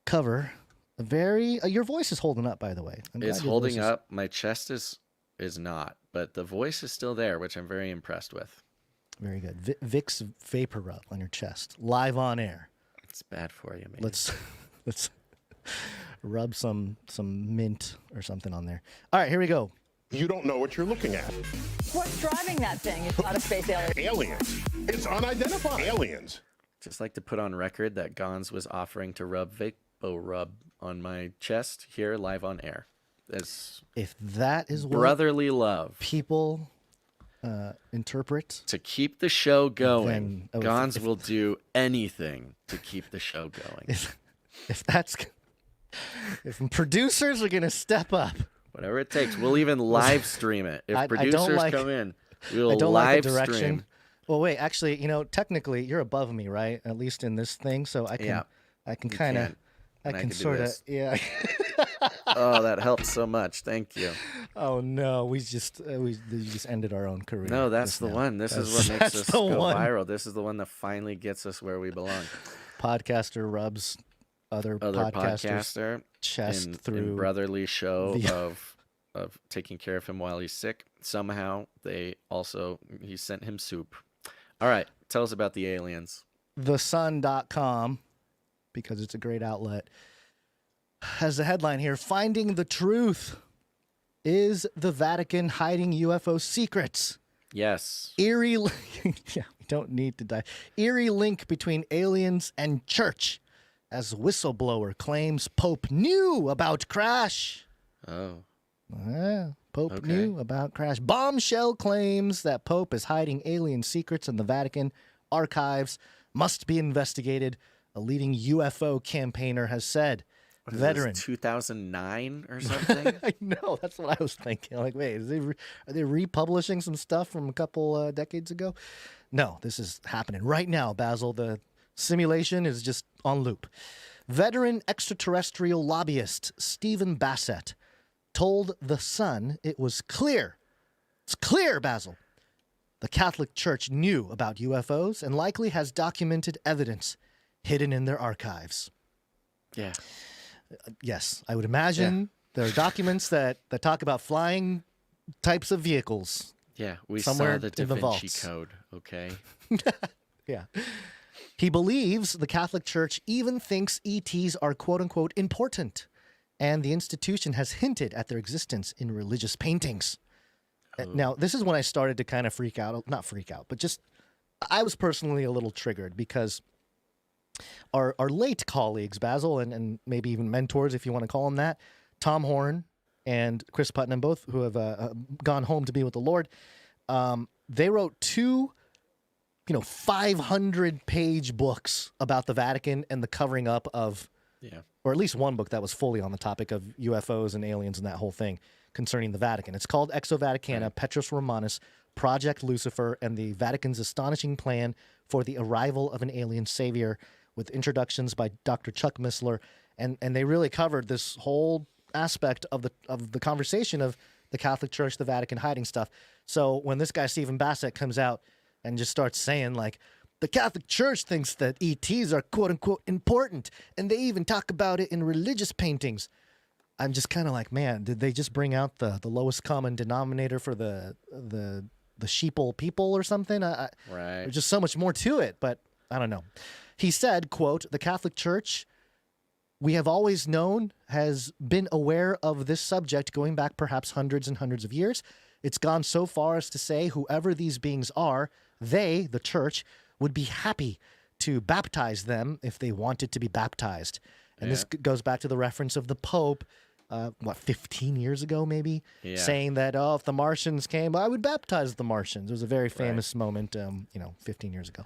Speaker 10: cover a very... your voice is holding up, by the way.
Speaker 8: It's holding up. My chest is not, but the voice is still there, which I'm very impressed with.
Speaker 10: Very good. Vicks Vapor Rub on your chest, live on air.
Speaker 8: It's bad for you, man.
Speaker 10: Let's rub some mint or something on there. All right, here we go.
Speaker 2: You don't know what you're looking at.
Speaker 22: What's driving that thing? It's not a space alien.
Speaker 2: Aliens. It's unidentified. Aliens.
Speaker 8: Just like to put on record that Gons was offering to rub Vapor Rub on my chest here live on air.
Speaker 10: If that is what
Speaker 8: brotherly love
Speaker 10: people interpret
Speaker 8: to keep the show going,
Speaker 10: then,
Speaker 8: Gons will do anything to keep the show going.
Speaker 10: If producers are gonna step up,
Speaker 8: whatever it takes, we'll even live stream it. If producers come in, we'll live stream.
Speaker 10: Well, wait, actually, you know, technically, you're above me, right? At least in this thing, so I can kind of, I can sort of, yeah.
Speaker 8: Oh, that helps so much. Thank you.
Speaker 10: Oh no, we just ended our own career.
Speaker 8: No, that's the one. This is what makes us go viral. This is the one that finally gets us where we belong.
Speaker 10: Podcaster rubs other podcaster chest through
Speaker 8: brotherly show of taking care of him while he's sick. Somehow he sent him soup. All right, tell us about the aliens.
Speaker 10: TheSun.com, because it's a great outlet, has a headline here: "Finding the truth. Is the Vatican hiding UFO secrets?"
Speaker 8: Yes.
Speaker 10: Eerie, yeah, we don't need to die. Eerie link between aliens and church, as whistleblower claims Pope knew about crash.
Speaker 8: Oh.
Speaker 10: Pope knew about crash. Bombshell claims that Pope is hiding alien secrets in the Vatican archives must be investigated, a leading UFO campaigner has said.
Speaker 8: What is
Speaker 10: Veteran.
Speaker 8: this, 2009 or something?
Speaker 10: I know, that's what I was thinking. Like, wait, are they republishing some stuff from a couple decades ago? No, this is happening right now, Basil. The simulation is just on loop. Veteran extraterrestrial lobbyist Stephen Bassett told The Sun it was clear. It's clear, Basil. The Catholic Church knew about UFOs and likely has documented evidence hidden in their archives.
Speaker 8: Yeah.
Speaker 10: Yes, I would imagine there are documents that talk about flying types of vehicles.
Speaker 8: Yeah, we
Speaker 10: somewhere
Speaker 8: saw the Da
Speaker 10: in the
Speaker 8: Vinci
Speaker 10: vaults.
Speaker 8: Code, okay?
Speaker 10: Yeah. He believes the Catholic Church even thinks ETs are quote-unquote important, and the institution has hinted at their existence in religious paintings. Now, this is when I started to kind of freak out. Not freak out, but just I was personally a little triggered because our late colleagues, Basil, and maybe even mentors, if you want to call them that, Tom Horn and Chris Putnam, both who have gone home to be with the Lord, They wrote 2, 500-page books about the Vatican and the covering up of, or at least one book that was fully on the topic of UFOs and aliens and that whole thing concerning the Vatican. It's called Exo Vaticana, Petrus Romanus, Project Lucifer, and the Vatican's astonishing plan for the arrival of an alien savior, with introductions by Dr. Chuck Missler. And they really covered this whole aspect of the conversation of the Catholic Church, the Vatican hiding stuff. So when this guy, Stephen Bassett, comes out and just starts saying, like, the Catholic Church thinks that ETs are quote-unquote important, and they even talk about it in religious paintings. I'm just kind of like, man, did they just bring out the lowest common denominator for the sheeple people or something?
Speaker 8: Right.
Speaker 10: There's just so much more to it, but I don't know. He said, quote, the Catholic Church, we have always known, has been aware of this subject going back perhaps hundreds and hundreds of years. It's gone so far as to say whoever these beings are, they, the Church, would be happy to baptize them if they wanted to be baptized. And this goes back to the reference of the Pope, 15 years ago maybe, saying that, if the Martians came, I would baptize the Martians. It was a very famous moment, 15 years ago.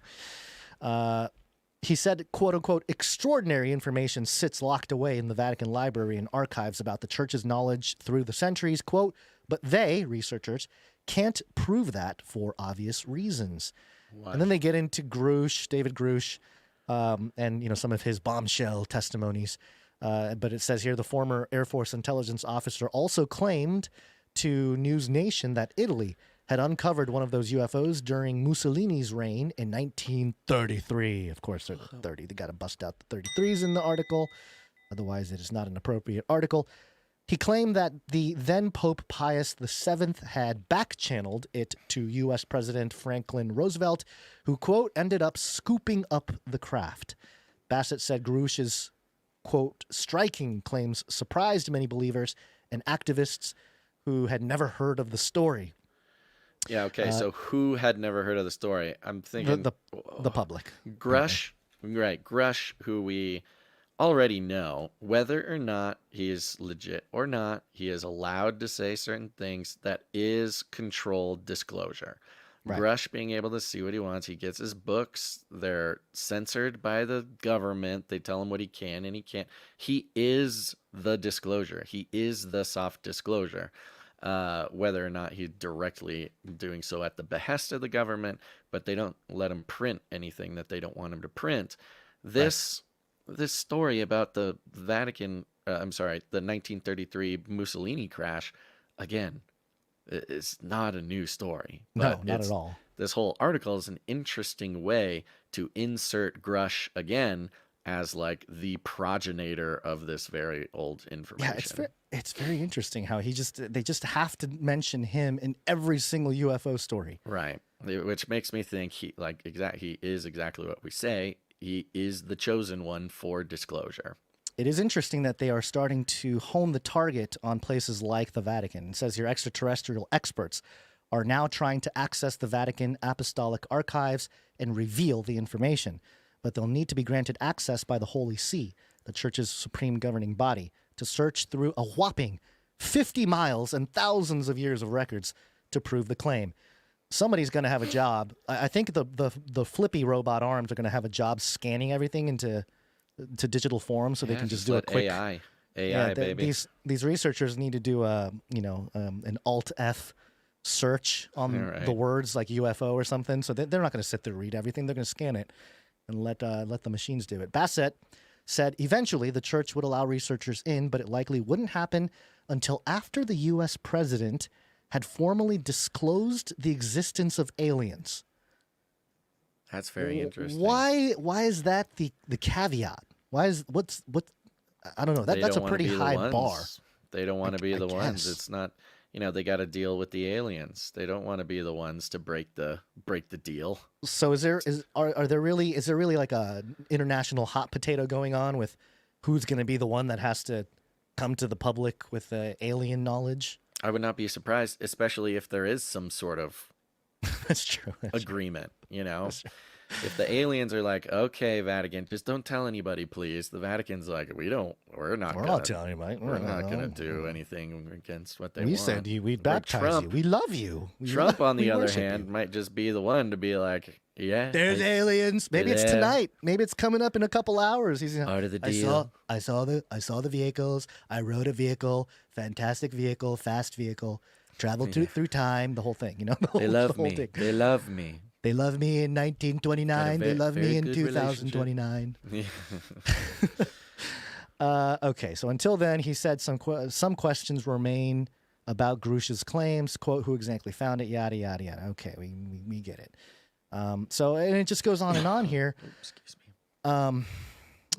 Speaker 10: He said, quote unquote, extraordinary information sits locked away in the Vatican Library and archives about the Church's knowledge through the centuries, quote, but they, researchers, can't prove that for obvious reasons. What? And then they get into Grush, David Grush, and some of his bombshell testimonies. But it says here the former Air Force intelligence officer also claimed to News Nation that Italy had uncovered one of those UFOs during Mussolini's reign in 1933. Of course, they're the 30. They got to bust out the 33s in the article. Otherwise, it is not an appropriate article. He claimed that the then Pope Pius VII had back-channeled it to U.S. President Franklin Roosevelt, who, quote, ended up scooping up the craft. Bassett said Grush's, quote, striking claims surprised many believers and activists who had never heard of the story.
Speaker 8: Yeah, okay, so who had never heard of the story? I'm thinking...
Speaker 10: The public.
Speaker 8: Grush, right, Grush, who we already know, whether or not he is legit or not, he is allowed to say certain things. That is controlled disclosure. Right. Grush being able to see what he wants. He gets his books. They're censored by the government. They tell him what he can and he can't. He is the disclosure. He is the soft disclosure. Whether or not he's directly doing so at the behest of the government, but they don't let him print anything that they don't want him to print. This story about the Vatican, the 1933 Mussolini crash, again, is not a new story.
Speaker 10: No, not at all.
Speaker 8: This whole article is an interesting way to insert Grush again as like the progenitor of this very old information.
Speaker 10: Yeah, it's very interesting how they just have to mention him in every single UFO story.
Speaker 8: Right. Which makes me think he is exactly what we say. He is the chosen one for disclosure.
Speaker 10: It is interesting that they are starting to hone the target on places like the Vatican. It says here extraterrestrial experts are now trying to access the Vatican apostolic archives and reveal the information. But they'll need to be granted access by the Holy See, the Church's supreme governing body, to search through a whopping 50 miles and thousands of years of records to prove the claim. Somebody's going to have a job. I think the flippy robot arms are going to have a job scanning everything into digital form, so they can just do a quick
Speaker 8: AI,
Speaker 10: baby. These researchers need to do an Alt F search on the words like UFO or something. So they're not going to sit there and read everything. They're going to scan it and let the machines do it. Bassett said eventually the Church would allow researchers in, but it likely wouldn't happen until after the U.S. president had formally disclosed the existence of aliens.
Speaker 8: That's very interesting.
Speaker 10: Why is that the caveat? What's I don't know. That's a pretty high bar.
Speaker 8: They don't want to be the ones. It's not, they got to deal with the aliens. They don't want to be the ones to break the deal.
Speaker 10: So is there really like a international hot potato going on with who's going to be the one that has to come to the public with alien knowledge?
Speaker 8: I would not be surprised, especially if there is some sort of
Speaker 10: That's true.
Speaker 8: agreement, If the aliens are like, okay, Vatican, just don't tell anybody, please. The Vatican's like, we're not
Speaker 10: telling anybody.
Speaker 8: We're not gonna do anything against what they
Speaker 10: We
Speaker 8: want.
Speaker 10: said we'd baptize you. We love you.
Speaker 8: Trump, on the other
Speaker 10: worship
Speaker 8: hand,
Speaker 10: you.
Speaker 8: might just be the one to be like, yeah,
Speaker 10: There's aliens. Maybe it's tonight. Maybe it's coming up in a couple hours. He's
Speaker 8: part of the deal.
Speaker 10: I saw the vehicles. I rode a vehicle. Fantastic vehicle. Fast vehicle. Traveled through time. The whole thing.
Speaker 8: They love me. They love me.
Speaker 10: They love me in 1929. They love me in 2029. Okay, so until then, he said some questions remain about Grush's claims. Quote, who exactly found it? Yada, yada, yada. Okay, we get it. And it just goes on and on here.
Speaker 8: Excuse me.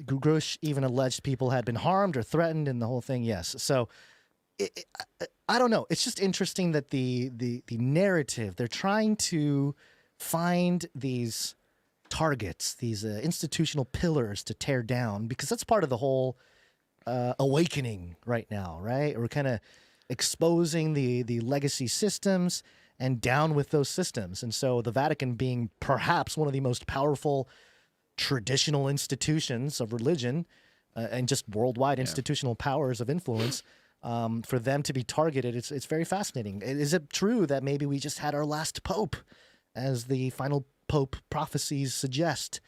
Speaker 10: Grush even alleged people had been harmed or threatened and the whole thing. Yes. So I don't know. It's just interesting that the narrative, they're trying to find these targets, these institutional pillars to tear down, because that's part of the whole awakening right now, right? We're kind of exposing the legacy systems and down with those systems. And so the Vatican, being perhaps one of the most powerful traditional institutions of religion and just worldwide institutional powers of influence, for them to be targeted, it's very fascinating. Is it true that maybe we just had our last pope, as the final pope prophecies suggest?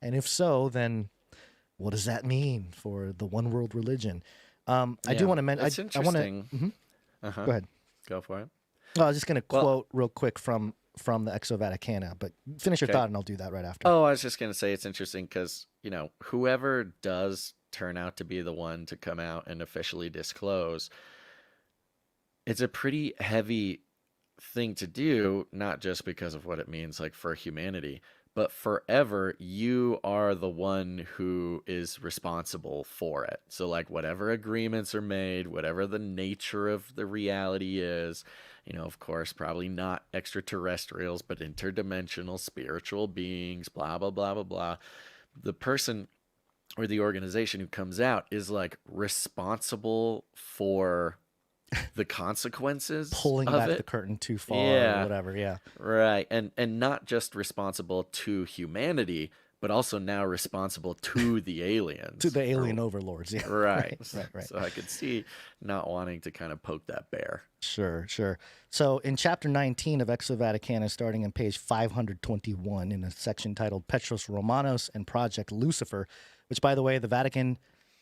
Speaker 10: And if so, then what does that mean for the one world religion? I do want to mention.
Speaker 8: It's interesting.
Speaker 10: Go ahead.
Speaker 8: Go for it.
Speaker 10: Well, I was just going to quote real quick from the Exo Vaticana, but finish your thought and I'll do that right after.
Speaker 8: Oh, I was just going to say it's interesting because, whoever does turn out to be the one to come out and officially disclose, it's a pretty heavy thing to do, not just because of what it means like for humanity, but forever you are the one who is responsible for it. So like whatever agreements are made, whatever the nature of the reality is, of course, probably not extraterrestrials, but interdimensional spiritual beings, blah, blah, blah, blah, blah. The person or the organization who comes out is like responsible for the consequences,
Speaker 10: pulling
Speaker 8: of
Speaker 10: back
Speaker 8: it.
Speaker 10: the curtain too far or whatever. Yeah.
Speaker 8: Right. And not just responsible to humanity, but also now responsible to the aliens.
Speaker 10: To the alien overlords. Yeah.
Speaker 8: Right.
Speaker 10: Right.
Speaker 8: So I could see not wanting to kind of poke that bear.
Speaker 10: Sure. So in chapter 19 of Exo Vaticana, starting on page 521 in a section titled Petros Romanos and Project Lucifer, which, by the way, the Vatican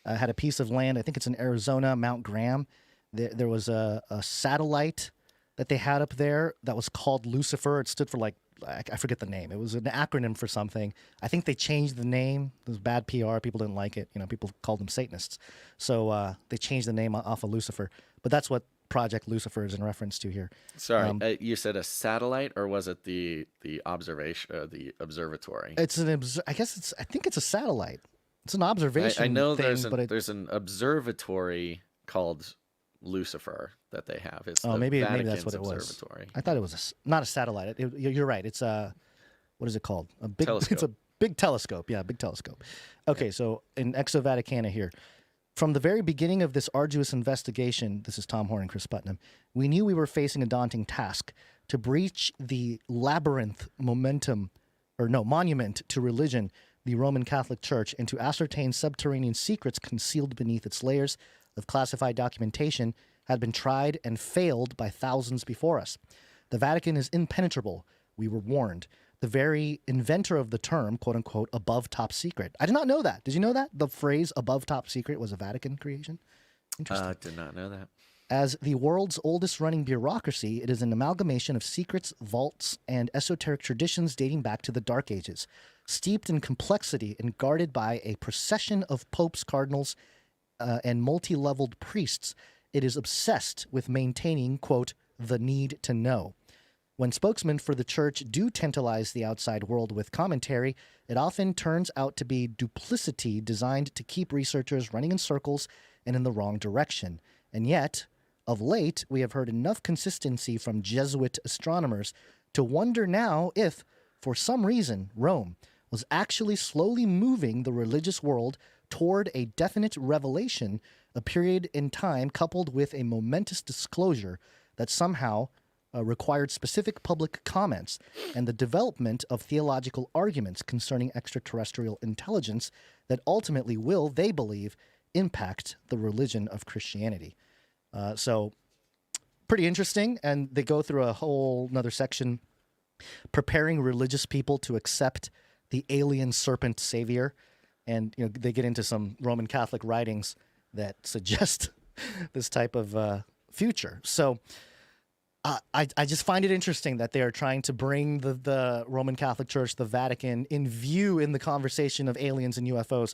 Speaker 10: had a piece of land, I think it's in Arizona, Mount Graham. There was a satellite that they had up there that was called Lucifer. It stood for I forget the name. It was an acronym for something. I think they changed the name. It was bad PR. People didn't like it. People called them Satanists. So they changed the name off of Lucifer. But that's what Project Lucifer is in reference to here.
Speaker 8: Sorry, you said a satellite, or was it the observation, the observatory?
Speaker 10: I think it's a satellite. It's an observation.
Speaker 8: I know
Speaker 10: thing,
Speaker 8: there's an observatory called Lucifer that they have. It's
Speaker 10: maybe
Speaker 8: Vatican's
Speaker 10: that's what it was.
Speaker 8: observatory.
Speaker 10: I thought it was not a satellite. You're right. It's what is it called? A big
Speaker 8: telescope.
Speaker 10: It's a big telescope. Yeah, big telescope. Okay, so in Exo Vaticana here, from the very beginning of this arduous investigation, this is Tom Horn and Chris Putnam, we knew we were facing a daunting task to breach the labyrinth monument to religion, the Roman Catholic Church, and to ascertain subterranean secrets concealed beneath its layers of classified documentation had been tried and failed by thousands before us. The Vatican is impenetrable, we were warned. The very inventor of the term, quote-unquote, above top secret. I did not know that. Did you know that? The phrase above top secret was a Vatican creation? Interesting.
Speaker 8: Did not know that.
Speaker 10: As the world's oldest running bureaucracy, it is an amalgamation of secrets, vaults, and esoteric traditions dating back to the Dark Ages, steeped in complexity and guarded by a procession of popes, cardinals, and multi-leveled priests. It is obsessed with maintaining, quote, the need to know. When spokesmen for the church do tantalize the outside world with commentary, it often turns out to be duplicity designed to keep researchers running in circles and in the wrong direction. And yet, of late, we have heard enough consistency from Jesuit astronomers to wonder now if, for some reason, Rome was actually slowly moving the religious world toward a definite revelation, a period in time coupled with a momentous disclosure that somehow required specific public comments and the development of theological arguments concerning extraterrestrial intelligence that ultimately will, they believe, impact the religion of Christianity. So pretty interesting. And they go through a whole another section preparing religious people to accept the alien serpent savior. And they get into some Roman Catholic writings that suggest this type of future. So I just find it interesting that they are trying to bring the Roman Catholic Church, the Vatican, in view in the conversation of aliens and UFOs.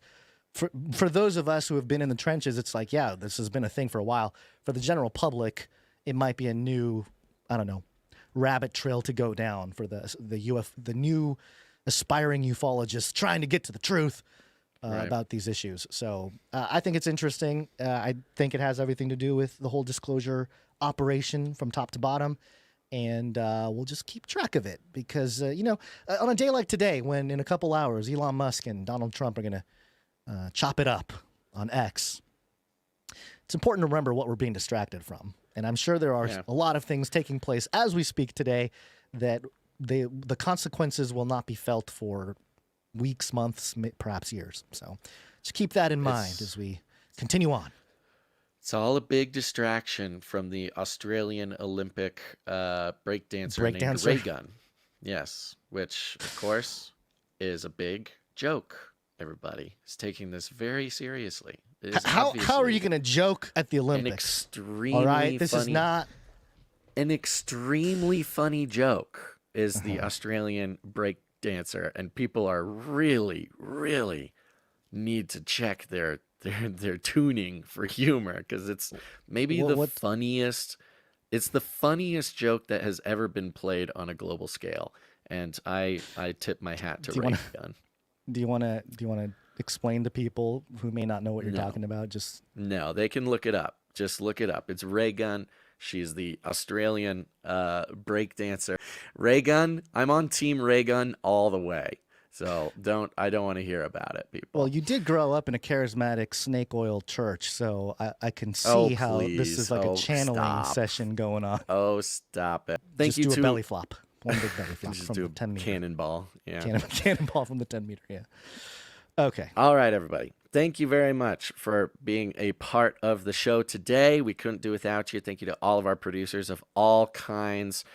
Speaker 10: For those of us who have been in the trenches, it's like, yeah, this has been a thing for a while. For the general public, it might be a new, I don't know, rabbit trail to go down for the new aspiring ufologists trying to get to the truth about these issues. So I think it's interesting. I think it has everything to do with the whole disclosure operation from top to bottom. And we'll just keep track of it because, on a day like today, when in a couple hours, Elon Musk and Donald Trump are going to chop it up on X, it's important to remember what we're being distracted from. And I'm sure there are a lot of things taking place as we speak today that the consequences will not be felt for weeks, months, perhaps years. So just keep that in mind as we continue on.
Speaker 8: It's all a big distraction from the Australian Olympic breakdancer named Ray Gun. Yes, which, of course, is a big joke. Everybody is taking this very seriously.
Speaker 10: How are you going to joke at the Olympics?
Speaker 8: An extremely
Speaker 10: all right, this is not
Speaker 8: an extremely funny joke. Is the Australian breakdancer, and people are really, really need to check their tuning for humor because it's maybe the funniest. It's the funniest joke that has ever been played on a global scale, and I tip my hat to Ray Gun.
Speaker 10: Do you want to explain to people who may not know what you're talking about?
Speaker 8: No, they can look it up. Just look it up. It's Ray Gun. She's the Australian breakdancer. Ray Gun. I'm on Team Ray Gun all the way. So I don't want to hear about it, people.
Speaker 10: Well, you did grow up in a charismatic snake oil church, so I can see how this is like a channeling session going on.
Speaker 8: Oh, stop it! Thank you.
Speaker 10: Just do a belly flop. One big belly flop
Speaker 8: just
Speaker 10: from
Speaker 8: do
Speaker 10: the 10 meter.
Speaker 8: Cannonball. Yeah.
Speaker 10: Cannonball from the 10 meter. Yeah. Okay.
Speaker 8: All right, everybody. Thank you very much for being a part of the show today. We couldn't do without you. Thank you to all of our producers of all kinds.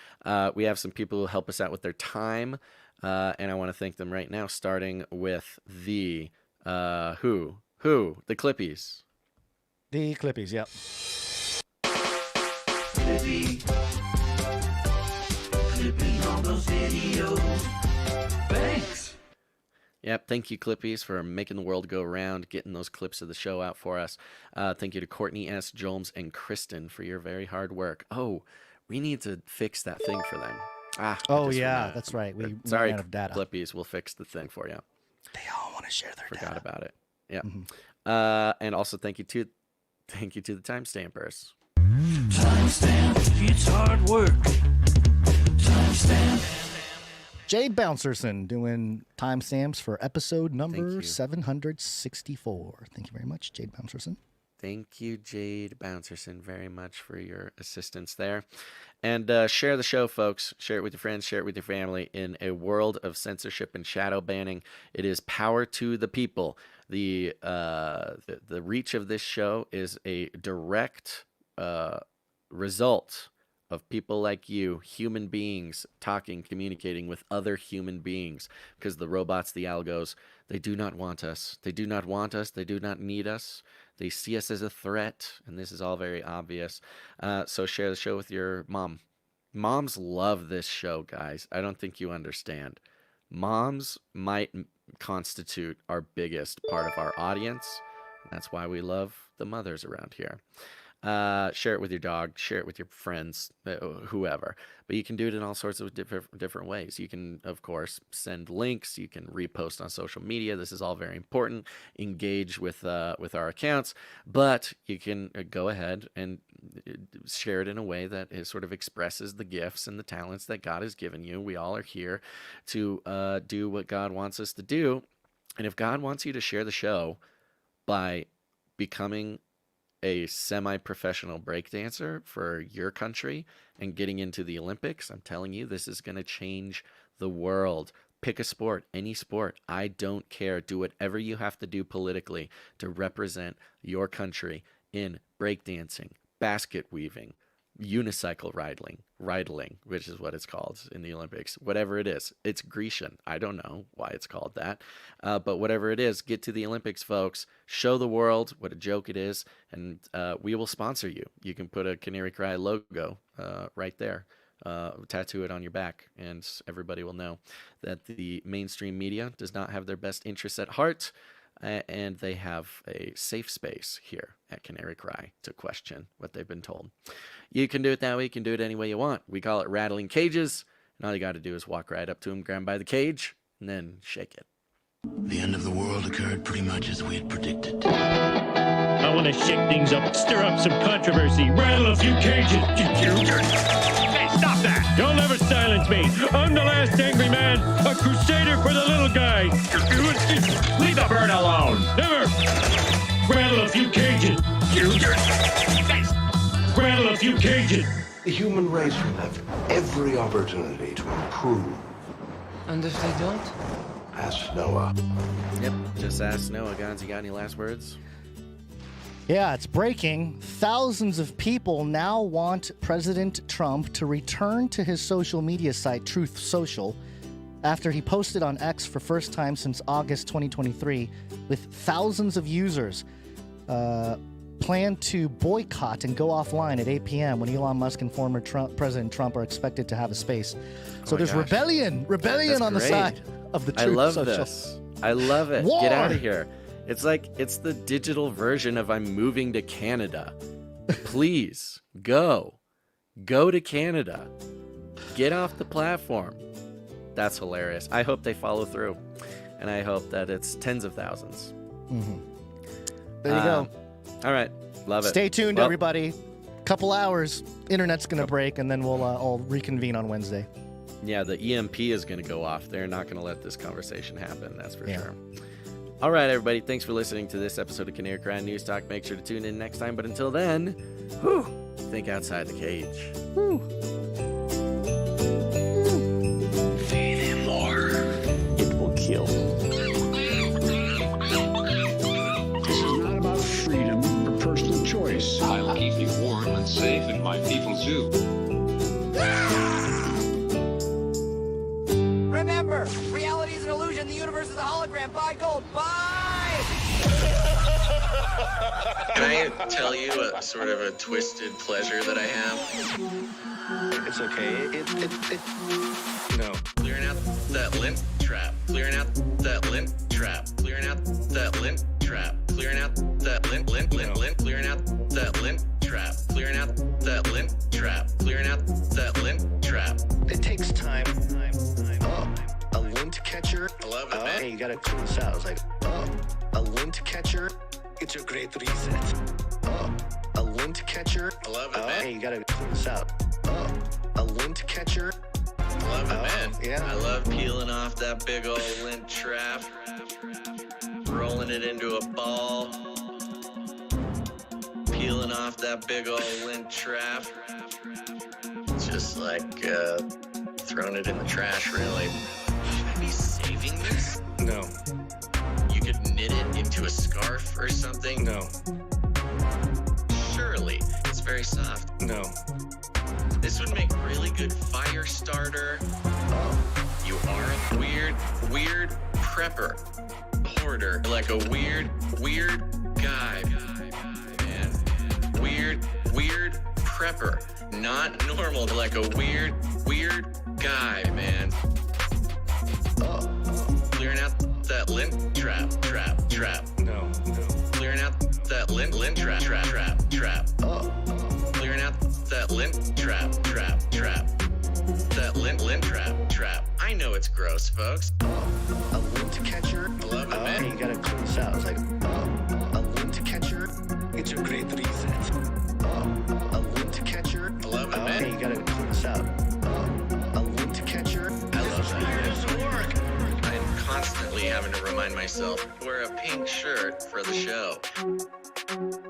Speaker 8: We have some people who help us out with their time, and I want to thank them right now, starting with the the Clippies.
Speaker 10: The Clippies, yep.
Speaker 11: Clippy on those videos. Thanks.
Speaker 8: Yep, thank you, Clippies, for making the world go round, getting those clips of the show out for us. Thank you to Courtney S., Jolmes, and Kristen for your very hard work. Oh, we need to fix that thing for them.
Speaker 10: That's right. We
Speaker 8: Sorry,
Speaker 10: ran out of data.
Speaker 8: Clippies, we'll fix the thing for you.
Speaker 10: They all want to share their data.
Speaker 8: Forgot about it. Yeah.
Speaker 10: Mm-hmm.
Speaker 8: And also thank you to the timestampers.
Speaker 11: Timestamp, it's hard work. Timestamp.
Speaker 10: Jade Bouncerson doing timestamps for episode number 764. Thank you very much, Jade Bouncerson.
Speaker 8: Thank you, Jade Bouncerson, very much for your assistance there. And share the show, folks. Share it with your friends. Share it with your family. In a world of censorship and shadow banning, it is power to the people. The reach of this show is a direct result of people like you, human beings, talking, communicating with other human beings. Because the robots, the algos, they do not want us. They do not want us. They do not need us. They see us as a threat, and this is all very obvious. So share the show with your mom. Moms love this show, guys. I don't think you understand. Moms might constitute our biggest part of our audience. That's why we love the mothers around here. Share it with your dog, share it with your friends, whoever. But you can do it in all sorts of different ways. You can, of course, send links. You can repost on social media. This is all very important. Engage with our accounts. But you can go ahead and share it in a way that sort of expresses the gifts and the talents that God has given you. We all are here to do what God wants us to do. And if God wants you to share the show by becoming a semi-professional breakdancer for your country and getting into the Olympics, I'm telling you, this is going to change the world. Pick a sport, any sport. I don't care. Do whatever you have to do politically to represent your country in breakdancing, basket weaving, unicycle ridling, which is what it's called in the Olympics. Whatever it is, it's Grecian. I don't know why it's called that, but whatever it is, get to the Olympics, folks. Show the world what a joke it is, and we will sponsor you. You can put a Canary Cry logo right there. Tattoo it on your back, and everybody will know that the mainstream media does not have their best interests at heart, and they have a safe space here at Canary Cry to question what they've been told. You can do it that way. You can do it any way you want. We call it rattling cages, and all you got to do is walk right up to him, grab him by the cage, and then shake it.
Speaker 1: The end of the world occurred pretty much as we had predicted.
Speaker 4: I want to shake things up, stir up some controversy, rattle a few cages. Hey, stop that! You'll never silence me. I'm the last angry man, a crusader for the little guy. Leave the bird alone. Never. Rattle a few cages. Rattle a few cages.
Speaker 7: The human race will have every opportunity to improve.
Speaker 23: And if they don't?
Speaker 7: Ask Noah.
Speaker 8: Yep, just ask Noah. Gons, you got any last words?
Speaker 10: Yeah, it's breaking. Thousands of people now want President Trump to return to his social media site, Truth Social, after he posted on X for first time since August 2023, with thousands of users plan to boycott and go offline at 8 p.m. when Elon Musk and former President Trump are expected to have a space. So there's rebellion
Speaker 8: That's
Speaker 10: on the
Speaker 8: great.
Speaker 10: side of the Truth
Speaker 8: I love
Speaker 10: Social.
Speaker 8: this. I love it.
Speaker 10: War!
Speaker 8: Get out of here. It's like, it's the digital version of I'm moving to Canada. Please, go. Go to Canada. Get off the platform. That's hilarious. I hope they follow through. And I hope that it's tens of thousands.
Speaker 10: Mm-hmm. There you go.
Speaker 8: All right. Love it.
Speaker 10: Stay tuned,
Speaker 8: Well,
Speaker 10: everybody. Couple hours. Internet's going to break, and then we'll all reconvene on Wednesday.
Speaker 8: Yeah, the EMP is going to go off. They're not going to let this conversation happen. That's for sure. All right, everybody. Thanks for listening to this episode of Canary Cry News Talk. Make sure to tune in next time. But until then, think outside the cage.
Speaker 1: Feed him more.
Speaker 4: It will kill.
Speaker 19: This is not about freedom or personal choice.
Speaker 24: I'll keep you warm and safe in my people's zoo.
Speaker 11: Remember, reality is an illusion. The universe is a hologram. Buy gold. Buy!
Speaker 1: Can I tell you a sort of a twisted pleasure that I have?
Speaker 7: It's okay. No.
Speaker 1: Clearing out that lint trap. Clearing out that lint trap. Clearing out that lint trap. Clearing out that lint. Clearing out that lint trap. Clearing out that lint trap. Clearing out that lint trap.
Speaker 7: It takes time. A lint catcher.
Speaker 1: I love it, man.
Speaker 7: Hey, you gotta clean this out. It's like, a lint catcher. It's a great reset. A lint catcher.
Speaker 1: I love it, man.
Speaker 7: Hey, you gotta clean this out. A lint catcher.
Speaker 1: I love it, man.
Speaker 7: Yeah.
Speaker 1: I love peeling off that big old lint trap, rolling it into a ball, peeling off that big old lint trap. It's just like throwing it in the trash, really. Should I be saving this?
Speaker 7: No.
Speaker 1: You could knit it into a scarf or something?
Speaker 7: No.
Speaker 1: Surely. It's very soft.
Speaker 7: No.
Speaker 1: This would make really good fire starter. You are a weird prepper. Hoarder. Like a weird guy. Man. Weird prepper. Not normal, like a weird guy, man. Clearing out that lint trap.
Speaker 7: No.
Speaker 1: Clearing out that lint trap. Clearing out that lint trap. That lint trap. I know it's gross, folks.
Speaker 7: A lint catcher.
Speaker 1: I love it, man.
Speaker 7: Hey, you gotta clean this out. It's like, a lint catcher. It's a great reset. A lint catcher.
Speaker 1: I love it, man.
Speaker 7: Hey, you gotta clean this out. A lint catcher.
Speaker 1: I love that. I'm constantly having to remind myself myself to wear a pink shirt for the show.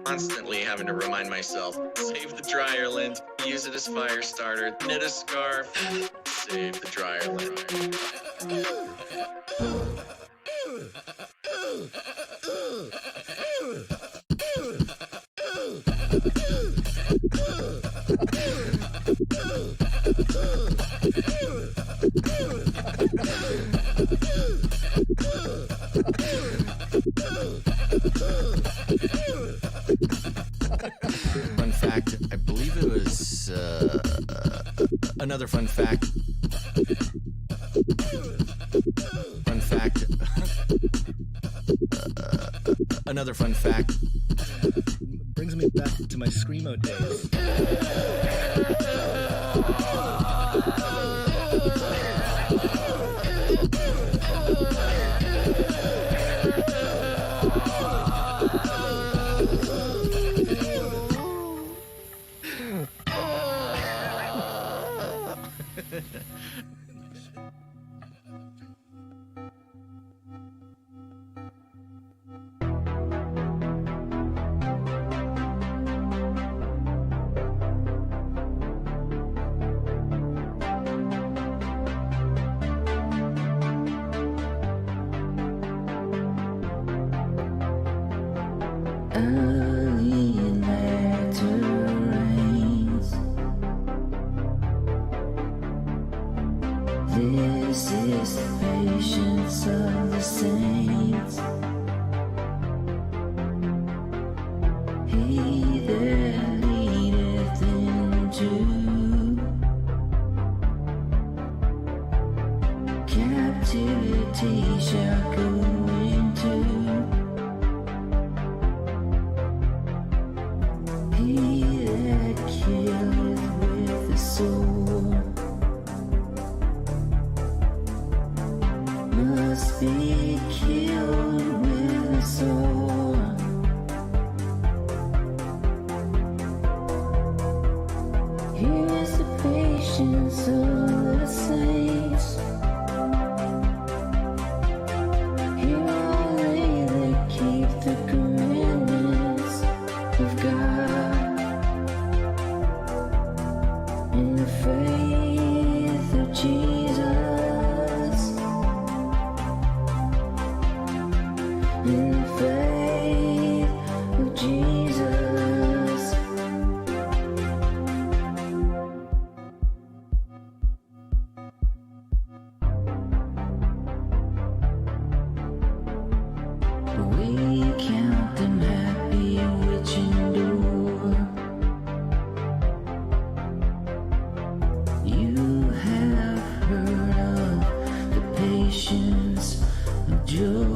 Speaker 1: Constantly having to remind myself, save the dryer lint, use it as fire starter, knit a scarf, save the dryer lint.
Speaker 8: Fun fact, I believe it was another fun fact. Fun fact. Another fun fact.
Speaker 10: Brings me back to my Screamo days.
Speaker 11: This is the patience of the saints. He that leadeth into captivity shall go into. He that killeth with the sword must be killed with a sword. Here is the patience of the saints. Here are they that keep the commandments of God in the faith of Jesus. In the faith of Jesus. We count them happy which endure. You have heard of the patience of Job.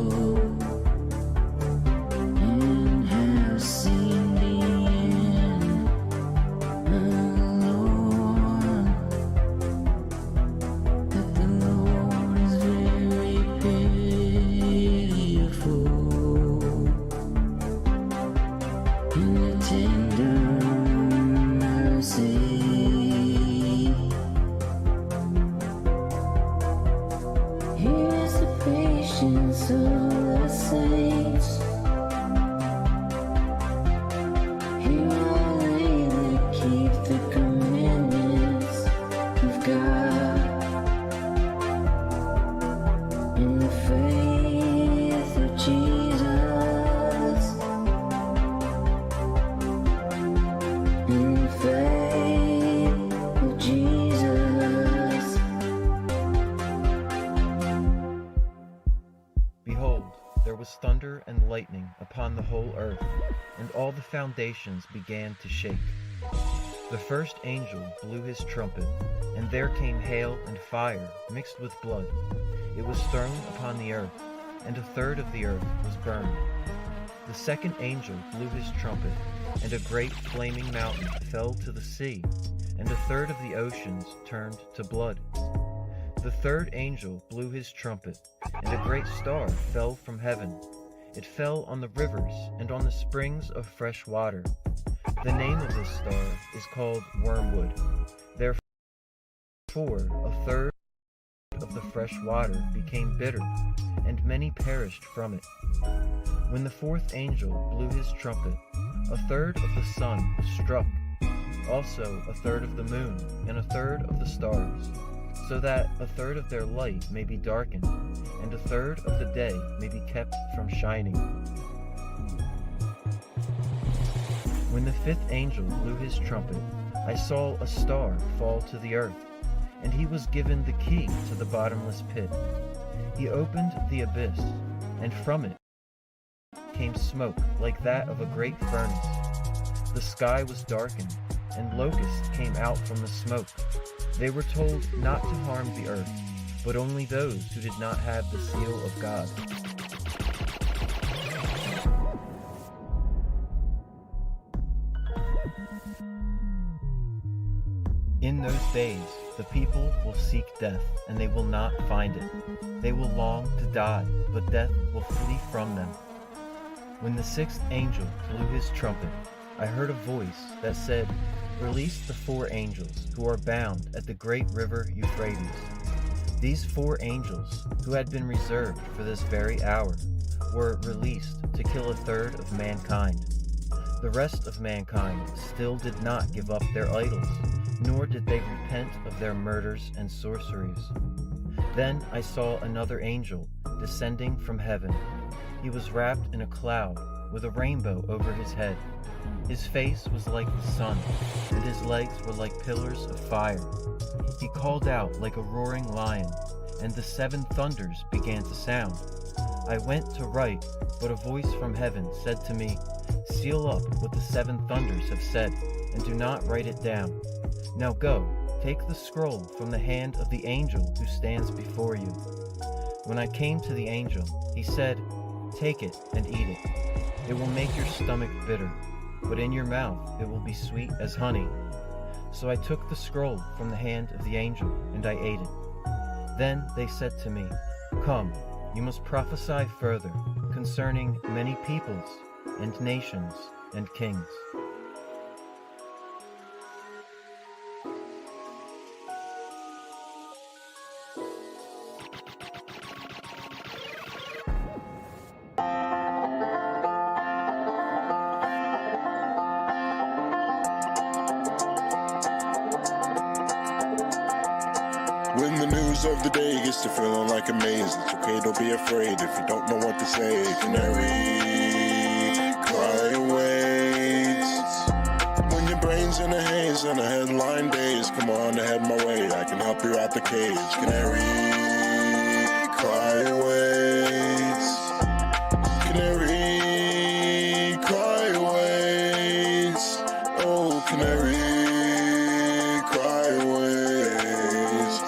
Speaker 3: Thunder and lightning upon the whole earth, and all the foundations began to shake. The first angel blew his trumpet, and there came hail and fire mixed with blood. It was thrown upon the earth, and a third of the earth was burned. The second angel blew his trumpet, and a great flaming mountain fell to the sea, and a third of the oceans turned to blood. The third angel blew his trumpet, and a great star fell from heaven. It fell on the rivers and on the springs of fresh water. The name of this star is called Wormwood. Therefore, a third of the fresh water became bitter, and many perished from it. When the fourth angel blew his trumpet, a third of the sun was struck, also a third of the moon, and a third of the stars, so that a third of their light may be darkened, and a third of the day may be kept from shining. When the fifth angel blew his trumpet, I saw a star fall to the earth, and he was given the key to the bottomless pit. He opened the abyss, and from it came smoke like that of a great furnace. The sky was darkened, and locusts came out from the smoke. They were told not to harm the earth, but only those who did not have the seal of God. In those days, the people will seek death, and they will not find it. They will long to die, but death will flee from them. When the sixth angel blew his trumpet, I heard a voice that said, "Release the 4 angels who are bound at the great river Euphrates." These 4 angels, who had been reserved for this very hour, were released to kill a third of mankind. The rest of mankind still did not give up their idols, nor did they repent of their murders and sorceries. Then I saw another angel descending from heaven. He was wrapped in a cloud with a rainbow over his head. His face was like the sun, and his legs were like pillars of fire. He called out like a roaring lion, and the 7 thunders began to sound. I went to write, but a voice from heaven said to me, "Seal up what the 7 thunders have said, and do not write it down. Now go, take the scroll from the hand of the angel who stands before you." When I came to the angel, he said, "Take it and eat it. It will make your stomach bitter, but in your mouth it will be sweet as honey." So I took the scroll from the hand of the angel, and I ate it. Then they said to me, "Come, you must prophesy further concerning many peoples and nations and kings."
Speaker 6: When the news of the day gets to feeling like a maze, it's okay, don't be afraid if you don't know what to say. Canary, cry awaits. When your brain's in a haze and a headline days, come on ahead my way, I can help you out the cage. Canary, cry awaits. Canary, cry awaits. Oh, canary, cry awaits.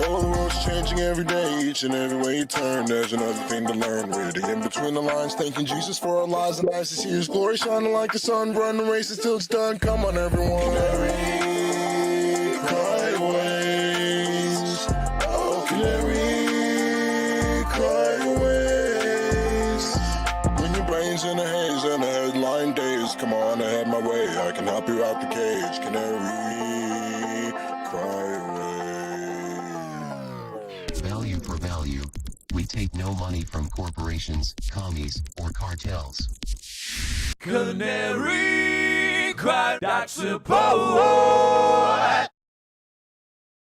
Speaker 6: Oh, the world's changing every day, each and every way you turn, there's another thing to learn. Reading in between the lines, thanking Jesus for our lives, and nice to see his glory shining like the sun. Run the race until it's done, come on everyone. Canary, cry awaits. Oh, canary, cry awaits. When your brain's in a haze and a headline days, come on ahead my way, I can help you out the cage. Canary, cry away.
Speaker 9: Value for value. We take no money from corporations, commies, or cartels.
Speaker 11: Canary cry, that's support.